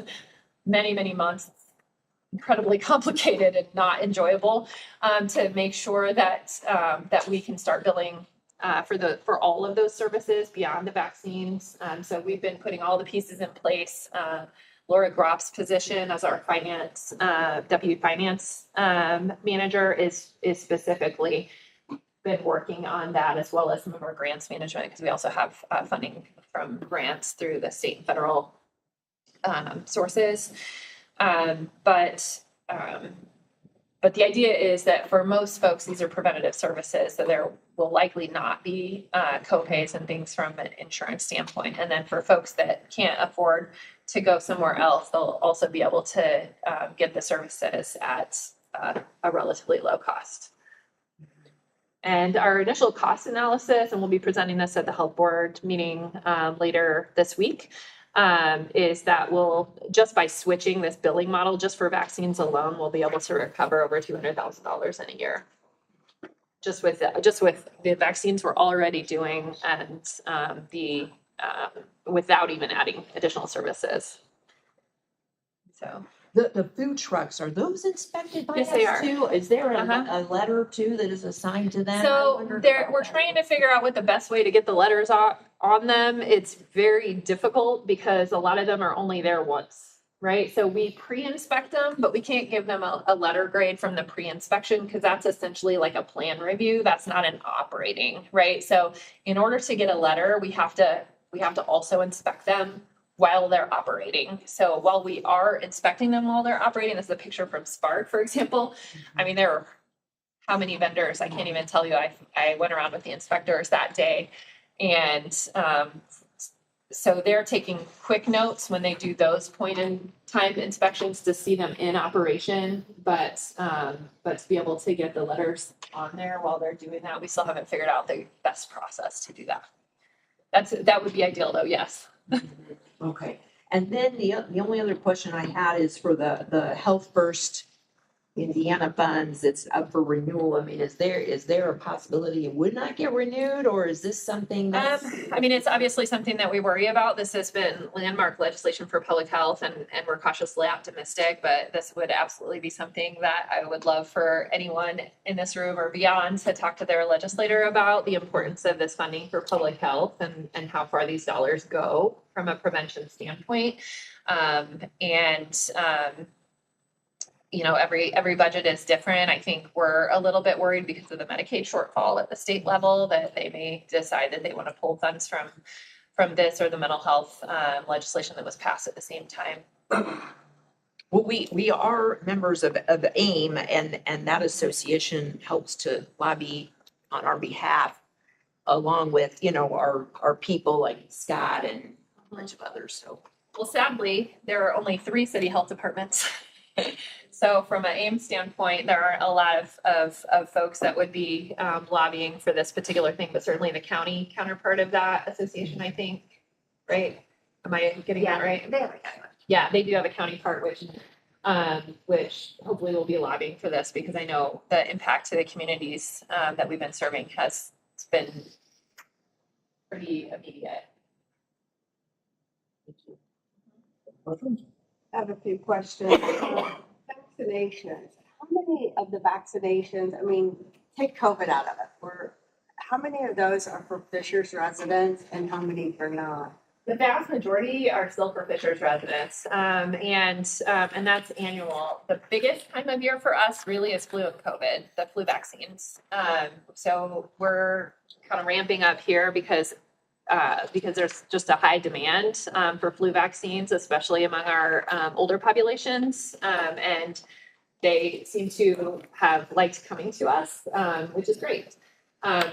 [SPEAKER 13] many months. Incredibly complicated and not enjoyable, to make sure that we can start billing for all of those services beyond the vaccines. So we've been putting all the pieces in place. Laura Groff's position as our deputy finance manager is specifically been working on that, as well as some of our grants management, because we also have funding from grants through the state and federal sources. But the idea is that for most folks, these are preventative services, so there will likely not be co-pays and things from an insurance standpoint. And then for folks that can't afford to go somewhere else, they'll also be able to get the services at a relatively low cost. And our initial cost analysis, and we'll be presenting this at the health board meeting later this week, is that we'll, just by switching this billing model just for vaccines alone, we'll be able to recover over $200,000 in a year. Just with the vaccines we're already doing, and without even adding additional services. So.
[SPEAKER 3] The food trucks, are those inspected by
[SPEAKER 13] Yes,
[SPEAKER 3] us
[SPEAKER 13] they are.
[SPEAKER 3] too? Is there a letter too that is assigned to them?
[SPEAKER 13] So we're trying to figure out what the best way to get the letters on them. It's very difficult because a lot of them are only there once, right? So we pre-inspect them, but we can't give them a letter grade from the pre-inspection because that's essentially like a plan review. That's not an operating, right? So in order to get a letter, we have to also inspect them while they're operating. So while we are inspecting them while they're operating, this is a picture from Spark, for example. I mean, there are how many vendors? I can't even tell you. I went around with the inspectors that day. And so they're taking quick notes when they do those point in time inspections to see them in operation. But to be able to get the letters on there while they're doing that, we still haven't figured out the best process to do that. That would be ideal though, yes.
[SPEAKER 3] Okay, and then the only other question I had is for the Health First Indiana funds that's up for renewal. I mean, is there a possibility it would not get renewed, or is this something that's?
[SPEAKER 13] I mean, it's obviously something that we worry about. This has been landmark legislation for public health and we're cautiously optimistic, but this would absolutely be something that I would love for anyone in this room or beyond to talk to their legislator about the importance of this funding for public health and how far these dollars go from a prevention standpoint. You know, every budget is different. I think we're a little bit worried because of the Medicaid shortfall at the state level that they may decide that they want to pull funds from this or the mental health legislation that was passed at the same time.
[SPEAKER 3] Well, we are members of AIM, and that association helps to lobby on our behalf, along with, you know, our people like Scott and a bunch of others, so.
[SPEAKER 13] Well, sadly, there are only 3 city health departments. So from an AIM standpoint, there are a lot of folks that would be lobbying for this particular thing, but certainly the county counterpart of that association, I think, right? Am I getting that right?
[SPEAKER 10] They have a county.
[SPEAKER 13] Yeah, they do have a county part, which hopefully will be lobbying for this, because I know the impact to the communities that we've been serving has been pretty immediate.
[SPEAKER 5] I have a few questions. Vaccinations. How many of the vaccinations, I mean, take COVID out of it, how many of those are for Fishers residents and how many are not?
[SPEAKER 13] The vast majority are still for Fishers residents, and that's annual. The biggest time of year for us really is flu and COVID, the flu vaccines. So we're kind of ramping up here because there's just a high demand for flu vaccines, especially among our older populations, and they seem to have liked coming to us, which is great.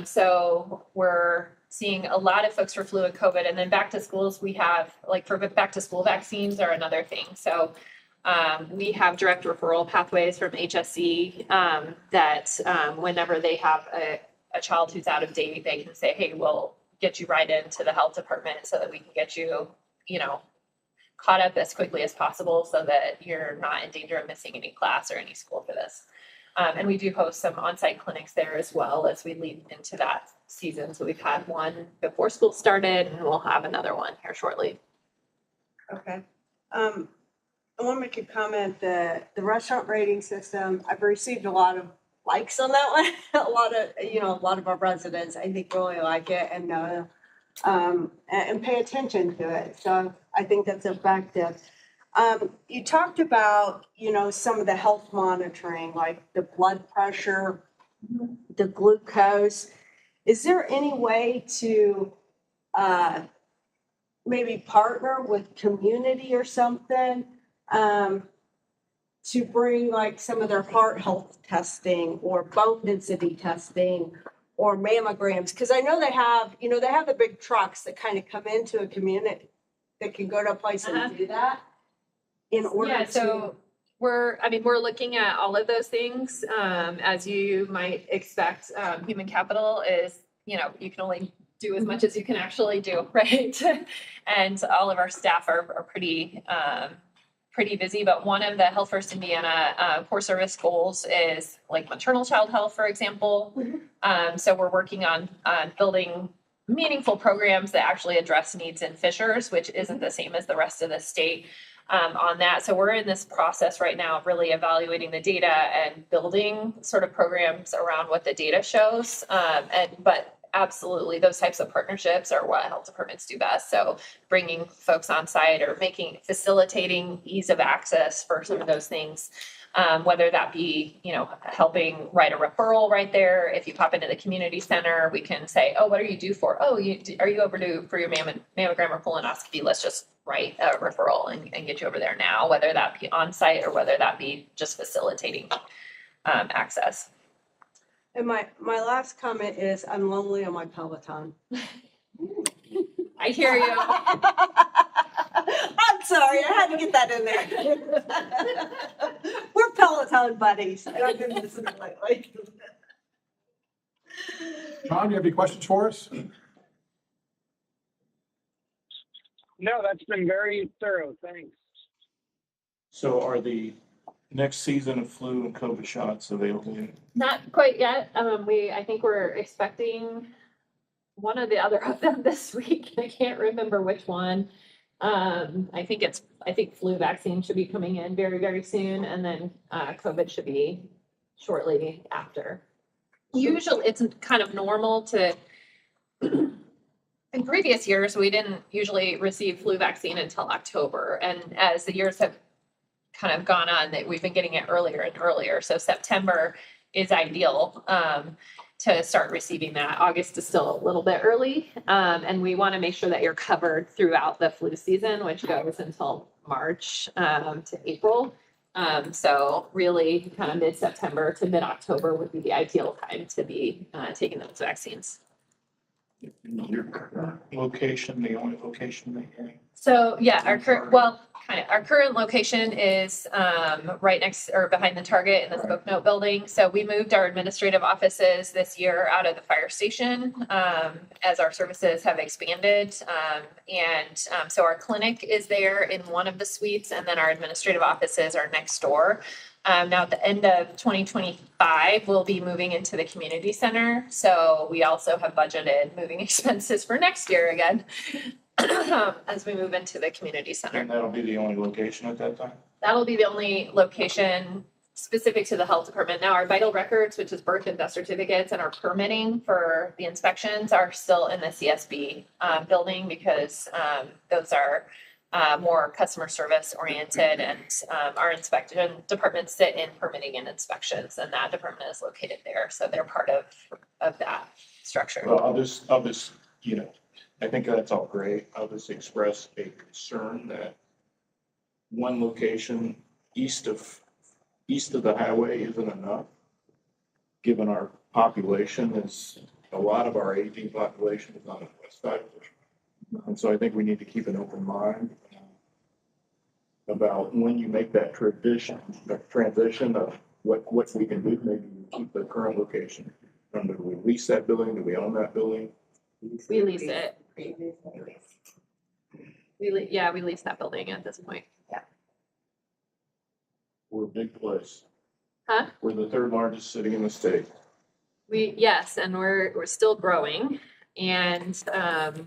[SPEAKER 13] So we're seeing a lot of folks for flu and COVID, and then back to schools, we have, like, for back to school vaccines are another thing. So we have direct referral pathways from HSC that whenever they have a child who's out of date, they can say, hey, we'll get you right into the health department so that we can get you, you know, caught up as quickly as possible so that you're not in danger of missing any class or any school for this. And we do host some on-site clinics there as well as we lead into that season. So we've had one before school started, and we'll have another one here shortly.
[SPEAKER 5] Okay. I want to make a comment that the restaurant rating system, I've received a lot of likes on that one. A lot of our residents, I think, really like it and pay attention to it. So I think that's effective. You talked about, some of the health monitoring, like the blood pressure, the glucose. Is there any way to maybe partner with community or something to bring like some of their heart health testing or bone density testing or mammograms? Because I know they have the big trucks that kind of come into a community that can go to a place and do that. In order
[SPEAKER 13] so we're looking at all of those things. As you might expect, human capital is, you can only do as much as you can actually do, right? And all of our staff are pretty busy, but one of the Health First Indiana core service goals is like maternal child health, for example. So we're working on building meaningful programs that actually address needs in Fishers, which isn't the same as the rest of the state. On that. So we're in this process right now of really evaluating the data and building sort of programs around what the data shows. But absolutely, those types of partnerships are what health departments do best. So bringing folks on site or facilitating ease of access for some of those things. Whether that be, helping write a referral right there. If you pop into the community center, we can say, oh, what are you due for? Oh, are you overdue for your mammogram or colonoscopy? Let's just write a referral and get you over there now, whether that be on site or whether that be just facilitating access.
[SPEAKER 5] And my last comment is I'm lonely on my Peloton.
[SPEAKER 13] I hear you.
[SPEAKER 5] I'm sorry, I had to get that in there. We're Peloton buddies. I've been listening lately.
[SPEAKER 6] John, do you have any questions for us?
[SPEAKER 8] No, that's been very thorough. Thanks.
[SPEAKER 4] So are the next season of flu and COVID shots available?
[SPEAKER 13] Not quite yet. I think we're expecting one or the other of them this week. I can't remember which one. I think flu vaccine should be coming in very, very soon, and then COVID should be shortly after. Usually, it's kind of normal to. In previous years, we didn't usually receive flu vaccine until October, and as the years have kind of gone on, that we've been getting it earlier and earlier. So September is ideal to start receiving that. August is still a little bit early, and we want to make sure that you're covered throughout the flu season, which goes until March to April. So really, kind of mid-September to mid-October would be the ideal time to be taking those vaccines.
[SPEAKER 4] Your current location, the only location that you're in?
[SPEAKER 13] So yeah, our current location is right next or behind the Target in the Spoke Note building. So we moved our administrative offices this year out of the fire station as our services have expanded. So our clinic is there in one of the suites, and then our administrative offices are next door. Now at the end of 2025, we'll be moving into the community center. So we also have budgeted moving expenses for next year again as we move into the community center.
[SPEAKER 4] And that'll be the only location at that time?
[SPEAKER 13] That'll be the only location specific to the health department. Now, our vital records, which is birth and death certificates, and our permitting for the inspections are still in the CSB building because those are more customer service oriented, and our inspection departments sit in permitting and inspections, and that department is located there. So they're part of that structure.
[SPEAKER 4] Well, I'll just, I think that's all great. I'll just express a concern that one location east of the highway isn't enough, given our population is, a lot of our aging population is on the west side. And so I think we need to keep an open mind about when you make that transition of what we can do. Maybe keep the current location. Do we lease that building? Do we own that building?
[SPEAKER 13] We lease it. We lease that building at this point. Yeah.
[SPEAKER 4] We're a big place.
[SPEAKER 13] Huh?
[SPEAKER 4] We're the third largest city in the state.
[SPEAKER 13] Yes, and we're still growing. And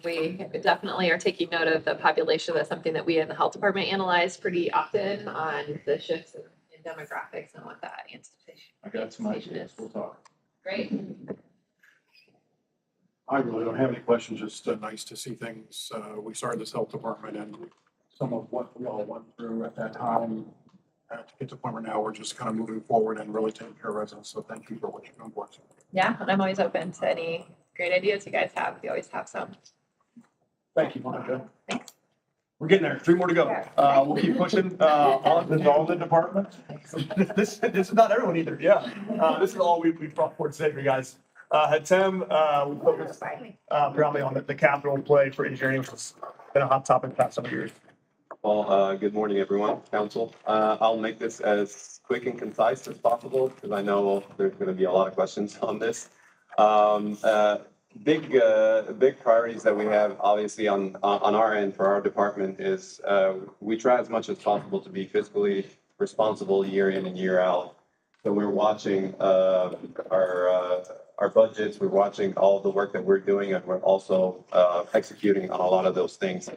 [SPEAKER 13] we definitely are taking note of the population. That's something that we in the health department analyze pretty often on the shifts in demographics and what that institution.
[SPEAKER 4] I got some ideas. We'll talk.
[SPEAKER 13] Great.
[SPEAKER 6] I really don't have any questions, just nice to see things. We started this health department and some of what we all went through at that time. To get to the point where now we're just kind of moving forward and really taking care of residents. So thank you for what you've done for us.
[SPEAKER 13] Yeah, and I'm always open to any great ideas you guys have. We always have some.
[SPEAKER 14] Thank you, Monica. We're getting there. 3 more to go. We'll keep pushing on.
[SPEAKER 4] This is all the department?
[SPEAKER 14] This is not everyone either. Yeah. This is all we've brought forward today for you guys. Tim, we focused predominantly on the capital play for engineering, which has been a hot topic the past several years.
[SPEAKER 16] Well, good morning, everyone, council. I'll make this as quick and concise as possible because I know there's going to be a lot of questions on this. Big priorities that we have obviously on our end for our department is we try as much as possible to be fiscally responsible year in and year out. So we're watching our budgets, we're watching all the work that we're doing, and we're also executing on a lot of those things.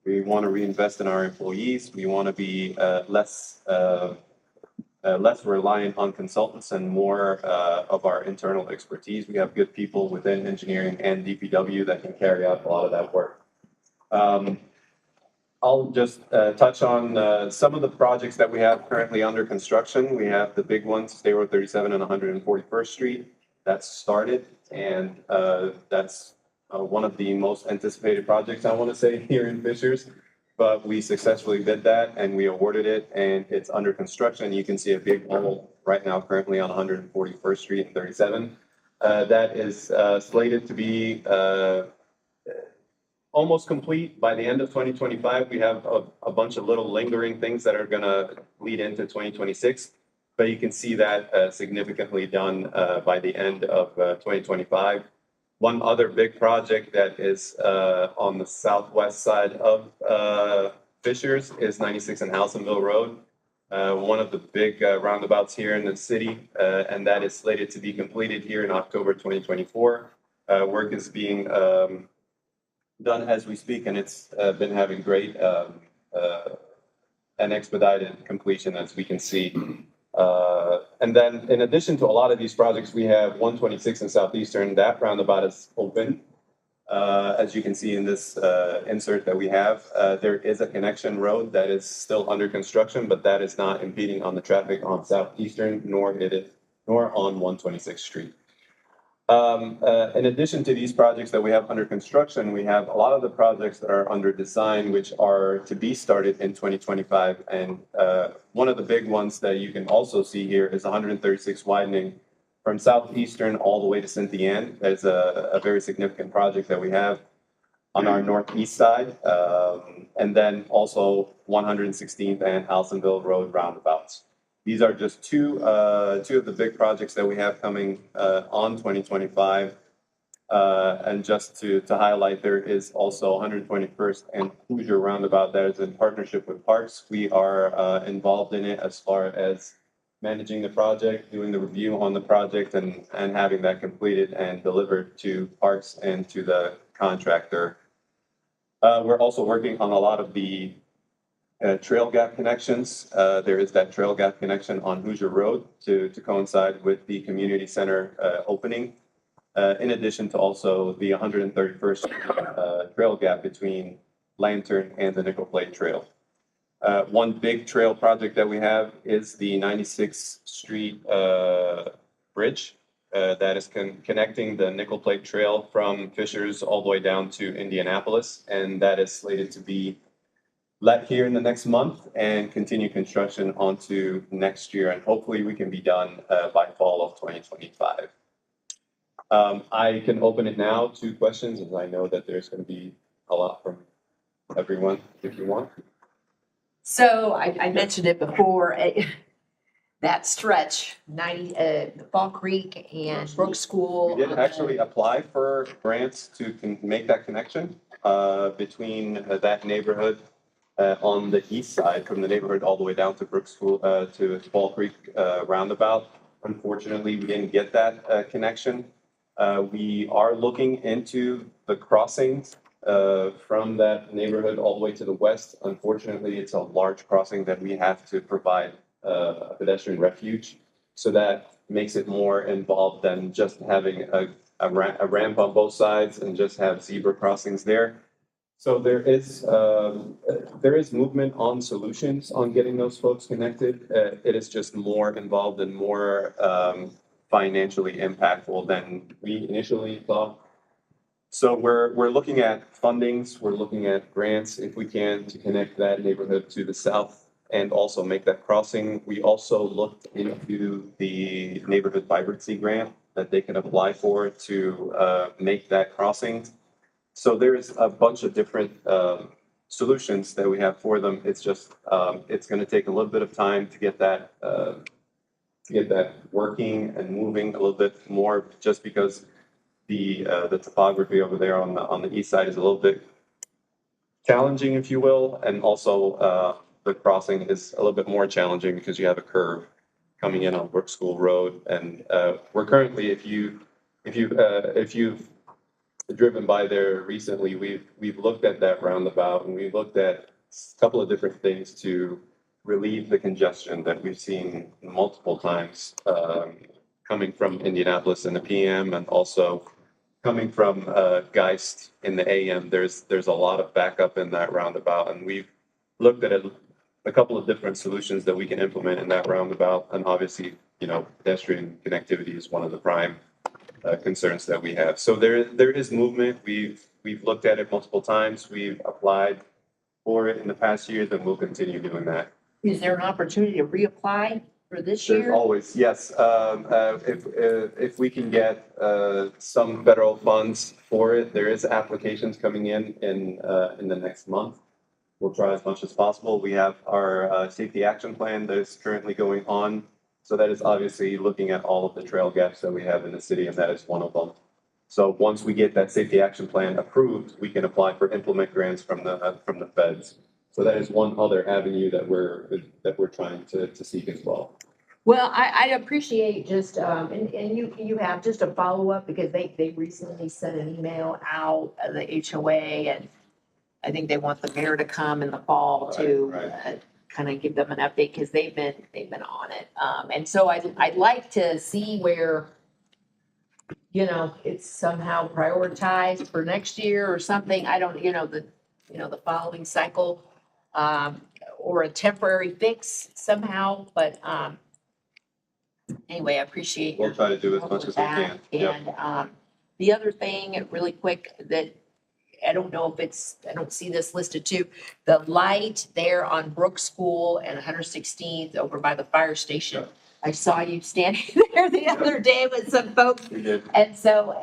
[SPEAKER 16] We want to reinvest in our employees. We want to be less reliant on consultants and more of our internal expertise. We have good people within engineering and DPW that can carry out a lot of that work. I'll just touch on some of the projects that we have currently under construction. We have the big ones, State Road 37 and 141st Street. That's started, and that's one of the most anticipated projects, I want to say, here in Fishers. But we successfully bid that and we awarded it, and it's under construction. You can see a big hole right now currently on 141st Street and 37. That is slated to be almost complete by the end of 2025. We have a bunch of little lingering things that are going to lead into 2026. But you can see that significantly done by the end of 2025. One other big project that is on the southwest side of Fishers is 96 and Howsonville Road. one of the big roundabouts here in the city, and that is slated to be completed here in October 2024. Work is being done as we speak, and it's been having great and expedited completion, as we can see. And then in addition to a lot of these projects, we have 126 in Southeastern. That roundabout is open. As you can see in this insert that we have, there is a connection road that is still under construction, but that is not impeding on the traffic on Southeastern, nor on 126th Street. In addition to these projects that we have under construction, we have a lot of the projects that are under design, which are to be started in 2025. And one of the big ones that you can also see here is 136 widening from Southeastern all the way to Cynthia Ann. That's a very significant project that we have on our northeast side. And then also 116th and Alsonville Road roundabouts. These are just two of the big projects that we have coming on 2025. And just to highlight, there is also 121st and Hoosier roundabout that is in partnership with Parks. We are involved in it as far as managing the project, doing the review on the project, and having that completed and delivered to Parks and to the contractor. We're also working on a lot of the trail gap connections. There is that trail gap connection on Hoosier Road to coincide with the community center opening. In addition to also the 131st trail gap between Lantern and the Nickel Plate Trail. One big trail project that we have is the 96th Street Bridge that is connecting the Nickel Plate Trail from Fishers all the way down to Indianapolis. And that is slated to be let here in the next month and continue construction onto next year. And hopefully we can be done by fall of 2025. I can open it now to questions, as I know that there's going to be a lot from everyone if you want.
[SPEAKER 3] So I mentioned it before, that stretch, Fall Creek and Brook School.
[SPEAKER 16] We did actually apply for grants to make that connection between that neighborhood on the east side, from the neighborhood all the way down to Brook School to Fall Creek roundabout. Unfortunately, we didn't get that connection. We are looking into the crossings from that neighborhood all the way to the west. Unfortunately, it's a large crossing that we have to provide a pedestrian refuge. So that makes it more involved than just having a ramp on both sides and just have zebra crossings there. So there is movement on solutions on getting those folks connected. It is just more involved and more financially impactful than we initially thought. So we're looking at fundings, we're looking at grants if we can to connect that neighborhood to the south and also make that crossing. We also looked into the neighborhood vibrancy grant that they can apply for to make that crossing. So there's a bunch of different solutions that we have for them. It's just it's going to take a little bit of time to get that working and moving a little bit more, just because the topography over there on the east side is a little bit challenging, if you will, and also the crossing is a little bit more challenging because you have a curve coming in on Brook School Road, and we're currently, if you've driven by there recently, we've looked at that roundabout and we've looked at a couple of different things to relieve the congestion that we've seen multiple times coming from Indianapolis in the PM and also coming from Geist in the AM. There's a lot of backup in that roundabout, and we've looked at a couple of different solutions that we can implement in that roundabout. And obviously, pedestrian connectivity is one of the prime concerns that we have. So there is movement. We've looked at it multiple times. We've applied for it in the past years, and we'll continue doing that.
[SPEAKER 3] Is there an opportunity to reapply for this
[SPEAKER 16] There's
[SPEAKER 3] year?
[SPEAKER 16] always, yes. If we can get some federal funds for it, there is applications coming in the next month. We'll try as much as possible. We have our safety action plan that is currently going on. So that is obviously looking at all of the trail gaps that we have in the city, and that is one of them. So once we get that safety action plan approved, we can apply for implement grants from the feds So that is one other avenue that we're trying to seek as well.
[SPEAKER 3] Well, I appreciate just, and you have just a follow-up because they recently sent an email out, the HOA, and I think they want the mayor to come in the fall to kind of give them an update because they've been on it. And so I'd like to see where, you know, it's somehow prioritized for next year or something. I don't, the following cycle, or a temporary fix somehow, but, anyway, I appreciate.
[SPEAKER 16] We'll try to do as much as we can. Yep.
[SPEAKER 3] And, the other thing, really quick, that I don't know if it's, I don't see this listed too, the light there on Brook School and 116th over by the fire station. I saw you standing there the other day with some folks. And so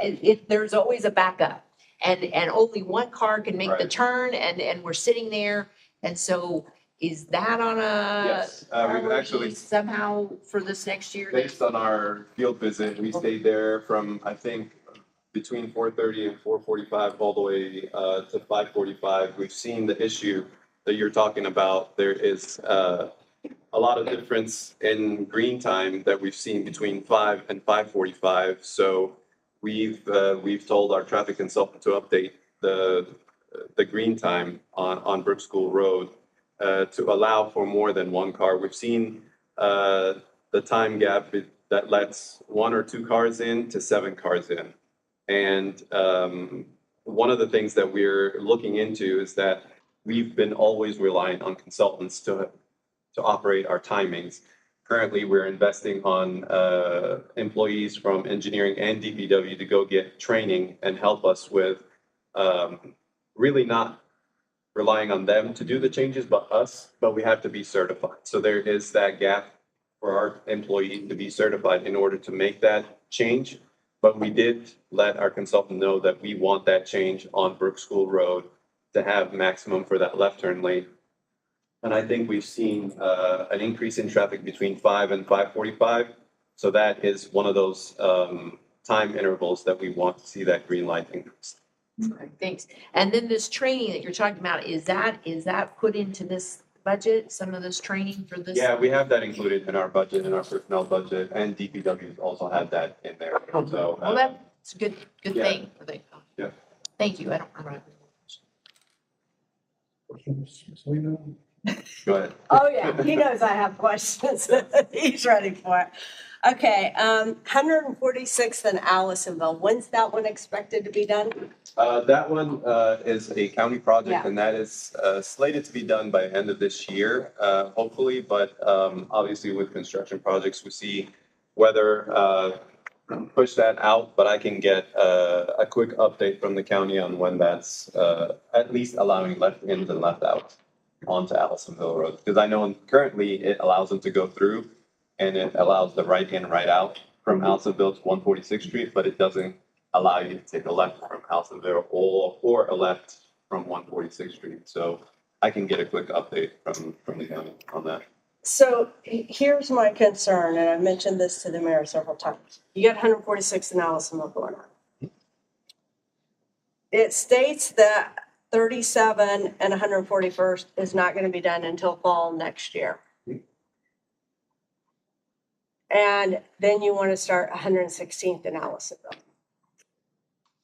[SPEAKER 3] there's always a backup and only one car can make the turn and we're sitting there. And so is that on a
[SPEAKER 16] Yes, we've actually
[SPEAKER 3] somehow for this next year?
[SPEAKER 16] based on our field visit, we stayed there from, I think, between 4:30 and 4:45 all the way to 5:45. We've seen the issue that you're talking about. There is a lot of difference in green time that we've seen between 5 and 5:45. So we've told our traffic consultant to update the green time on Brook School Road to allow for more than one car. We've seen the time gap that lets 1 or 2 cars in to 7 cars in. And one of the things that we're looking into is that we've been always relying on consultants to operate our timings. Currently, we're investing on employees from engineering and DPW to go get training and help us with really not relying on them to do the changes, but we have to be certified. So there is that gap for our employee to be certified in order to make that change. But we did let our consultant know that we want that change on Brook School Road to have maximum for that left turn lane. And I think we've seen an increase in traffic between 5 and 5:45. So that is one of those time intervals that we want to see that green light increase.
[SPEAKER 3] Okay, thanks. And then this training that you're talking about, is that put into this budget, some of this training for this?
[SPEAKER 16] Yeah, we have that included in our budget, in our personnel budget, and DPW also have that in there. So,
[SPEAKER 3] Well, that's a good
[SPEAKER 16] yeah.
[SPEAKER 3] thing.
[SPEAKER 16] Yeah.
[SPEAKER 3] Thank you. I don't have
[SPEAKER 16] Go ahead.
[SPEAKER 5] Oh, yeah, he knows I have questions. He's ready for it. Okay, 146th and Allisonville, when's that one expected to be done?
[SPEAKER 16] That one is a county project,
[SPEAKER 5] Yeah.
[SPEAKER 16] and that is slated to be done by end of this year, hopefully. But obviously, with construction projects, we see whether push that out. But I can get a quick update from the county on when that's at least allowing left ins and left outs onto Allisonville Road, because I know currently it allows them to go through, and it allows the right in, right out from Allisonville to 146th Street, but it doesn't allow you to take a left from Allisonville or a left from 146th Street. So I can get a quick update from the county on that.
[SPEAKER 5] So here's my concern, and I've mentioned this to the mayor several times. You got 146th and Allisonville going on. It states that 37 and 141st is not going to be done until fall next year. And then you want to start 116th in Allisonville.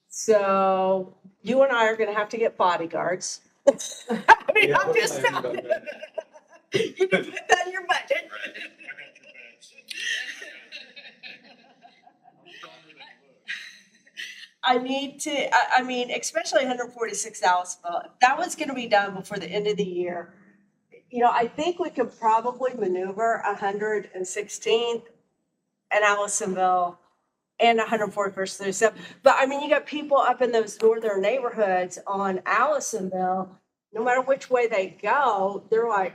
[SPEAKER 5] So you and I are going to have to get bodyguards. I mean, I'm just telling you. You can put that in your budget. I need to, I mean, especially 146 Allisonville, if that was going to be done before the end of the year. You know, I think we could probably maneuver 116th and Allisonville and 141st through 7. But I mean, you got people up in those northern neighborhoods on Allisonville, no matter which way they go, they're like,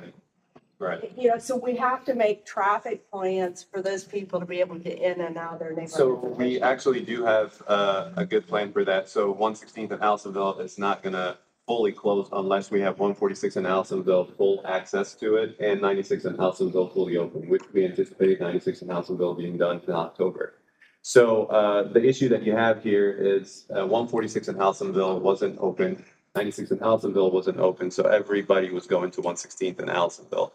[SPEAKER 16] Right.
[SPEAKER 5] you know, so we have to make traffic plans for those people to be able to get in and out of their neighborhood.
[SPEAKER 16] So we actually do have a good plan for that. So 116th and Allisonville is not gonna fully close unless we have 146 and Allisonville full access to it and 96 and Allisonville fully open, which we anticipate 96 and Allisonville being done in October. So the issue that you have here is 146 and Allisonville wasn't open 96 and Allisonville wasn't open, so everybody was going to 116th and Allisonville.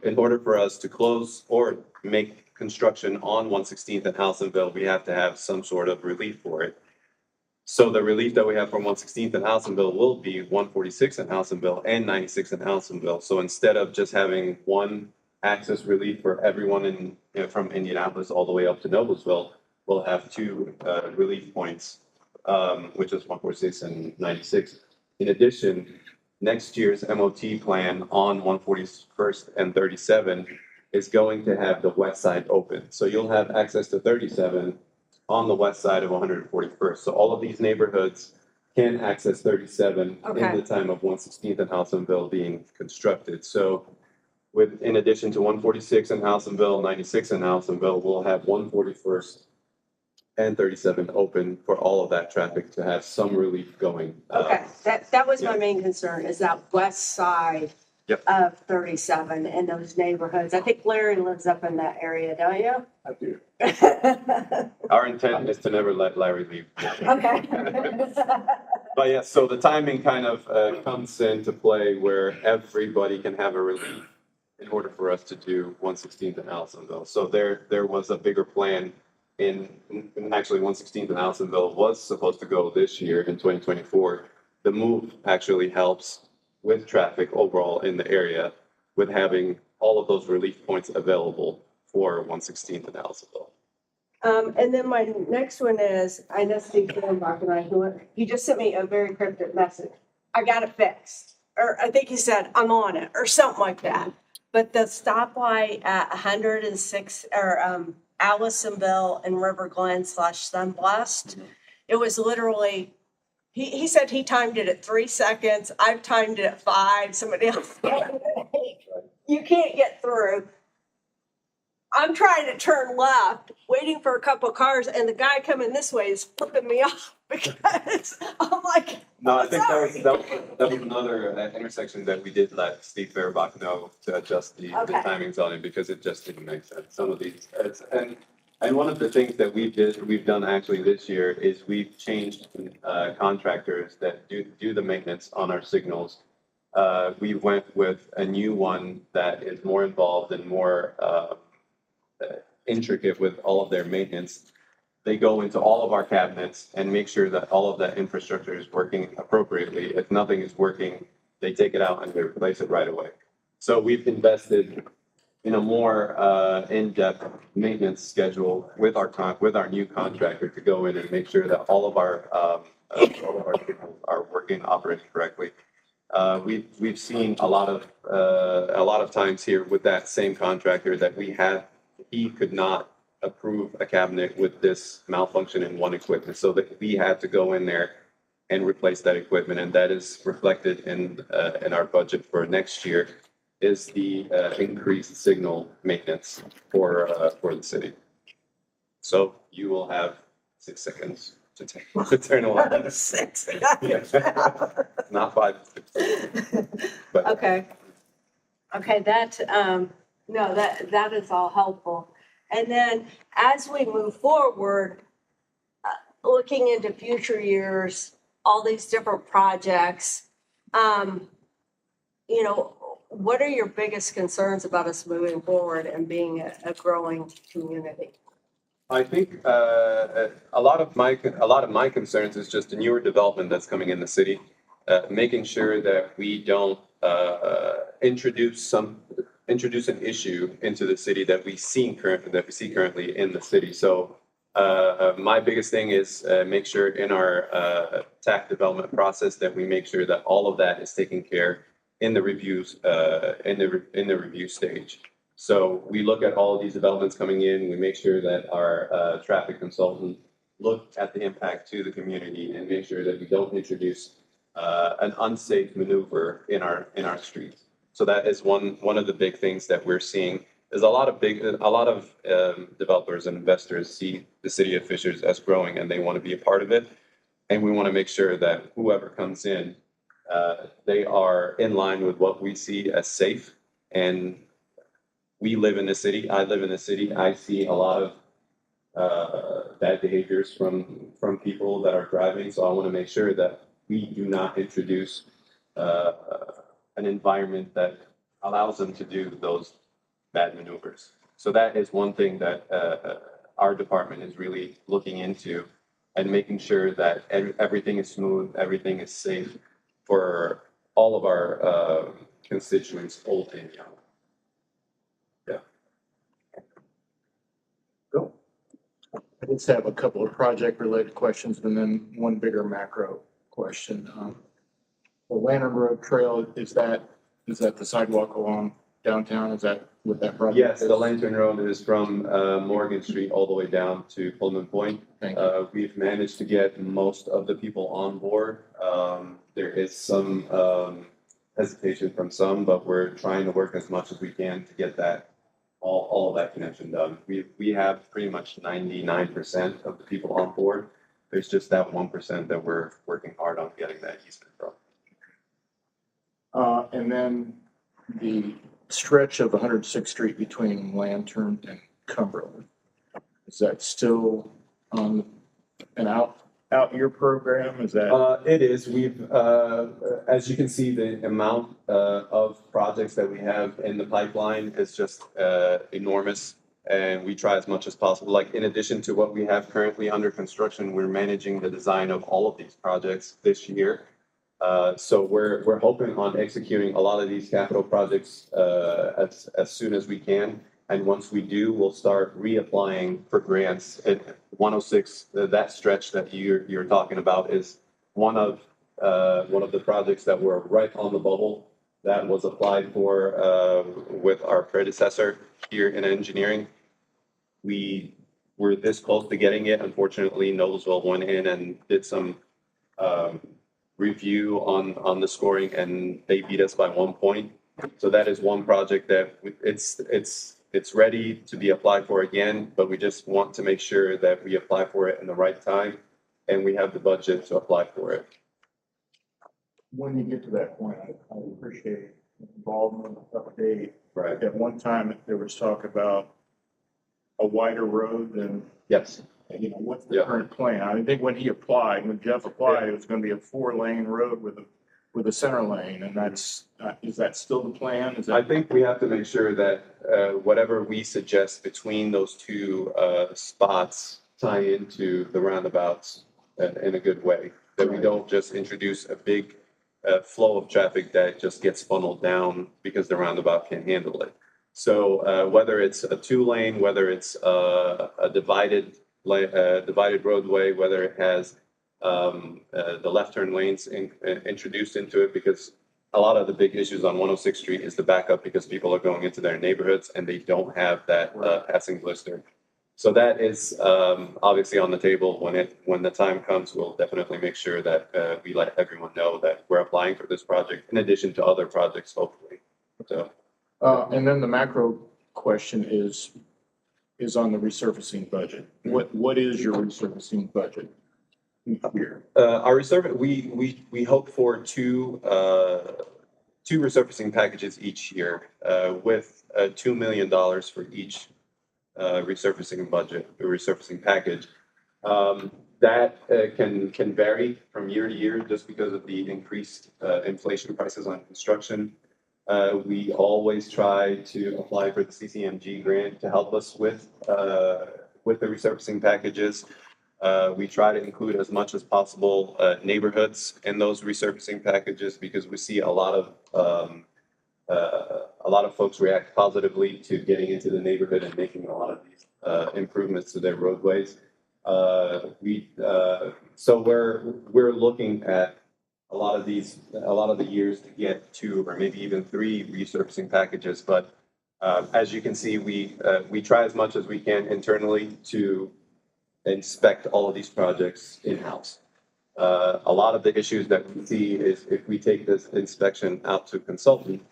[SPEAKER 16] In order for us to close or make construction on 116th and Allisonville, we have to have some sort of relief for it. So the relief that we have from 116th and Allisonville will be 146 in Allisonville and 96 in Allisonville. So instead of just having one access relief for everyone in, from Indianapolis all the way up to Noblesville, we'll have two relief points, which is 146 and 96. In addition, next year's MOT plan on 141st and 37 is going to have the west side open. So you'll have access to 37 on the west side of 141st. So all of these neighborhoods can access 37 in the time of 116th and Allisonville being constructed. So in addition to 146 in Allisonville, 96 in Allisonville, we'll have 141st and 37 open for all of that traffic to have some relief going.
[SPEAKER 5] Okay, that was my main concern, is that west side of 37 in those neighborhoods. I think Larry lives up in that area, don't you?
[SPEAKER 16] I do. Our intent is to never let Larry leave.
[SPEAKER 5] Okay.
[SPEAKER 16] But yeah, so the timing kind of comes into play where everybody can have a relief in order for us to do 116th and Allisonville. So there was a bigger plan in actually 116th and Allisonville was supposed to go this year in 2024. The move actually helps with traffic overall in the area with having all of those relief points available for 116th and Allisonville.
[SPEAKER 5] And then my next one is, I know Steve Killenbach and he just sent me a very cryptic message. I got it fixed. Or I think he said, I'm on it, or something like that. But the stoplight at 106, or Allisonville and River Glen / Sunblast, it was literally, he said he timed it at 3 seconds. I've timed it at 5. Somebody else. You can't get through. I'm trying to turn left, waiting for a couple of cars, and the guy coming this way is flipping me off because I'm like,
[SPEAKER 16] no, I think that was another intersection that we did let Steve Fairbach know to adjust the timings on it because it just didn't make sense. Some of these, and one of the things that we've done actually this year is we've changed contractors that do the maintenance on our signals. We went with a new one that is more involved and more intricate with all of their maintenance. They go into all of our cabinets and make sure that all of that infrastructure is working appropriately. If nothing is working, they take it out and they replace it right away. So we've invested in a more in-depth maintenance schedule with our new contractor to go in and make sure that all of our signals are working, operating correctly. We've seen a lot of times here with that same contractor that he could not approve a cabinet with this malfunction in one equipment, so that we had to go in there and replace that equipment, and that is reflected in our budget for next year is the increased signal maintenance for the city. So you will have 6 seconds to turn around.
[SPEAKER 5] 6
[SPEAKER 16] seconds. Not 5. But
[SPEAKER 5] okay, that is all helpful. And then as we move forward, looking into future years, all these different projects, what are your biggest concerns about us moving forward and being a growing community?
[SPEAKER 16] I think a lot of my concerns is just the newer development that's coming in the city, making sure that we don't introduce an issue into the city that we see currently in the city. So my biggest thing is make sure in our TAC development process that we make sure that all of that is taken care in the reviews in the review stage. So we look at all of these developments coming in. We make sure that our traffic consultant look at the impact to the community and make sure that we don't introduce an unsafe maneuver in our streets. So that is one of the big things that we're seeing. Is a lot of developers and investors see the city of Fishers as growing and they want to be a part of it. And we want to make sure that whoever comes in, they are in line with what we see as safe. And we live in the city. I live in the city. I see a lot of bad behaviors from people that are driving. So I want to make sure that we do not introduce an environment that allows them to do those bad maneuvers. So that is one thing that our department is really looking into and making sure that everything is smooth, everything is safe for all of our constituents, old and young.
[SPEAKER 4] I just have a couple of project-related questions and then one bigger macro question. The Lantern Road Trail, is that the sidewalk along downtown? Is that what that project
[SPEAKER 16] Yes,
[SPEAKER 4] is?
[SPEAKER 16] the Lantern Road is from Morgan Street all the way down to Pullman Point. We've managed to get most of the people on board. There is some hesitation from some, but we're trying to work as much as we can to get that all of that connection done. We have pretty much 99% of the people on board. There's just that 1% that we're working hard on getting that easement from.
[SPEAKER 4] And then the stretch of 106th Street between Lantern and Cumberland, is that still on an out year program? Is that?
[SPEAKER 16] It is. We've, as you can see, the amount of projects that we have in the pipeline is just enormous. And we try as much as possible. Like in addition to what we have currently under construction, we're managing the design of all of these projects this year. So we're hoping on executing a lot of these capital projects as soon as we can. And once we do, we'll start reapplying for grants. At 106, that stretch that you're talking about is one of the projects that were right on the bubble that was applied for with our predecessor here in engineering. We were this close to getting it. Unfortunately, Noblesville went in and did some review on the scoring, and they beat us by 1 point. So that is one project that it's ready to be applied for again, but we just want to make sure that we apply for it in the right time and we have the budget to apply for it.
[SPEAKER 4] When you get to that point, I appreciate involvement, update.
[SPEAKER 16] Right.
[SPEAKER 4] At one time, there was talk about a wider road than.
[SPEAKER 16] Yes.
[SPEAKER 4] You know, what's the current plan? I think when Jeff applied, it was gonna be a 4-lane road with a center lane, and that's, is that still the plan? Is that?
[SPEAKER 16] I think we have to make sure that whatever we suggest between those two spots tie into the roundabouts in a good way. That we don't just introduce a big flow of traffic that just gets funneled down because the roundabout can't handle it. So whether it's a 2-lane, whether it's a divided roadway, whether it has the left turn lanes introduced into it, because a lot of the big issues on 106th Street is the backup because people are going into their neighborhoods and they don't have that passing blister. So that is obviously on the table. When the time comes, we'll definitely make sure that we let everyone know that we're applying for this project in addition to other projects, hopefully. So.
[SPEAKER 4] And then the macro question is on the resurfacing budget. What is your resurfacing budget here?
[SPEAKER 16] Our we hope for two resurfacing packages each year, with $2 million for each resurfacing package. That can vary from year to year just because of the increased inflation prices on construction. We always try to apply for the CCMG grant to help us with the resurfacing packages. We try to include as much as possible neighborhoods in those resurfacing packages because we see a lot of folks react positively to getting into the neighborhood and making a lot of these improvements to their roadways. So we're looking at a lot of the years to get 2 or maybe even 3 resurfacing packages. But as you can see, we try as much as we can internally to inspect all of these projects in-house. A lot of the issues that we see is if we take this inspection out to a consultant,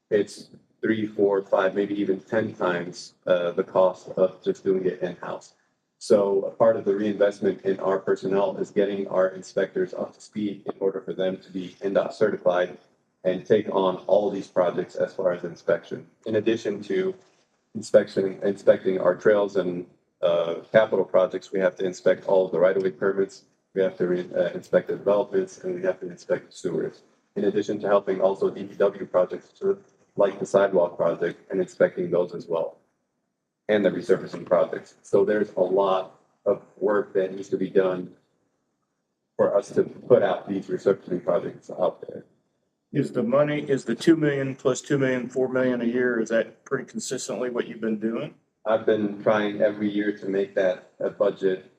[SPEAKER 16] it's 3, 4, 5, maybe even 10 times the cost of just doing it in-house. So a part of the reinvestment in our personnel is getting our inspectors up to speed in order for them to be NDOT certified and take on all of these projects as far as inspection. In addition to inspecting our trails and capital projects, we have to inspect all of the right-of-way permits we have to inspect the developments, and we have to inspect the sewers. In addition to helping also DPW projects, like the sidewalk project, and inspecting those as well. And the resurfacing projects. So there's a lot of work that needs to be done for us to put out these resurfacing projects out there.
[SPEAKER 4] Is the 2 million plus 2 million, 4 million a year, is that pretty consistently what you've been doing?
[SPEAKER 16] I've been trying every year to make that a budget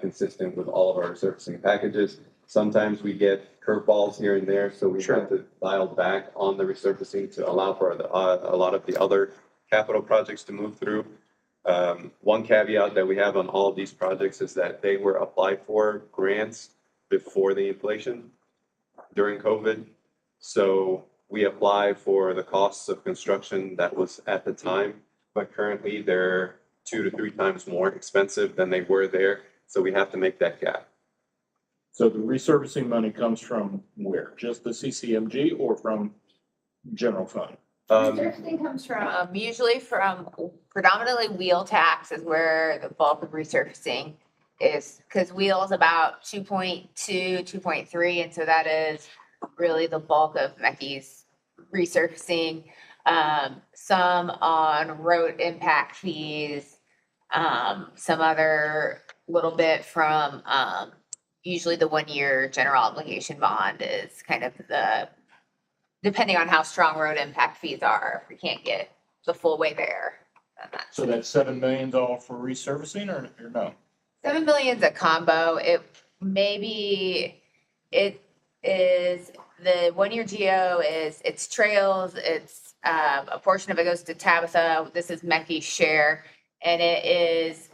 [SPEAKER 16] consistent with all of our resurfacing packages. Sometimes we get curveballs here and there, so we have to dial back on the resurfacing to allow for a lot of the other capital projects to move through. One caveat that we have on all of these projects is that they were applied for grants before the inflation during COVID. So we apply for the costs of construction that was at the time, but currently they're 2 to 3 times more expensive than they were there. So we have to make that gap.
[SPEAKER 4] So the resurfacing money comes from where? Just the CCMG or from general fund?
[SPEAKER 10] Resurfacing comes from, usually from predominantly wheel tax is where the bulk of resurfacing is, because wheel is about 2.2, 2.3, and so that is really the bulk of MECI's resurfacing. Some on road impact fees, some other little bit from usually the 1-year general obligation bond is kind of the, depending on how strong road impact fees are, if we can't get the full way there.
[SPEAKER 4] So that 7 million's all for resurfacing or no?
[SPEAKER 10] 7 million's a combo. It is the 1-year GO is it's trails, it's a portion of it goes to Tabitha. This is MECI's share, and it is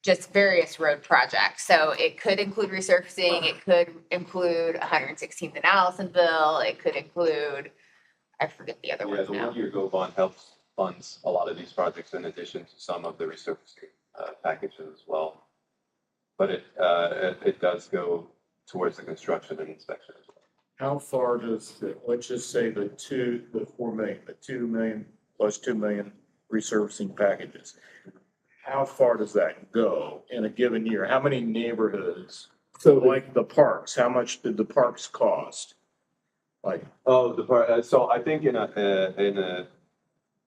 [SPEAKER 10] just various road projects. So it could include resurfacing, it could include 116th and Allisonville, it could include, I forget the other
[SPEAKER 16] Yeah,
[SPEAKER 10] ones
[SPEAKER 16] the
[SPEAKER 10] now.
[SPEAKER 16] 1-year GO bond helps funds a lot of these projects in addition to some of the resurfacing packages as well. But it does go towards the construction and inspection as well.
[SPEAKER 4] How far does, let's just say the 4 million, the 2 million plus 2 million resurfacing packages. How far does that go in a given year? How many neighborhoods? So like the parks, how much did the parks cost? Like,
[SPEAKER 16] oh, the part, so I think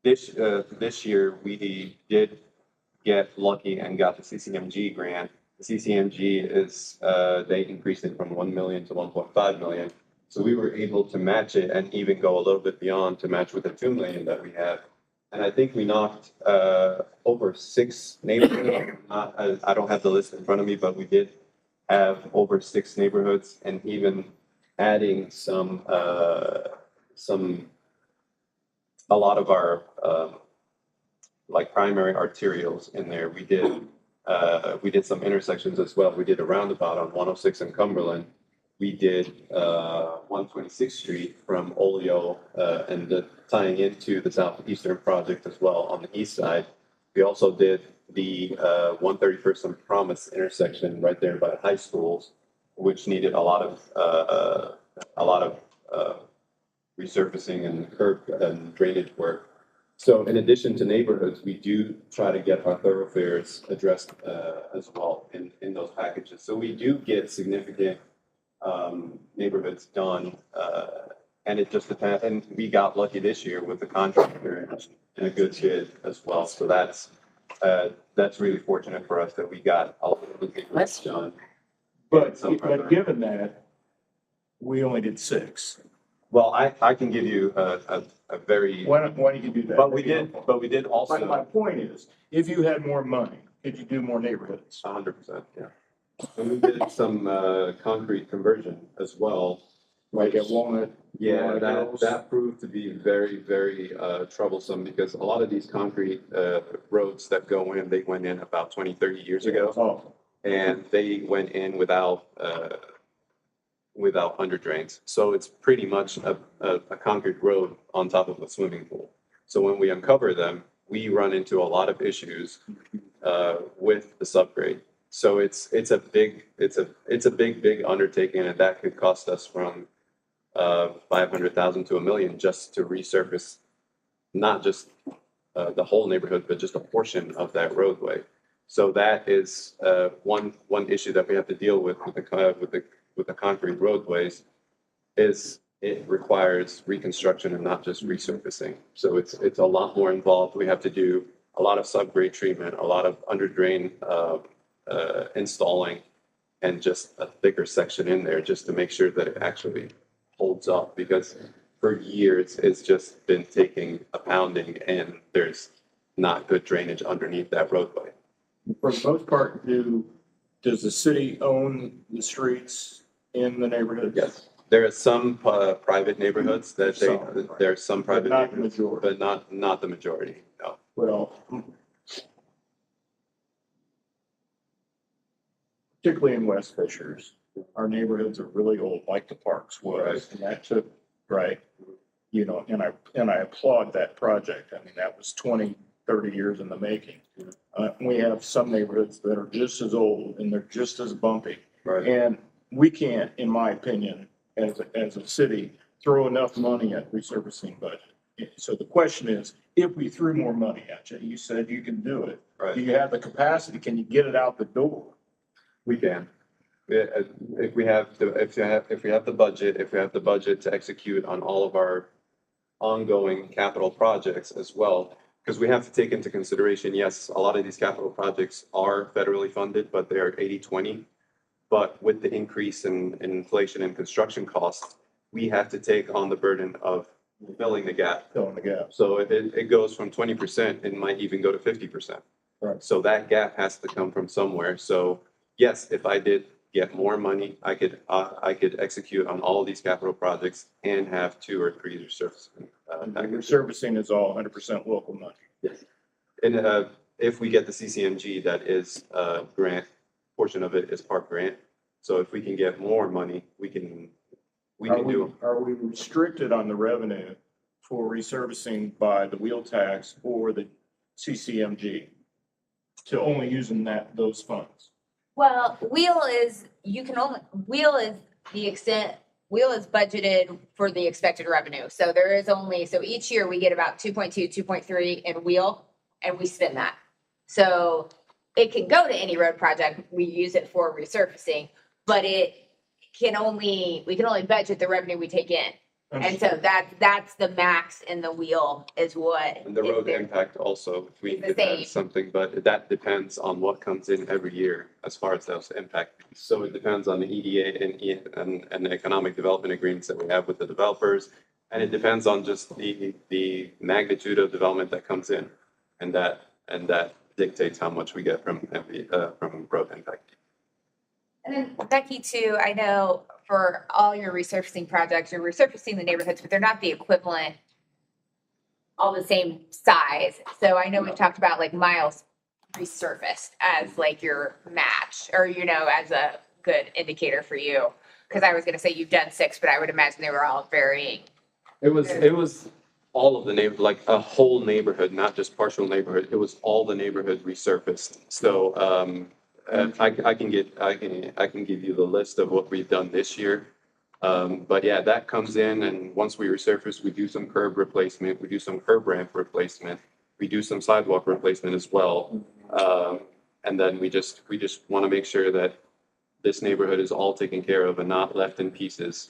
[SPEAKER 16] this year we did get lucky and got the CCMG grant. The CCMG is, they increased it from 1 million to 1.5 million. So we were able to match it and even go a little bit beyond to match with the 2 million that we have. And I think we knocked over 6 neighborhoods. I don't have the list in front of me, but we did have over 6 neighborhoods, and even adding a lot of our like primary arterials in there. We did some intersections as well. We did a roundabout on 106 in Cumberland. We did 126th Street from Oleo and tying into the Southeastern project as well on the east side. We also did the 131st and Promise intersection right there by the high schools, which needed a lot of resurfacing and curb and drainage work. So in addition to neighborhoods, we do try to get our thoroughfares addressed as well in those packages. So we do get significant neighborhoods done, and it just depends. And we got lucky this year with the contractor and a good bid as well. So that's really fortunate for us that we got all of the neighborhoods done.
[SPEAKER 4] but given that, we only did 6.
[SPEAKER 16] Well, I can give you a very.
[SPEAKER 4] Why don't you do that?
[SPEAKER 16] But we did also.
[SPEAKER 4] My point is, if you had more money, could you do more neighborhoods?
[SPEAKER 16] 100%, yeah. And we did some concrete conversion as well.
[SPEAKER 4] Like at Walnut?
[SPEAKER 16] Yeah,
[SPEAKER 4] Walnut
[SPEAKER 16] that proved to be very, very troublesome because a lot of these concrete roads that go in, they went in about 20, 30 years ago.
[SPEAKER 4] Oh.
[SPEAKER 16] And they went in without under drains. So it's pretty much a concrete road on top of a swimming pool. So when we uncover them, we run into a lot of issues with the subgrade. So it's a big undertaking, and that could cost us from $500,000 to $1 million just to resurface, not just the whole neighborhood, but just a portion of that roadway. So that is one issue that we have to deal with the concrete roadways is it requires reconstruction and not just resurfacing. So it's a lot more involved. We have to do a lot of subgrade treatment, a lot of under drain installing, and just a thicker section in there just to make sure that it actually holds up, because for years it's just been taking a pounding and there's not good drainage underneath that roadway.
[SPEAKER 4] For the most part, does the city own the streets in the neighborhood?
[SPEAKER 16] Yes. There are some private neighborhoods that there's some private
[SPEAKER 4] not the
[SPEAKER 16] neighborhoods,
[SPEAKER 4] majority.
[SPEAKER 16] but not the majority, no.
[SPEAKER 4] Well, particularly in West Fishers, our neighborhoods are really old, like the Parks was, and that took, right? You know, and I applaud that project. I mean, that was 20, 30 years in the making. We have some neighborhoods that are just as old and they're just as bumpy.
[SPEAKER 16] Right.
[SPEAKER 4] And we can't, in my opinion, as a city, throw enough money at resurfacing budget. So the question is, if we threw more money at you, you said you can do it.
[SPEAKER 16] Right.
[SPEAKER 4] Do you have the capacity? Can you get it out the door?
[SPEAKER 16] We can. If we have the budget to execute on all of our ongoing capital projects as well, because we have to take into consideration, yes, a lot of these capital projects are federally funded, but they are 80-20. But with the increase in inflation and construction costs, we have to take on the burden of filling the gap.
[SPEAKER 4] Filling the gap.
[SPEAKER 16] So if it goes from 20%, it might even go to 50%.
[SPEAKER 4] Right.
[SPEAKER 16] So that gap has to come from somewhere. So yes, if I did get more money, I could execute on all of these capital projects and have 2 or 3 resurfacing.
[SPEAKER 4] Resurfacing is all 100% local money.
[SPEAKER 16] Yes. And if we get the CCMG, that is grant, portion of it is park grant. So if we can get more money, we can do.
[SPEAKER 4] Are we restricted on the revenue for resurfacing by the wheel tax or the CCMG to only using those funds?
[SPEAKER 10] Well, wheel is budgeted for the expected revenue. So there is only, so each year we get about 2.2, 2.3 in wheel and we spend that. So it can go to any road project. We use it for resurfacing, but we can only budget the revenue we take in. And so that's the max in the wheel is what.
[SPEAKER 16] And the road impact also, if we could add something, but that depends on what comes in every year as far as those impact. So it depends on the EDA and the economic development agreements that we have with the developers. And it depends on just the magnitude of development that comes in. And that dictates how much we get from road impact.
[SPEAKER 10] And then Becky too, I know for all your resurfacing projects, you're resurfacing the neighborhoods, but they're not the equivalent, all the same size. So I know we've talked about like miles resurfaced as like your match or, as a good indicator for you. Cause I was going to say you've done 6, but I would imagine they were all varying.
[SPEAKER 16] It was all of the like a whole neighborhood, not just partial neighborhood. It was all the neighborhood resurfaced. So, I can give you the list of what we've done this year. But yeah, that comes in, and once we resurface, we do some curb replacement, we do some curb ramp replacement, we do some sidewalk replacement as well. And then we just want to make sure that this neighborhood is all taken care of and not left in pieces.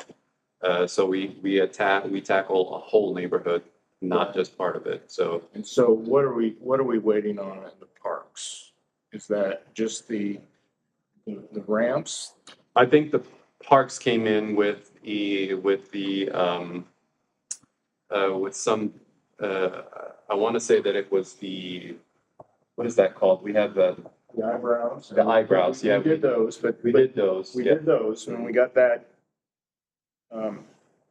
[SPEAKER 16] So we tackle a whole neighborhood, not just part of it. So.
[SPEAKER 4] And so what are we waiting on in the parks? Is that just the ramps?
[SPEAKER 16] I think the parks came in with some, I want to say that it was what is that called? We have the
[SPEAKER 4] eyebrows.
[SPEAKER 16] The eyebrows, yeah.
[SPEAKER 4] We did those,
[SPEAKER 16] We did those,
[SPEAKER 4] and we got that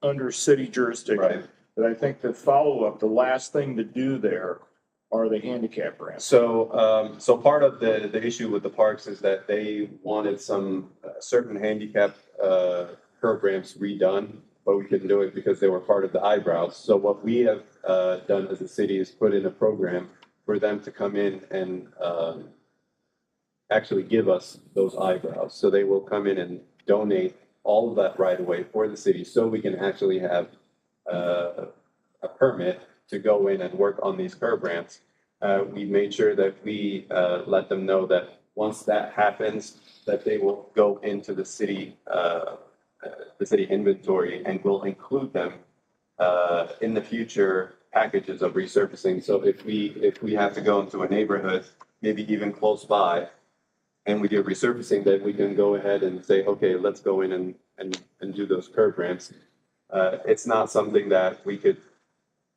[SPEAKER 4] under city jurisdiction.
[SPEAKER 16] Right.
[SPEAKER 4] But I think the follow-up, the last thing to do there are the handicap ramps.
[SPEAKER 16] So part of the issue with the parks is that they wanted some certain handicap curb ramps redone, but we couldn't do it because they were part of the eyebrows. So what we have done as a city is put in a program for them to come in and actually give us those eyebrows. So they will come in and donate all of that right away for the city, so we can actually have a permit to go in and work on these curb ramps. we made sure that we let them know that once that happens, that they will go into the city inventory, and we'll include them in the future packages of resurfacing. So if we have to go into a neighborhood, maybe even close by, and we do resurfacing, then we can go ahead and say, okay, let's go in and do those curb ramps. It's not something that we could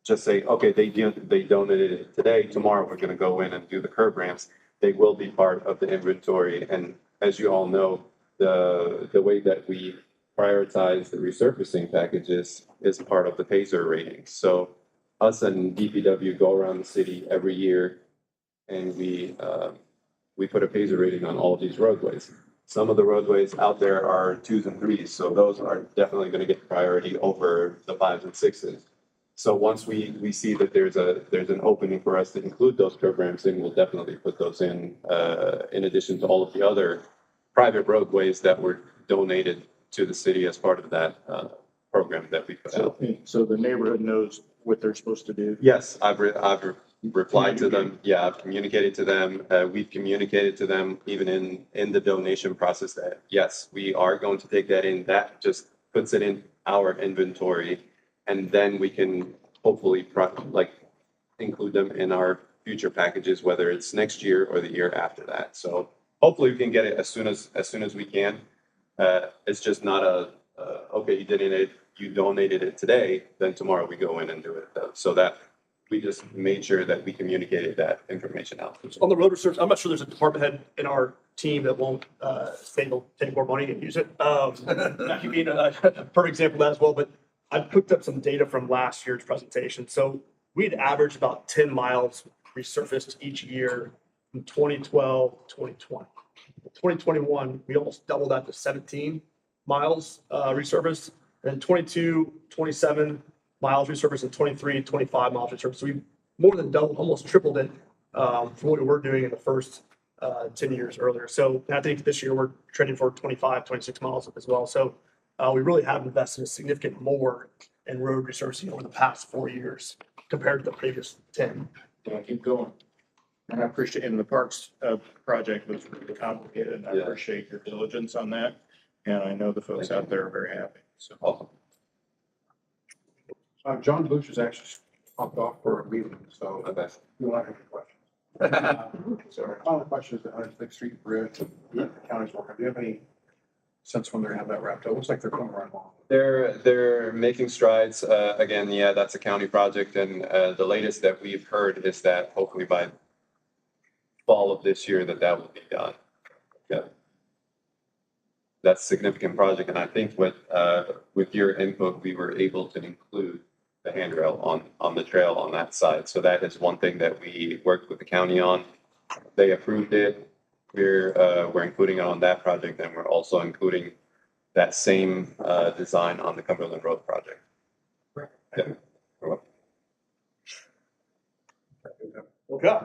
[SPEAKER 16] just say, okay, they donated it today, tomorrow we're gonna go in and do the curb ramps. They will be part of the inventory, and as you all know, the way that we prioritize the resurfacing packages is part of the PASER ratings. So us and DPW go around the city every year, and we put a PASER rating on all of these roadways. Some of the roadways out there are 2s and 3s, so those are definitely gonna get priority over the 5s and 6s. So once we see that there's an opening for us to include those curb ramps, then we'll definitely put those in addition to all of the other private roadways that were donated to the city as part of that program that we put out.
[SPEAKER 4] So the neighborhood knows what they're supposed to do?
[SPEAKER 16] Yes, I've replied to them. Yeah, I've communicated to them. We've communicated to them even in the donation process that, yes, we are going to take that in. That just puts it in our inventory. And then we can hopefully include them in our future packages, whether it's next year or the year after that. So hopefully we can get it as soon as we can. It's just not okay, you donated it today, then tomorrow we go in and do it. So that we just made sure that we communicated that information out.
[SPEAKER 14] On the road research, I'm not sure there's a department head in our team that won't say they'll take more money and use it. That could be a perfect example of that as well, but I picked up some data from last year's presentation. So we'd averaged about 10 miles resurfaced each year from 2012 to 2020. In 2021, we almost doubled that to 17 miles resurfaced, and then 22, 27 miles resurfaced, and 23, 25 miles resurfaced. So we more than doubled, almost tripled it from what we were doing in the first 10 years earlier. So I think this year we're trending for 25, 26 miles as well. So we really have invested a significant more in road resurfacing over the past 4 years compared to the previous 10.
[SPEAKER 4] Yeah, keep going. And I appreciate, and the parks project was really complicated, and I appreciate your diligence on that. And I know the folks out there are very happy, so.
[SPEAKER 16] Awesome.
[SPEAKER 6] John Bush has actually popped off for a meeting, so you want to have any questions. So our final question is the 106th Street Bridge, the county's working. Do you have any sense when they're gonna have that wrapped up? It looks like they're coming right along.
[SPEAKER 16] They're making strides. Again, yeah, that's a county project, and the latest that we've heard is that hopefully by fall of this year that will be done. Yeah. That's a significant project, and I think with your input, we were able to include the handrail on the trail on that side. So that is one thing that we worked with the county on. They approved it. We're including it on that project, and we're also including that same design on the Cumberland Road project. Yeah.
[SPEAKER 14] Okay.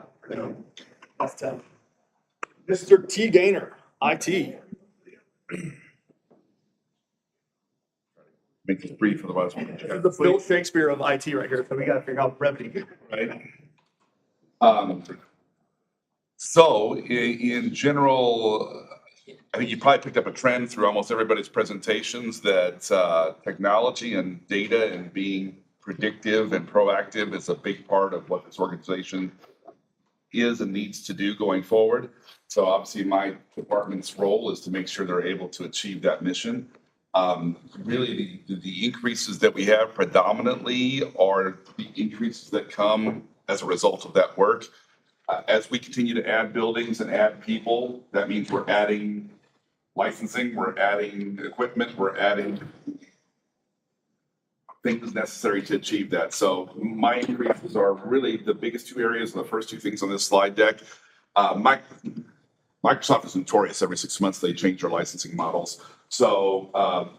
[SPEAKER 14] Mr. T. Gaynor, IT.
[SPEAKER 18] Make this brief, otherwise.
[SPEAKER 14] The Bill Shakespeare of IT right here, so we gotta figure out brevity.
[SPEAKER 18] Right. So in general, I think you probably picked up a trend through almost everybody's presentations that technology and data and being predictive and proactive is a big part of what this organization is and needs to do going forward. So obviously my department's role is to make sure they're able to achieve that mission. Really the increases that we have predominantly are the increases that come as a result of that work. As we continue to add buildings and add people, that means we're adding licensing, we're adding equipment, we're adding things necessary to achieve that. So my increases are really the biggest two areas, and the first two things on this slide deck. Microsoft is notorious. Every 6 months, they change their licensing models. So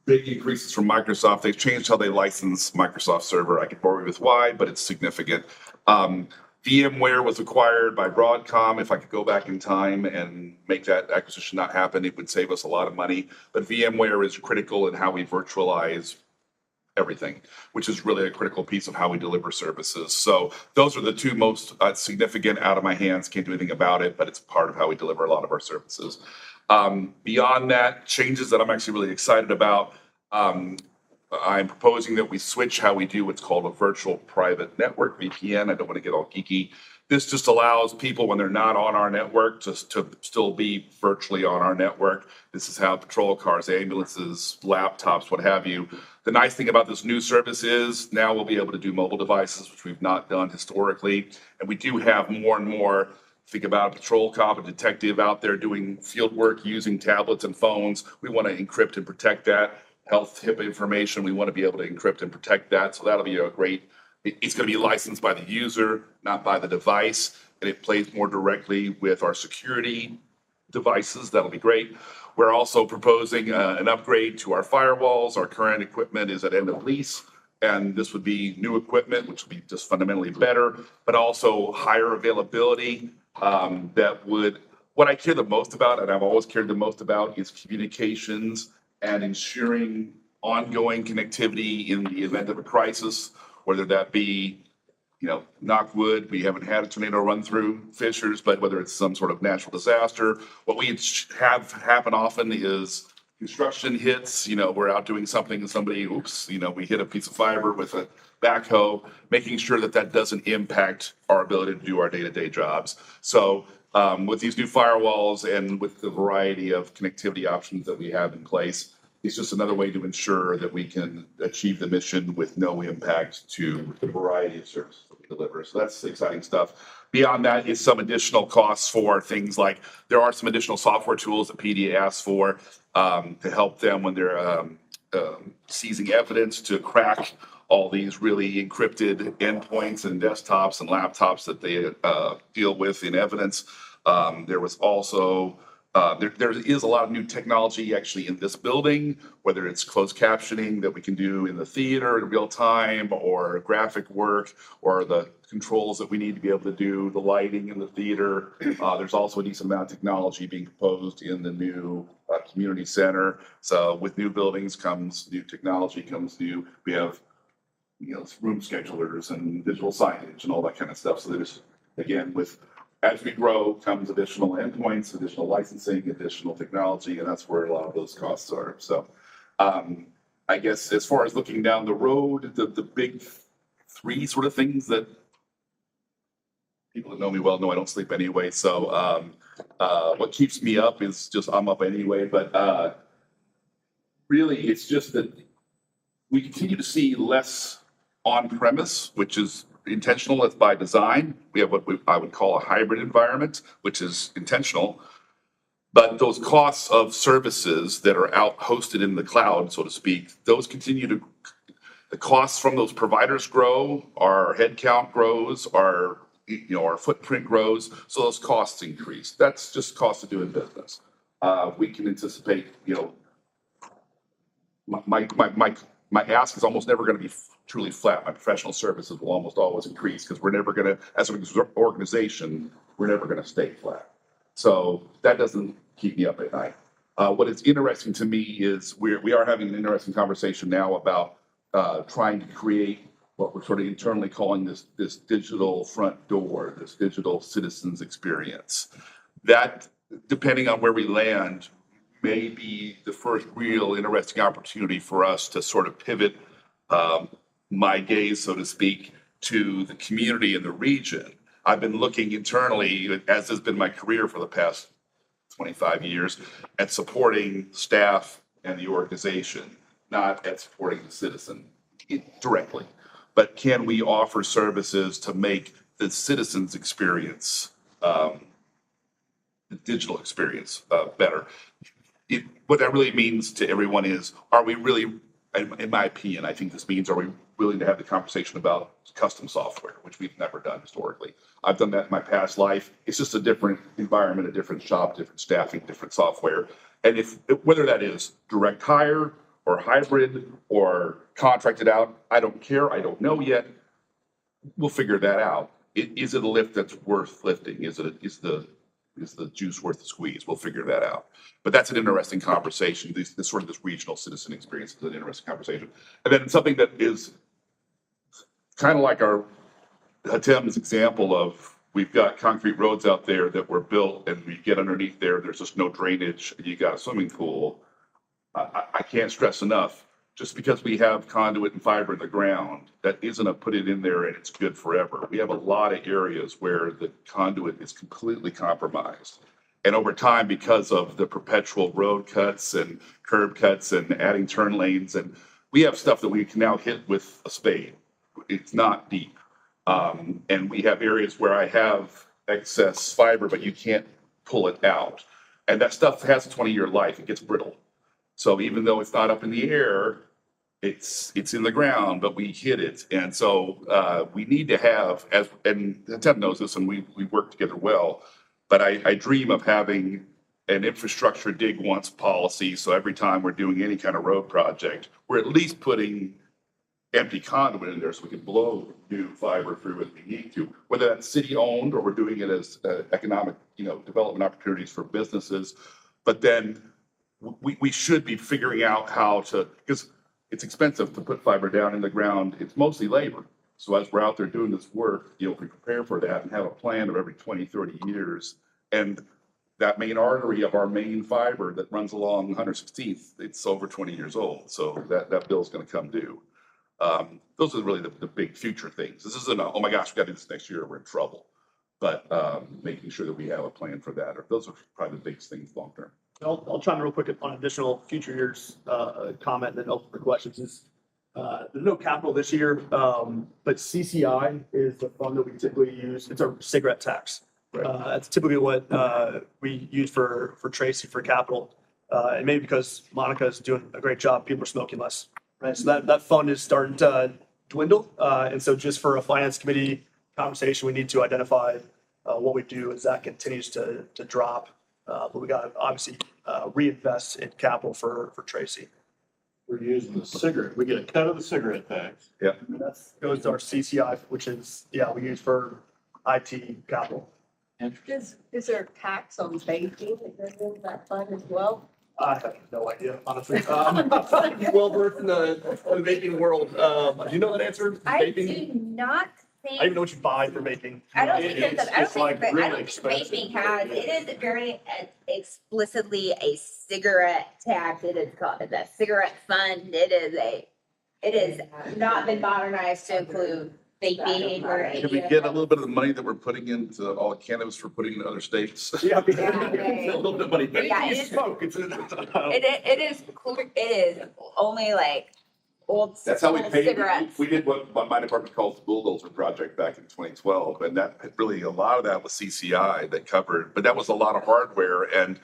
[SPEAKER 18] big increases from Microsoft. They've changed how they license Microsoft Server. I can bore you with why, but it's significant. VMware was acquired by Broadcom. If I could go back in time and make that acquisition not happen, it would save us a lot of money. But VMware is critical in how we virtualize everything, which is really a critical piece of how we deliver services. So those are the two most significant out of my hands. Can't do anything about it, but it's part of how we deliver a lot of our services. Beyond that, changes that I'm actually really excited about. I'm proposing that we switch how we do what's called a virtual private network, VPN. I don't want to get all geeky. This just allows people, when they're not on our network, just to still be virtually on our network. This is how patrol cars, ambulances, laptops, what have you. The nice thing about this new service is now we'll be able to do mobile devices, which we've not done historically. And we do have more and more, think about a patrol cop, a detective out there doing field work using tablets and phones. We want to encrypt and protect that. Health HIPAA information, we want to be able to encrypt and protect that. So that'll be a great, it's going to be licensed by the user, not by the device. And it plays more directly with our security devices. That'll be great. We're also proposing an upgrade to our firewalls. Our current equipment is at end of lease, and this would be new equipment, which would be just fundamentally better, but also higher availability. That would, what I care the most about, and I've always cared the most about, is communications and ensuring ongoing connectivity in the event of a crisis, whether that be, you know, knock wood, we haven't had a tornado run through Fishers, but whether it's some sort of natural disaster. What we have happen often is construction hits, you know, we're out doing something and somebody, oops, you know, we hit a piece of fiber with a backhoe, making sure that that doesn't impact our ability to do our day-to-day jobs. So with these new firewalls and with the variety of connectivity options that we have in place, it's just another way to ensure that we can achieve the mission with no impact to the variety of services that we deliver. So that's exciting stuff. Beyond that is some additional costs for things like, there are some additional software tools that PD asks for to help them when they're seizing evidence, to crack all these really encrypted endpoints and desktops and laptops that they deal with in evidence. There was also there is a lot of new technology actually in this building, whether it's closed captioning that we can do in the theater in real time, or graphic work, or the controls that we need to be able to do the lighting in the theater. There's also a decent amount of technology being proposed in the new community center. So with new buildings comes new technology, comes new, we have, you know, room schedulers and digital signage and all that kind of stuff. So there's, again, with, as we grow comes additional endpoints, additional licensing, additional technology, and that's where a lot of those costs are. So I guess as far as looking down the road, the big three sort of things that people that know me well know I don't sleep anyway. So what keeps me up is just, I'm up anyway, but really it's just that we continue to see less on-premise, which is intentional. It's by design. We have what I would call a hybrid environment, which is intentional. But those costs of services that are out hosted in the cloud, so to speak, those continue to, the costs from those providers grow, our headcount grows, our, you know, our footprint grows, so those costs increase. That's just cost of doing business. We can anticipate, you know, my ask is almost never going to be truly flat. My professional services will almost always increase because we're never going to, as an organization, we're never going to stay flat. So that doesn't keep me up at night. What is interesting to me is we are having an interesting conversation now about trying to create what we're sort of internally calling this digital front door, this digital citizens experience. That, depending on where we land, may be the first real interesting opportunity for us to sort of pivot my gaze, so to speak, to the community and the region. I've been looking internally, as has been my career for the past 25 years, at supporting staff and the organization, not at supporting the citizen directly. But can we offer services to make the citizens' experience, the digital experience, better? What that really means to everyone is, are we really, in my opinion, I think this means, are we willing to have the conversation about custom software, which we've never done historically? I've done that in my past life. It's just a different environment, a different shop, different staffing, different software. And whether that is direct hire or hybrid or contracted out, I don't care. I don't know yet. We'll figure that out. Is it a lift that's worth lifting? Is the is the juice worth the squeeze? We'll figure that out. But that's an interesting conversation. This sort of this regional citizen experience is an interesting conversation. And then something that is kind of like Tim's example of, we've got concrete roads out there that were built and we get underneath there, there's just no drainage, and you got a swimming pool. I can't stress enough, just because we have conduit and fiber in the ground, that isn't a put it in there and it's good forever. We have a lot of areas where the conduit is completely compromised. And over time, because of the perpetual road cuts and curb cuts and adding turn lanes, and we have stuff that we can now hit with a spade. It's not deep. And we have areas where I have excess fiber, but you can't pull it out. And that stuff has a 20-year life. It gets brittle. So even though it's not up in the air, it's in the ground, but we hit it. And so we need to have, and Tim knows this, and we work together well, but I dream of having an infrastructure dig once policy. So every time we're doing any kind of road project, we're at least putting empty conduit in there so we can blow new fiber through if we need to, whether that's city owned or we're doing it as economic, development opportunities for businesses. But then we should be figuring out how to, because it's expensive to put fiber down in the ground. It's mostly labor. So as we're out there doing this work, if we prepare for that and have a plan of every 20, 30 years, and that main artery of our main fiber that runs along 116th, it's over 20 years old. So that bill's going to come due. Those are really the big future things. This isn't oh my gosh, we got to do this next year, we're in trouble. But making sure that we have a plan for that, or those are probably the biggest things long term.
[SPEAKER 14] I'll chime in real quick on additional future years comment and then open for questions. There's no capital this year, but CCI is the fund that we typically use. It's a cigarette tax. That's typically what we use for Tracy for capital. And maybe because Monica is doing a great job, people are smoking less. Right, so that fund is starting to dwindle. And so just for a finance committee conversation, we need to identify what we do as that continues to drop. But we got to obviously reinvest in capital for Tracy.
[SPEAKER 4] We're using the cigarette, we get a cut of the cigarette tax.
[SPEAKER 18] Yeah.
[SPEAKER 14] That goes to our CCI, which is, we use for IT capital.
[SPEAKER 5] Is there a tax on vaping that goes into that fund as well?
[SPEAKER 14] I have no idea, honestly. Well versed in the vaping world. Do you know that answer?
[SPEAKER 10] I
[SPEAKER 14] Vaping?
[SPEAKER 10] do not
[SPEAKER 14] I
[SPEAKER 10] think.
[SPEAKER 14] don't even know what you buy for vaping.
[SPEAKER 10] I don't think
[SPEAKER 14] It's-
[SPEAKER 10] I don't
[SPEAKER 14] it's
[SPEAKER 10] think,
[SPEAKER 14] like
[SPEAKER 10] I
[SPEAKER 14] really
[SPEAKER 10] don't think
[SPEAKER 14] expensive.
[SPEAKER 10] vaping has, it is very explicitly a cigarette tax. It is called the cigarette fund. It is not been modernized to include vaping or any
[SPEAKER 18] Can we
[SPEAKER 10] of
[SPEAKER 18] get a
[SPEAKER 10] that.
[SPEAKER 18] little bit of the money that we're putting into all the cannabis for putting in other states?
[SPEAKER 14] Yeah,
[SPEAKER 10] okay.
[SPEAKER 14] a little bit of money.
[SPEAKER 10] Yeah,
[SPEAKER 14] Vaping
[SPEAKER 10] it
[SPEAKER 14] is
[SPEAKER 10] is-
[SPEAKER 14] smoke. It's
[SPEAKER 10] It is only like old
[SPEAKER 18] That's how we
[SPEAKER 10] old
[SPEAKER 18] paid.
[SPEAKER 10] cigarettes.
[SPEAKER 18] We did what my department calls the Bulldozer Project back in 2012, and that really, a lot of that was CCI that covered, but that was a lot of hardware, and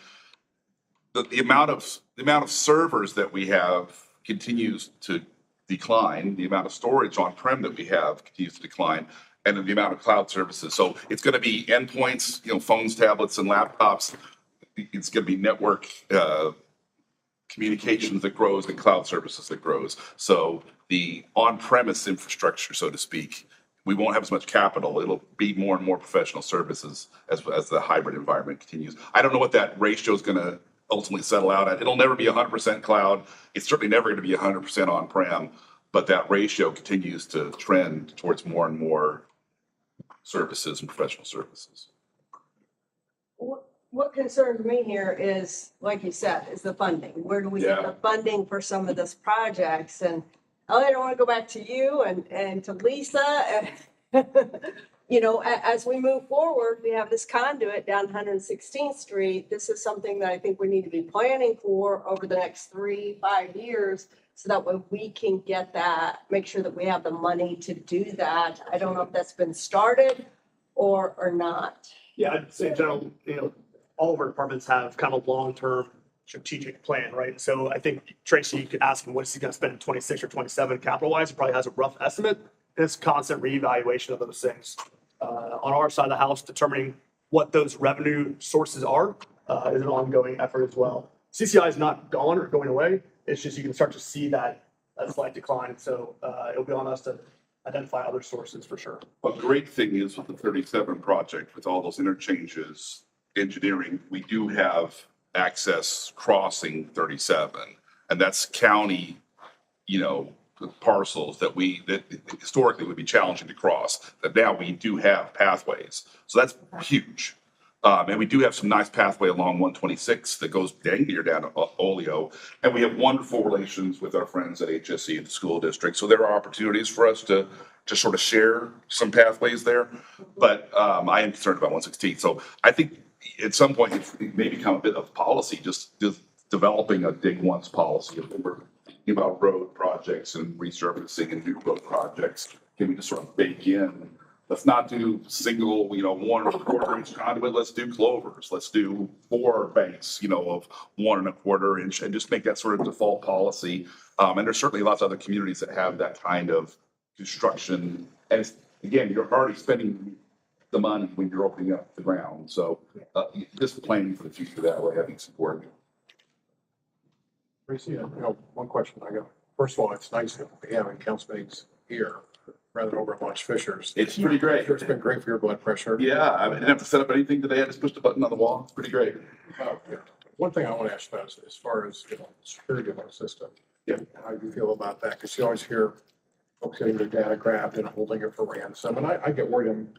[SPEAKER 18] the amount of servers that we have continues to decline. The amount of storage on-prem that we have continues to decline, and then the amount of cloud services. So it's going to be endpoints, phones, tablets, and laptops. It's going to be network communications that grows and cloud services that grows. So the on-premise infrastructure, so to speak, we won't have as much capital. It'll be more and more professional services as the hybrid environment continues. I don't know what that ratio is going to ultimately settle out at. It'll never be 100% cloud. It's certainly never going to be 100% on-prem, but that ratio continues to trend towards more and more services and professional services.
[SPEAKER 5] What concerns me here is, like you said, is the funding. Where do we get the funding for some of these projects? And I don't want to go back to you and to Lisa. As we move forward, we have this conduit down 116th Street. This is something that I think we need to be planning for over the next 3-5 years, so that way we can get that, make sure that we have the money to do that. I don't know if that's been started or not.
[SPEAKER 14] Yeah, I'd say in general, all of our departments have kind of a long-term strategic plan, right? So I think Tracy, you could ask him what's he going to spend in 26 or 27 capital-wise. He probably has a rough estimate. It's constant reevaluation of those things. On our side of the house, determining what those revenue sources are is an ongoing effort as well. CCI is not gone or going away. It's just you can start to see that slight decline. So it'll be on us to identify other sources for sure.
[SPEAKER 18] A great thing is with the 37 project, with all those interchanges, engineering, we do have access crossing 37, and that's county, parcels that historically would be challenging to cross, that now we do have pathways. So that's huge. And we do have some nice pathway along 126 that goes dang near down to Oleo. And we have wonderful relations with our friends at HSE and the school district. So there are opportunities for us to sort of share some pathways there. But I am concerned about 116. So I think at some point it may become a bit of policy, just developing a dig once policy. If we're thinking about road projects and resurfacing and new road projects, can we just sort of bake in? Let's not do single, 1.25 inch conduit. Let's do clovers. Let's do 4 banks, of 1.25 inch, and just make that sort of default policy. And there's certainly lots of other communities that have that kind of construction. And again, you're already spending the money when you're opening up the ground. So just planning for the future that way, I think is important.
[SPEAKER 6] Tracy, one question I got. First of all, it's nice that we have council meetings here rather than over at Lunch Fishers.
[SPEAKER 18] It's pretty great.
[SPEAKER 6] It's been great for your blood pressure.
[SPEAKER 18] Yeah, I didn't have to set up anything today. I just pushed a button on the wall. It's pretty great.
[SPEAKER 6] Yeah. One thing I want to ask about is as far as security of our system.
[SPEAKER 18] Yeah.
[SPEAKER 6] How you feel about that? Because you always hear folks getting their data grabbed and holding it for ransom. And I get worried in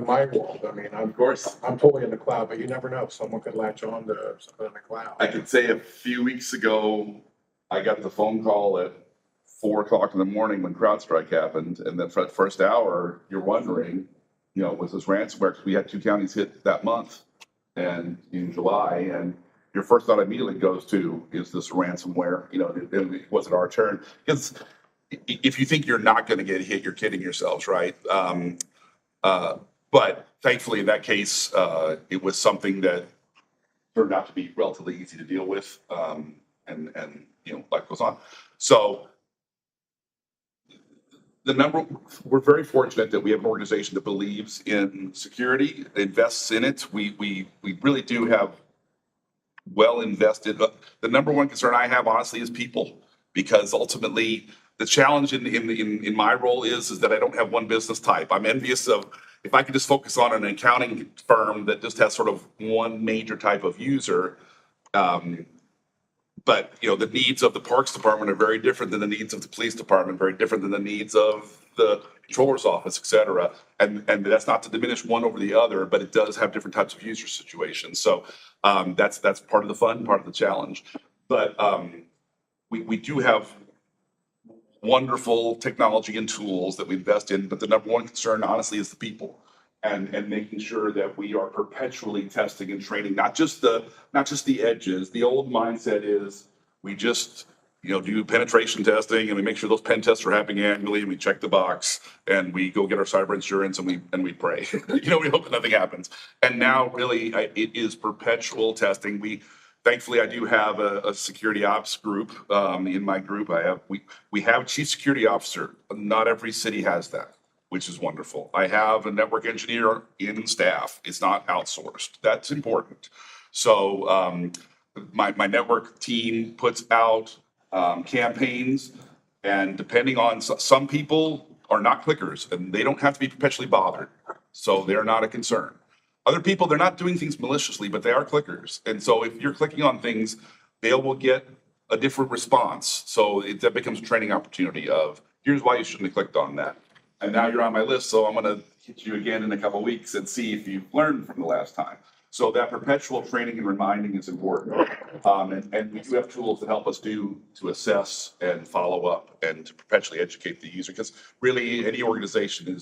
[SPEAKER 6] my world. I mean, I'm totally in the cloud, but you never know. Someone could latch on to something in the cloud.
[SPEAKER 18] I can say a few weeks ago, I got the phone call at 4:00 in the morning when CrowdStrike happened. And then for that first hour, you're wondering, was this ransomware? Because we had 2 counties hit that month and in July. And your first thought immediately goes to, is this ransomware? Was it our turn? Because if you think you're not going to get hit, you're kidding yourselves, right? But thankfully, in that case, it was something that turned out to be relatively easy to deal with, and life goes on. So we're very fortunate that we have an organization that believes in security, invests in it. We really do have well invested. The number one concern I have, honestly, is people, because ultimately the challenge in my role is that I don't have one business type. I'm envious of if I could just focus on an accounting firm that just has sort of one major type of user. But the needs of the Parks Department are very different than the needs of the Police Department, very different than the needs of the Controller's Office, et cetera. And that's not to diminish one over the other, but it does have different types of user situations. So that's part of the fun, part of the challenge. But we do have wonderful technology and tools that we invest in, but the number one concern, honestly, is the people. And making sure that we are perpetually testing and training, not just the edges. The old mindset is we just do penetration testing and we make sure those pen tests are happening annually and we check the box and we go get our cyber insurance and we pray. We hope that nothing happens. And now really it is perpetual testing. Thankfully, I do have a security ops group in my group. We have a chief security officer. Not every city has that, which is wonderful. I have a network engineer in staff. It's not outsourced. That's important. So my network team puts out campaigns, and depending on some people are not clickers and they don't have to be perpetually bothered. So they're not a concern. Other people, they're not doing things maliciously, but they are clickers. And so if you're clicking on things, they will get a different response. So that becomes a training opportunity of, here's why you shouldn't have clicked on that. And now you're on my list, so I'm going to hit you again in a couple of weeks and see if you've learned from the last time. So that perpetual training and reminding is important. And we do have tools that help us to assess and follow up and to perpetually educate the user. Because really, any organization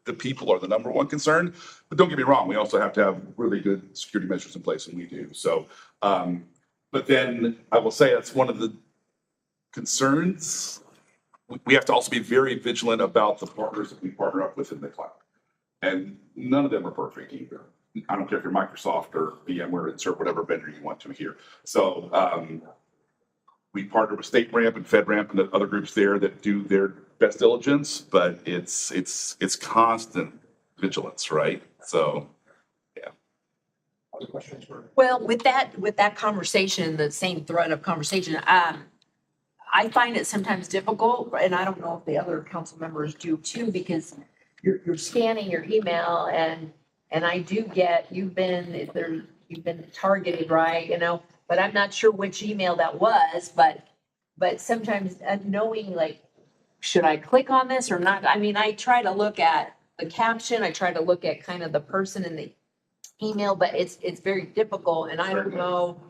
[SPEAKER 18] the people are the number one concern. But don't get me wrong, we also have to have really good security measures in place, and we do. So, but then I will say that's one of the concerns. We have to also be very vigilant about the partners that we partner up with in the cloud. And none of them are perfect either. I don't care if you're Microsoft or VMware, insert whatever vendor you want to here. So we partner with StateRAMP and FedRAMP and the other groups there that do their best diligence, but it's constant vigilance, right? So, yeah.
[SPEAKER 6] Other questions for?
[SPEAKER 3] Well, with that conversation, the same thread of conversation, I find it sometimes difficult, and I don't know if the other council members do too, because you're scanning your email and And I do get, you've been targeted, right, but I'm not sure which email that was, but sometimes knowing like, should I click on this or not? I mean, I try to look at the caption, I try to look at kind of the person in the email, but it's very difficult and I don't know,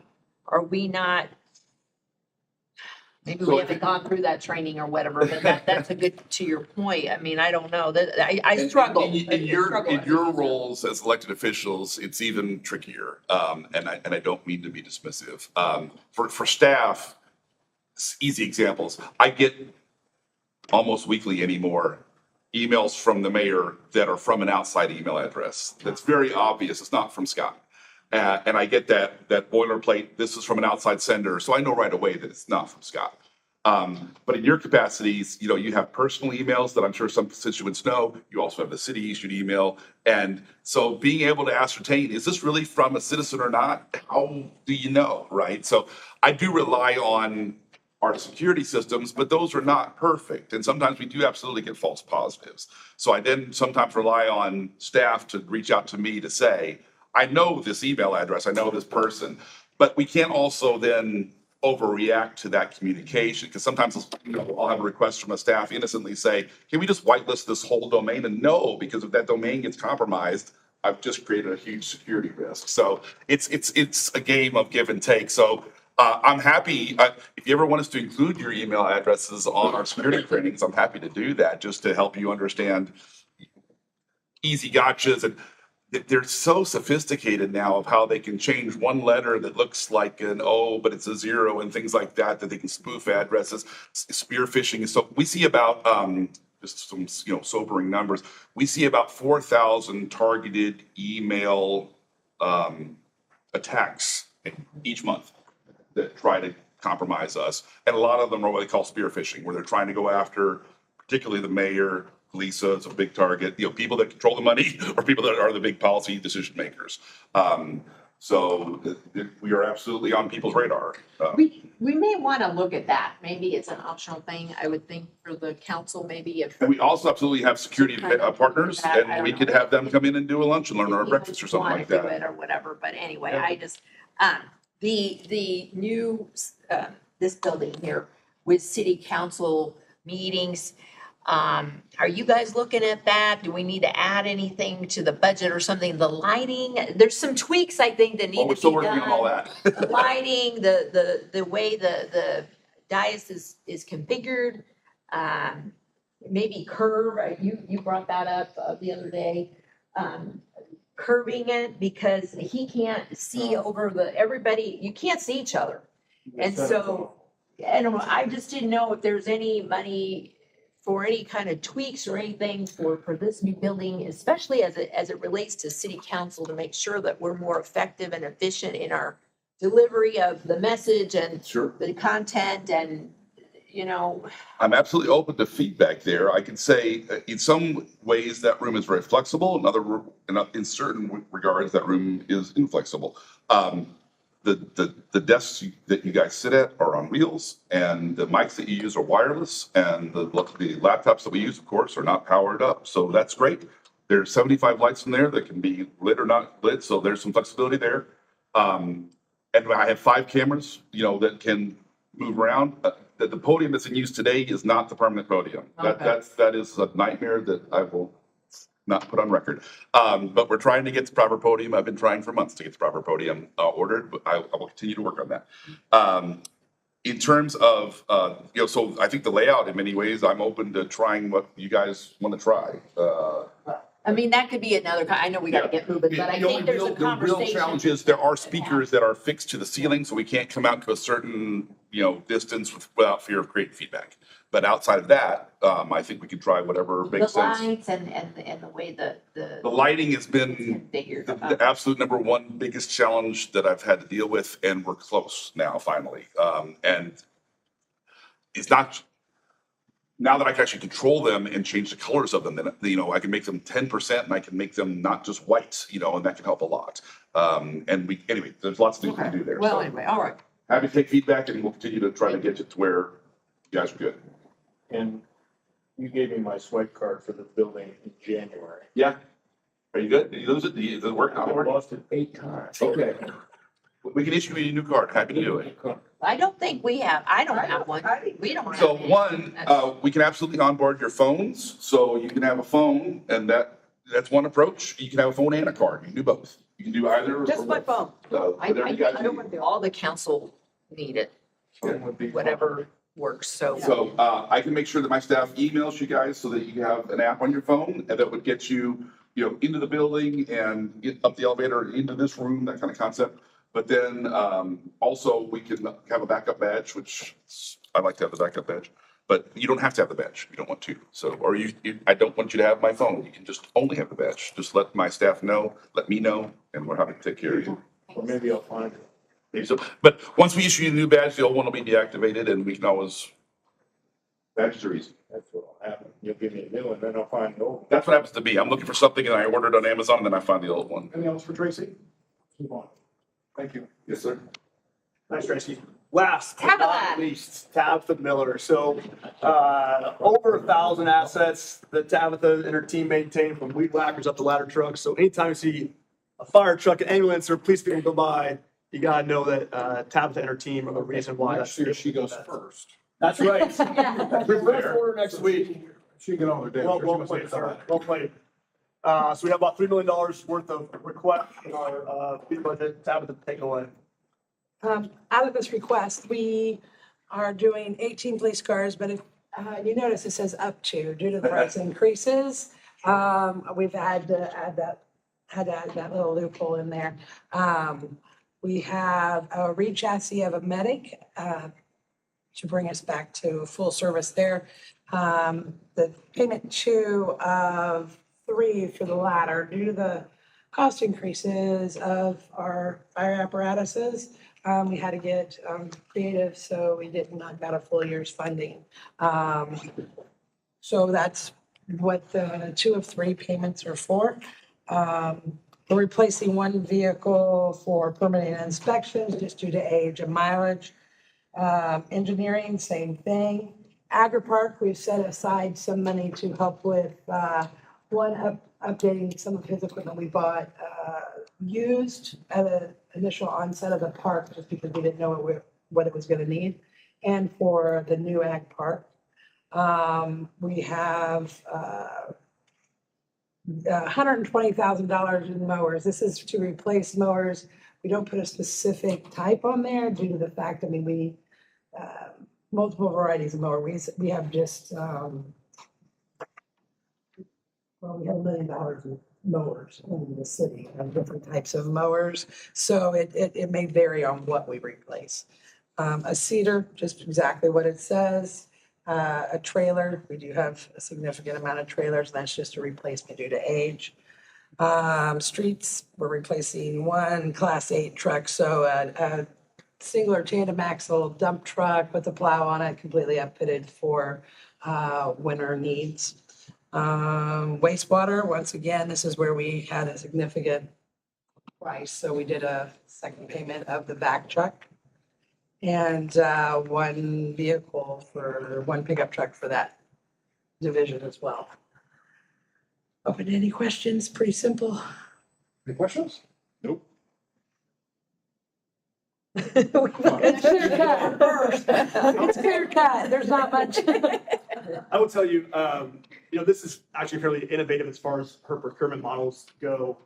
[SPEAKER 3] are we not? Maybe we haven't gone through that training or whatever, but that's a good, to your point. I mean, I don't know that I struggle.
[SPEAKER 18] In your roles as elected officials, it's even trickier. And I don't mean to be dismissive. For staff, easy examples. I get almost weekly anymore emails from the mayor that are from an outside email address. That's very obvious. It's not from Scott. And I get that boilerplate, this is from an outside sender. So I know right away that it's not from Scott. But in your capacities, you have personal emails that I'm sure some constituents know. You also have the city issued email. And so being able to ascertain, is this really from a citizen or not? How do you know, right? So I do rely on our security systems, but those are not perfect. And sometimes we do absolutely get false positives. So I then sometimes rely on staff to reach out to me to say, I know this email address, I know this person, but we can't also then overreact to that communication, because sometimes I'll have a request from a staff innocently say, can we just whitelist this whole domain? And no, because if that domain gets compromised, I've just created a huge security risk. So it's a game of give and take. So I'm happy, if you ever want us to include your email addresses on our security trainings, I'm happy to do that just to help you understand easy gotchas. And they're so sophisticated now of how they can change one letter that looks like an O, but it's a zero and things like that, that they can spoof addresses. Spear phishing. So we see about, just some, sobering numbers. We see about 4,000 targeted email attacks each month that try to compromise us. And a lot of them are what they call spear phishing, where they're trying to go after particularly the mayor. Lisa is a big target, people that control the money or people that are the big policy decision makers. So we are absolutely on people's radar.
[SPEAKER 3] We may want to look at that. Maybe it's an optional thing, I would think, for the council, maybe if.
[SPEAKER 18] And we also absolutely have security partners, and we could have them come in and do a lunch and learn or a breakfast or something like that.
[SPEAKER 3] Or whatever, but anyway, I just, the new, this building here with city council meetings, are you guys looking at that? Do we need to add anything to the budget or something? The lighting, there's some tweaks I think that need to be done.
[SPEAKER 18] We're still working on all that.
[SPEAKER 3] The lighting, the way the dais is configured, maybe curve, you brought that up the other day. Curving it because he can't see over everybody, you can't see each other. And so, I just didn't know if there's any money for any kind of tweaks or anything for this new building, especially as it relates to city council, to make sure that we're more effective and efficient in our delivery of the message and the content and,
[SPEAKER 18] I'm absolutely open to feedback there. I can say in some ways that room is very flexible. In certain regards, that room is inflexible. The desks that you guys sit at are on wheels, and the mics that you use are wireless, and the laptops that we use, of course, are not powered up. So that's great. There's 75 lights in there that can be lit or not lit, so there's some flexibility there. And I have 5 cameras, that can move around. The podium that's in use today is not the permanent podium.
[SPEAKER 3] Okay.
[SPEAKER 18] That is a nightmare that I will not put on record. But we're trying to get the proper podium. I've been trying for months to get the proper podium ordered, but I will continue to work on that. In terms of, so I think the layout in many ways, I'm open to trying what you guys want to try.
[SPEAKER 3] I mean, that could be another, I know we gotta get moving, but I think there's a
[SPEAKER 18] The real
[SPEAKER 3] conversation.
[SPEAKER 18] challenge is there are speakers that are fixed to the ceiling, so we can't come out to a certain, distance without fear of creating feedback. But outside of that, I think we can try whatever makes
[SPEAKER 3] The
[SPEAKER 18] sense.
[SPEAKER 3] lights and the way
[SPEAKER 18] The lighting has been the absolute number one biggest challenge that I've had to deal with, and we're close now, finally. And it's not, now that I can actually control them and change the colors of them, then, I can make them 10% and I can make them not just white, and that can help a lot. And anyway, there's lots of things we can do there.
[SPEAKER 3] Well,
[SPEAKER 18] So
[SPEAKER 3] anyway, all right.
[SPEAKER 18] happy to take feedback, and we'll continue to try to get it to where you guys are good.
[SPEAKER 4] And you gave me my swipe card for the building in January.
[SPEAKER 18] Yeah. Are you good? Did you lose it? Does it work?
[SPEAKER 4] I lost it 8 times.
[SPEAKER 18] Okay. We can issue you a new card. Happy to do it.
[SPEAKER 3] I don't think I don't have one. We don't have.
[SPEAKER 18] So
[SPEAKER 3] it.
[SPEAKER 18] one, we can absolutely onboard your phones. So you can have a phone and that's one approach. You can have a phone and a card. You can do both. You can do either.
[SPEAKER 12] Just my phone.
[SPEAKER 18] So
[SPEAKER 3] I
[SPEAKER 18] whatever you guys
[SPEAKER 3] don't
[SPEAKER 18] need.
[SPEAKER 3] want all the council need it, whatever works, so.
[SPEAKER 18] So I can make sure that my staff emails you guys so that you have an app on your phone and that would get you, into the building and get up the elevator into this room, that kind of concept. But then also we can have a backup badge, which I like to have the backup badge, but you don't have to have the badge if you don't want to. So, or I don't want you to have my phone. You can just only have the badge. Just let my staff know, let me know, and we're happy to take care of you.
[SPEAKER 4] Or maybe I'll find it.
[SPEAKER 18] Maybe so. But once we issue you a new badge, the old one will be deactivated and we can always, badges are easy.
[SPEAKER 4] That's what will happen. You'll give me a new one, then I'll find the old one.
[SPEAKER 18] That's what happens to me. I'm looking for something and I order it on Amazon and then I find the old one.
[SPEAKER 14] Anything else for Tracy?
[SPEAKER 4] Move on.
[SPEAKER 14] Thank you.
[SPEAKER 18] Yes, sir.
[SPEAKER 14] Thanks, Tracy. Last but
[SPEAKER 10] Tabitha.
[SPEAKER 14] not least, Tabitha Miller. So, over 1,000 assets that Tabitha and her team maintain, from weed whackers up to ladder trucks. So anytime you see a fire truck, an ambulance, or police vehicle go by, you gotta know that Tabitha and her team are the reason why.
[SPEAKER 6] Next year, she goes first.
[SPEAKER 14] That's right. Reverse order next week.
[SPEAKER 6] She can get on her day.
[SPEAKER 14] Well played, sir. Well played. So we have about $3 million worth of requests in our fee budget. Tabitha, take it away.
[SPEAKER 19] Out of this request, we are doing 18 police cars, but if you notice it says up to, due to the price increases, we've had to add that little loophole in there. We have a re-chassis of a medic to bring us back to full service there. The payment 2 of 3 for the ladder, due to the cost increases of our fire apparatuses, we had to get creative, so we did not got a full year's funding. So that's what the 2 of 3 payments are for. We're replacing 1 vehicle for permanent inspections just due to age and mileage. Engineering, same thing. Agri-Park, we've set aside some money to help with updating some of his equipment we bought used at the initial onset of the park, just because we didn't know what it was going to need, and for the new ag park. We have $120,000 in mowers. This is to replace mowers. We don't put a specific type on there due to the fact, we multiple varieties of mower. We have just, we have $1 million of mowers in the city of different types of mowers. So it may vary on what we replace. A seeder, just exactly what it says. A trailer, we do have a significant amount of trailers. That's just a replacement due to age. Streets, we're replacing 1 Class 8 truck. So a singular tandem axle dump truck with a plow on it, completely upfitted for winter needs. Wastewater, once again, this is where we had a significant price. So we did a second payment of the back truck. And 1 vehicle for 1 pickup truck for that division as well. Open to any questions? Pretty simple.
[SPEAKER 6] Any questions? Nope.
[SPEAKER 19] It's clear cut first. It's clear cut. There's not much.
[SPEAKER 14] I will tell you, this is actually fairly innovative as far as her procurement models go.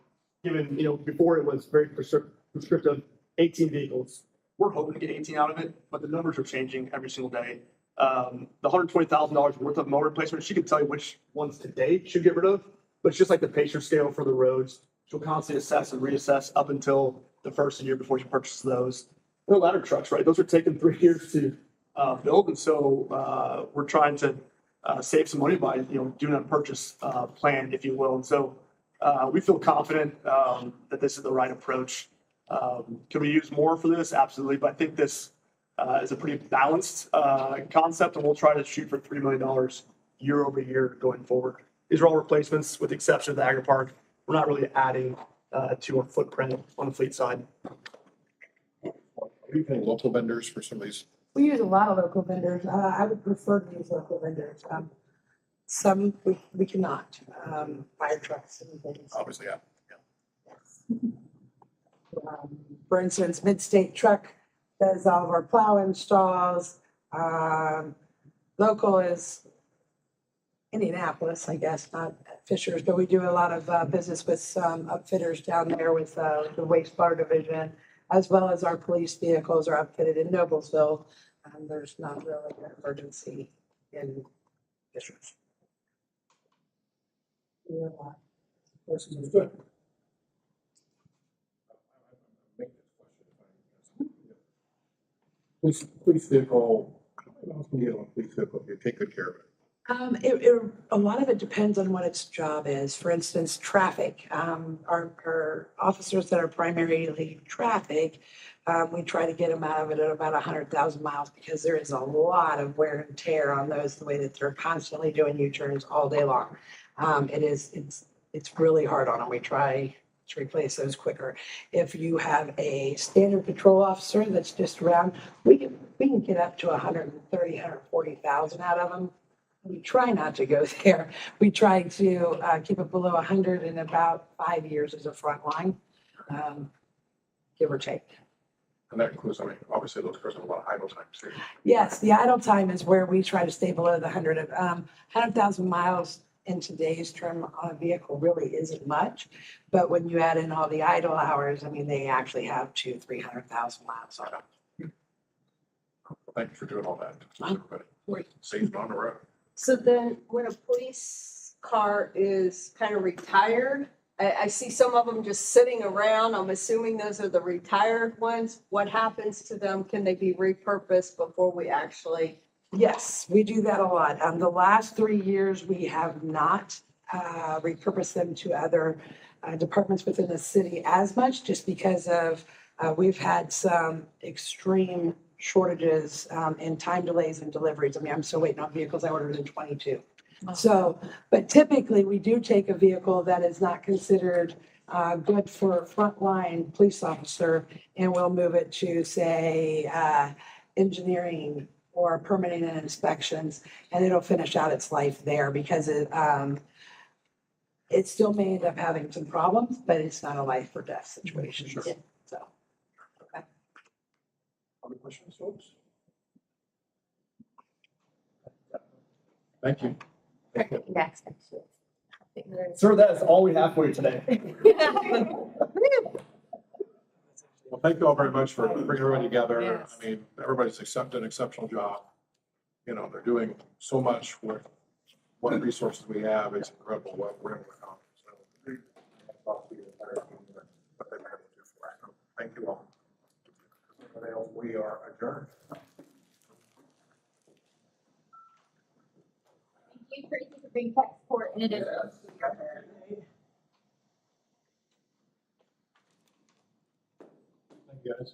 [SPEAKER 14] Given, before it was very prescriptive, 18 vehicles. We're hoping to get 18 out of it, but the numbers are changing every single day. The $120,000 worth of mower replacement, she can tell you which ones today should get rid of, but it's just like the Pacer scale for the roads. She'll constantly assess and reassess up until the first year before she purchases those. The ladder trucks, right? Those are taking 3 years to build, and so we're trying to save some money by doing a purchase plan, if you will. And so we feel confident that this is the right approach. Can we use more for this? Absolutely. But I think this is a pretty balanced concept, and we'll try to shoot for $3 million year over year going forward. These are all replacements with the exception of the Agri-Park. We're not really adding to our footprint on the fleet side.
[SPEAKER 6] Are you paying local vendors for some of these?
[SPEAKER 19] We use a lot of local vendors. I would prefer to use local vendors. Some we cannot, fire trucks and things.
[SPEAKER 6] Obviously, yeah.
[SPEAKER 19] For instance, Mid-State Truck does all of our plow installs. Local is Indianapolis, I guess, not Fishers, but we do a lot of business with some upfitters down there with the wastewater division, as well as our police vehicles are outfitted in Noblesville. There's not really an emergency in Fishers. Yeah.
[SPEAKER 6] Good. Police vehicle, how many miles can you get on a police vehicle if you take good care of it?
[SPEAKER 19] A lot of it depends on what its job is. For instance, traffic. Our officers that are primarily traffic, we try to get them out of it at about 100,000 miles because there is a lot of wear and tear on those, the way that they're constantly doing U-turns all day long. It's really hard on them. We try to replace those quicker. If you have a standard patrol officer that's just around, we can get up to 130, 140,000 out of them. We try not to go there. We try to keep it below 100 in about 5 years as a front line, give or take.
[SPEAKER 6] And that includes, I mean, obviously those cars have a lot of idle time too.
[SPEAKER 19] Yes, the idle time is where we try to stay below the 100,000 miles in today's term on a vehicle really isn't much. But when you add in all the idle hours, I mean, they actually have 200,000-300,000 miles on them.
[SPEAKER 6] Thank you for doing all that. Everybody. Saves on the road.
[SPEAKER 5] So then when a police car is kind of retired, I see some of them just sitting around. I'm assuming those are the retired ones. What happens to them? Can they be repurposed before we actually?
[SPEAKER 19] Yes, we do that a lot. The last 3 years, we have not repurposed them to other departments within the city as much, just because of we've had some extreme shortages and time delays and deliveries. I mean, I'm still waiting on vehicles I ordered in 22. So, but typically we do take a vehicle that is not considered good for a frontline police officer, and we'll move it to, say, engineering or permitting and inspections, and it'll finish out its life there because it still may end up having some problems, but it's not a life or death situation.
[SPEAKER 6] Sure.
[SPEAKER 19] So.
[SPEAKER 6] Other questions, folks? Thank you.
[SPEAKER 10] Next.
[SPEAKER 14] Sir, that is all we have for you today.
[SPEAKER 6] Well, thank you all very much for bringing everybody together. I mean, everybody's done an exceptional job. You know, they're doing so much with what resources we have. It's incredible what we're able to accomplish. So, what they're able to do for us. Thank you all. We are adjourned.
[SPEAKER 10] Thank you, Tracy, for being tech support in addition.
[SPEAKER 6] Thank you, guys.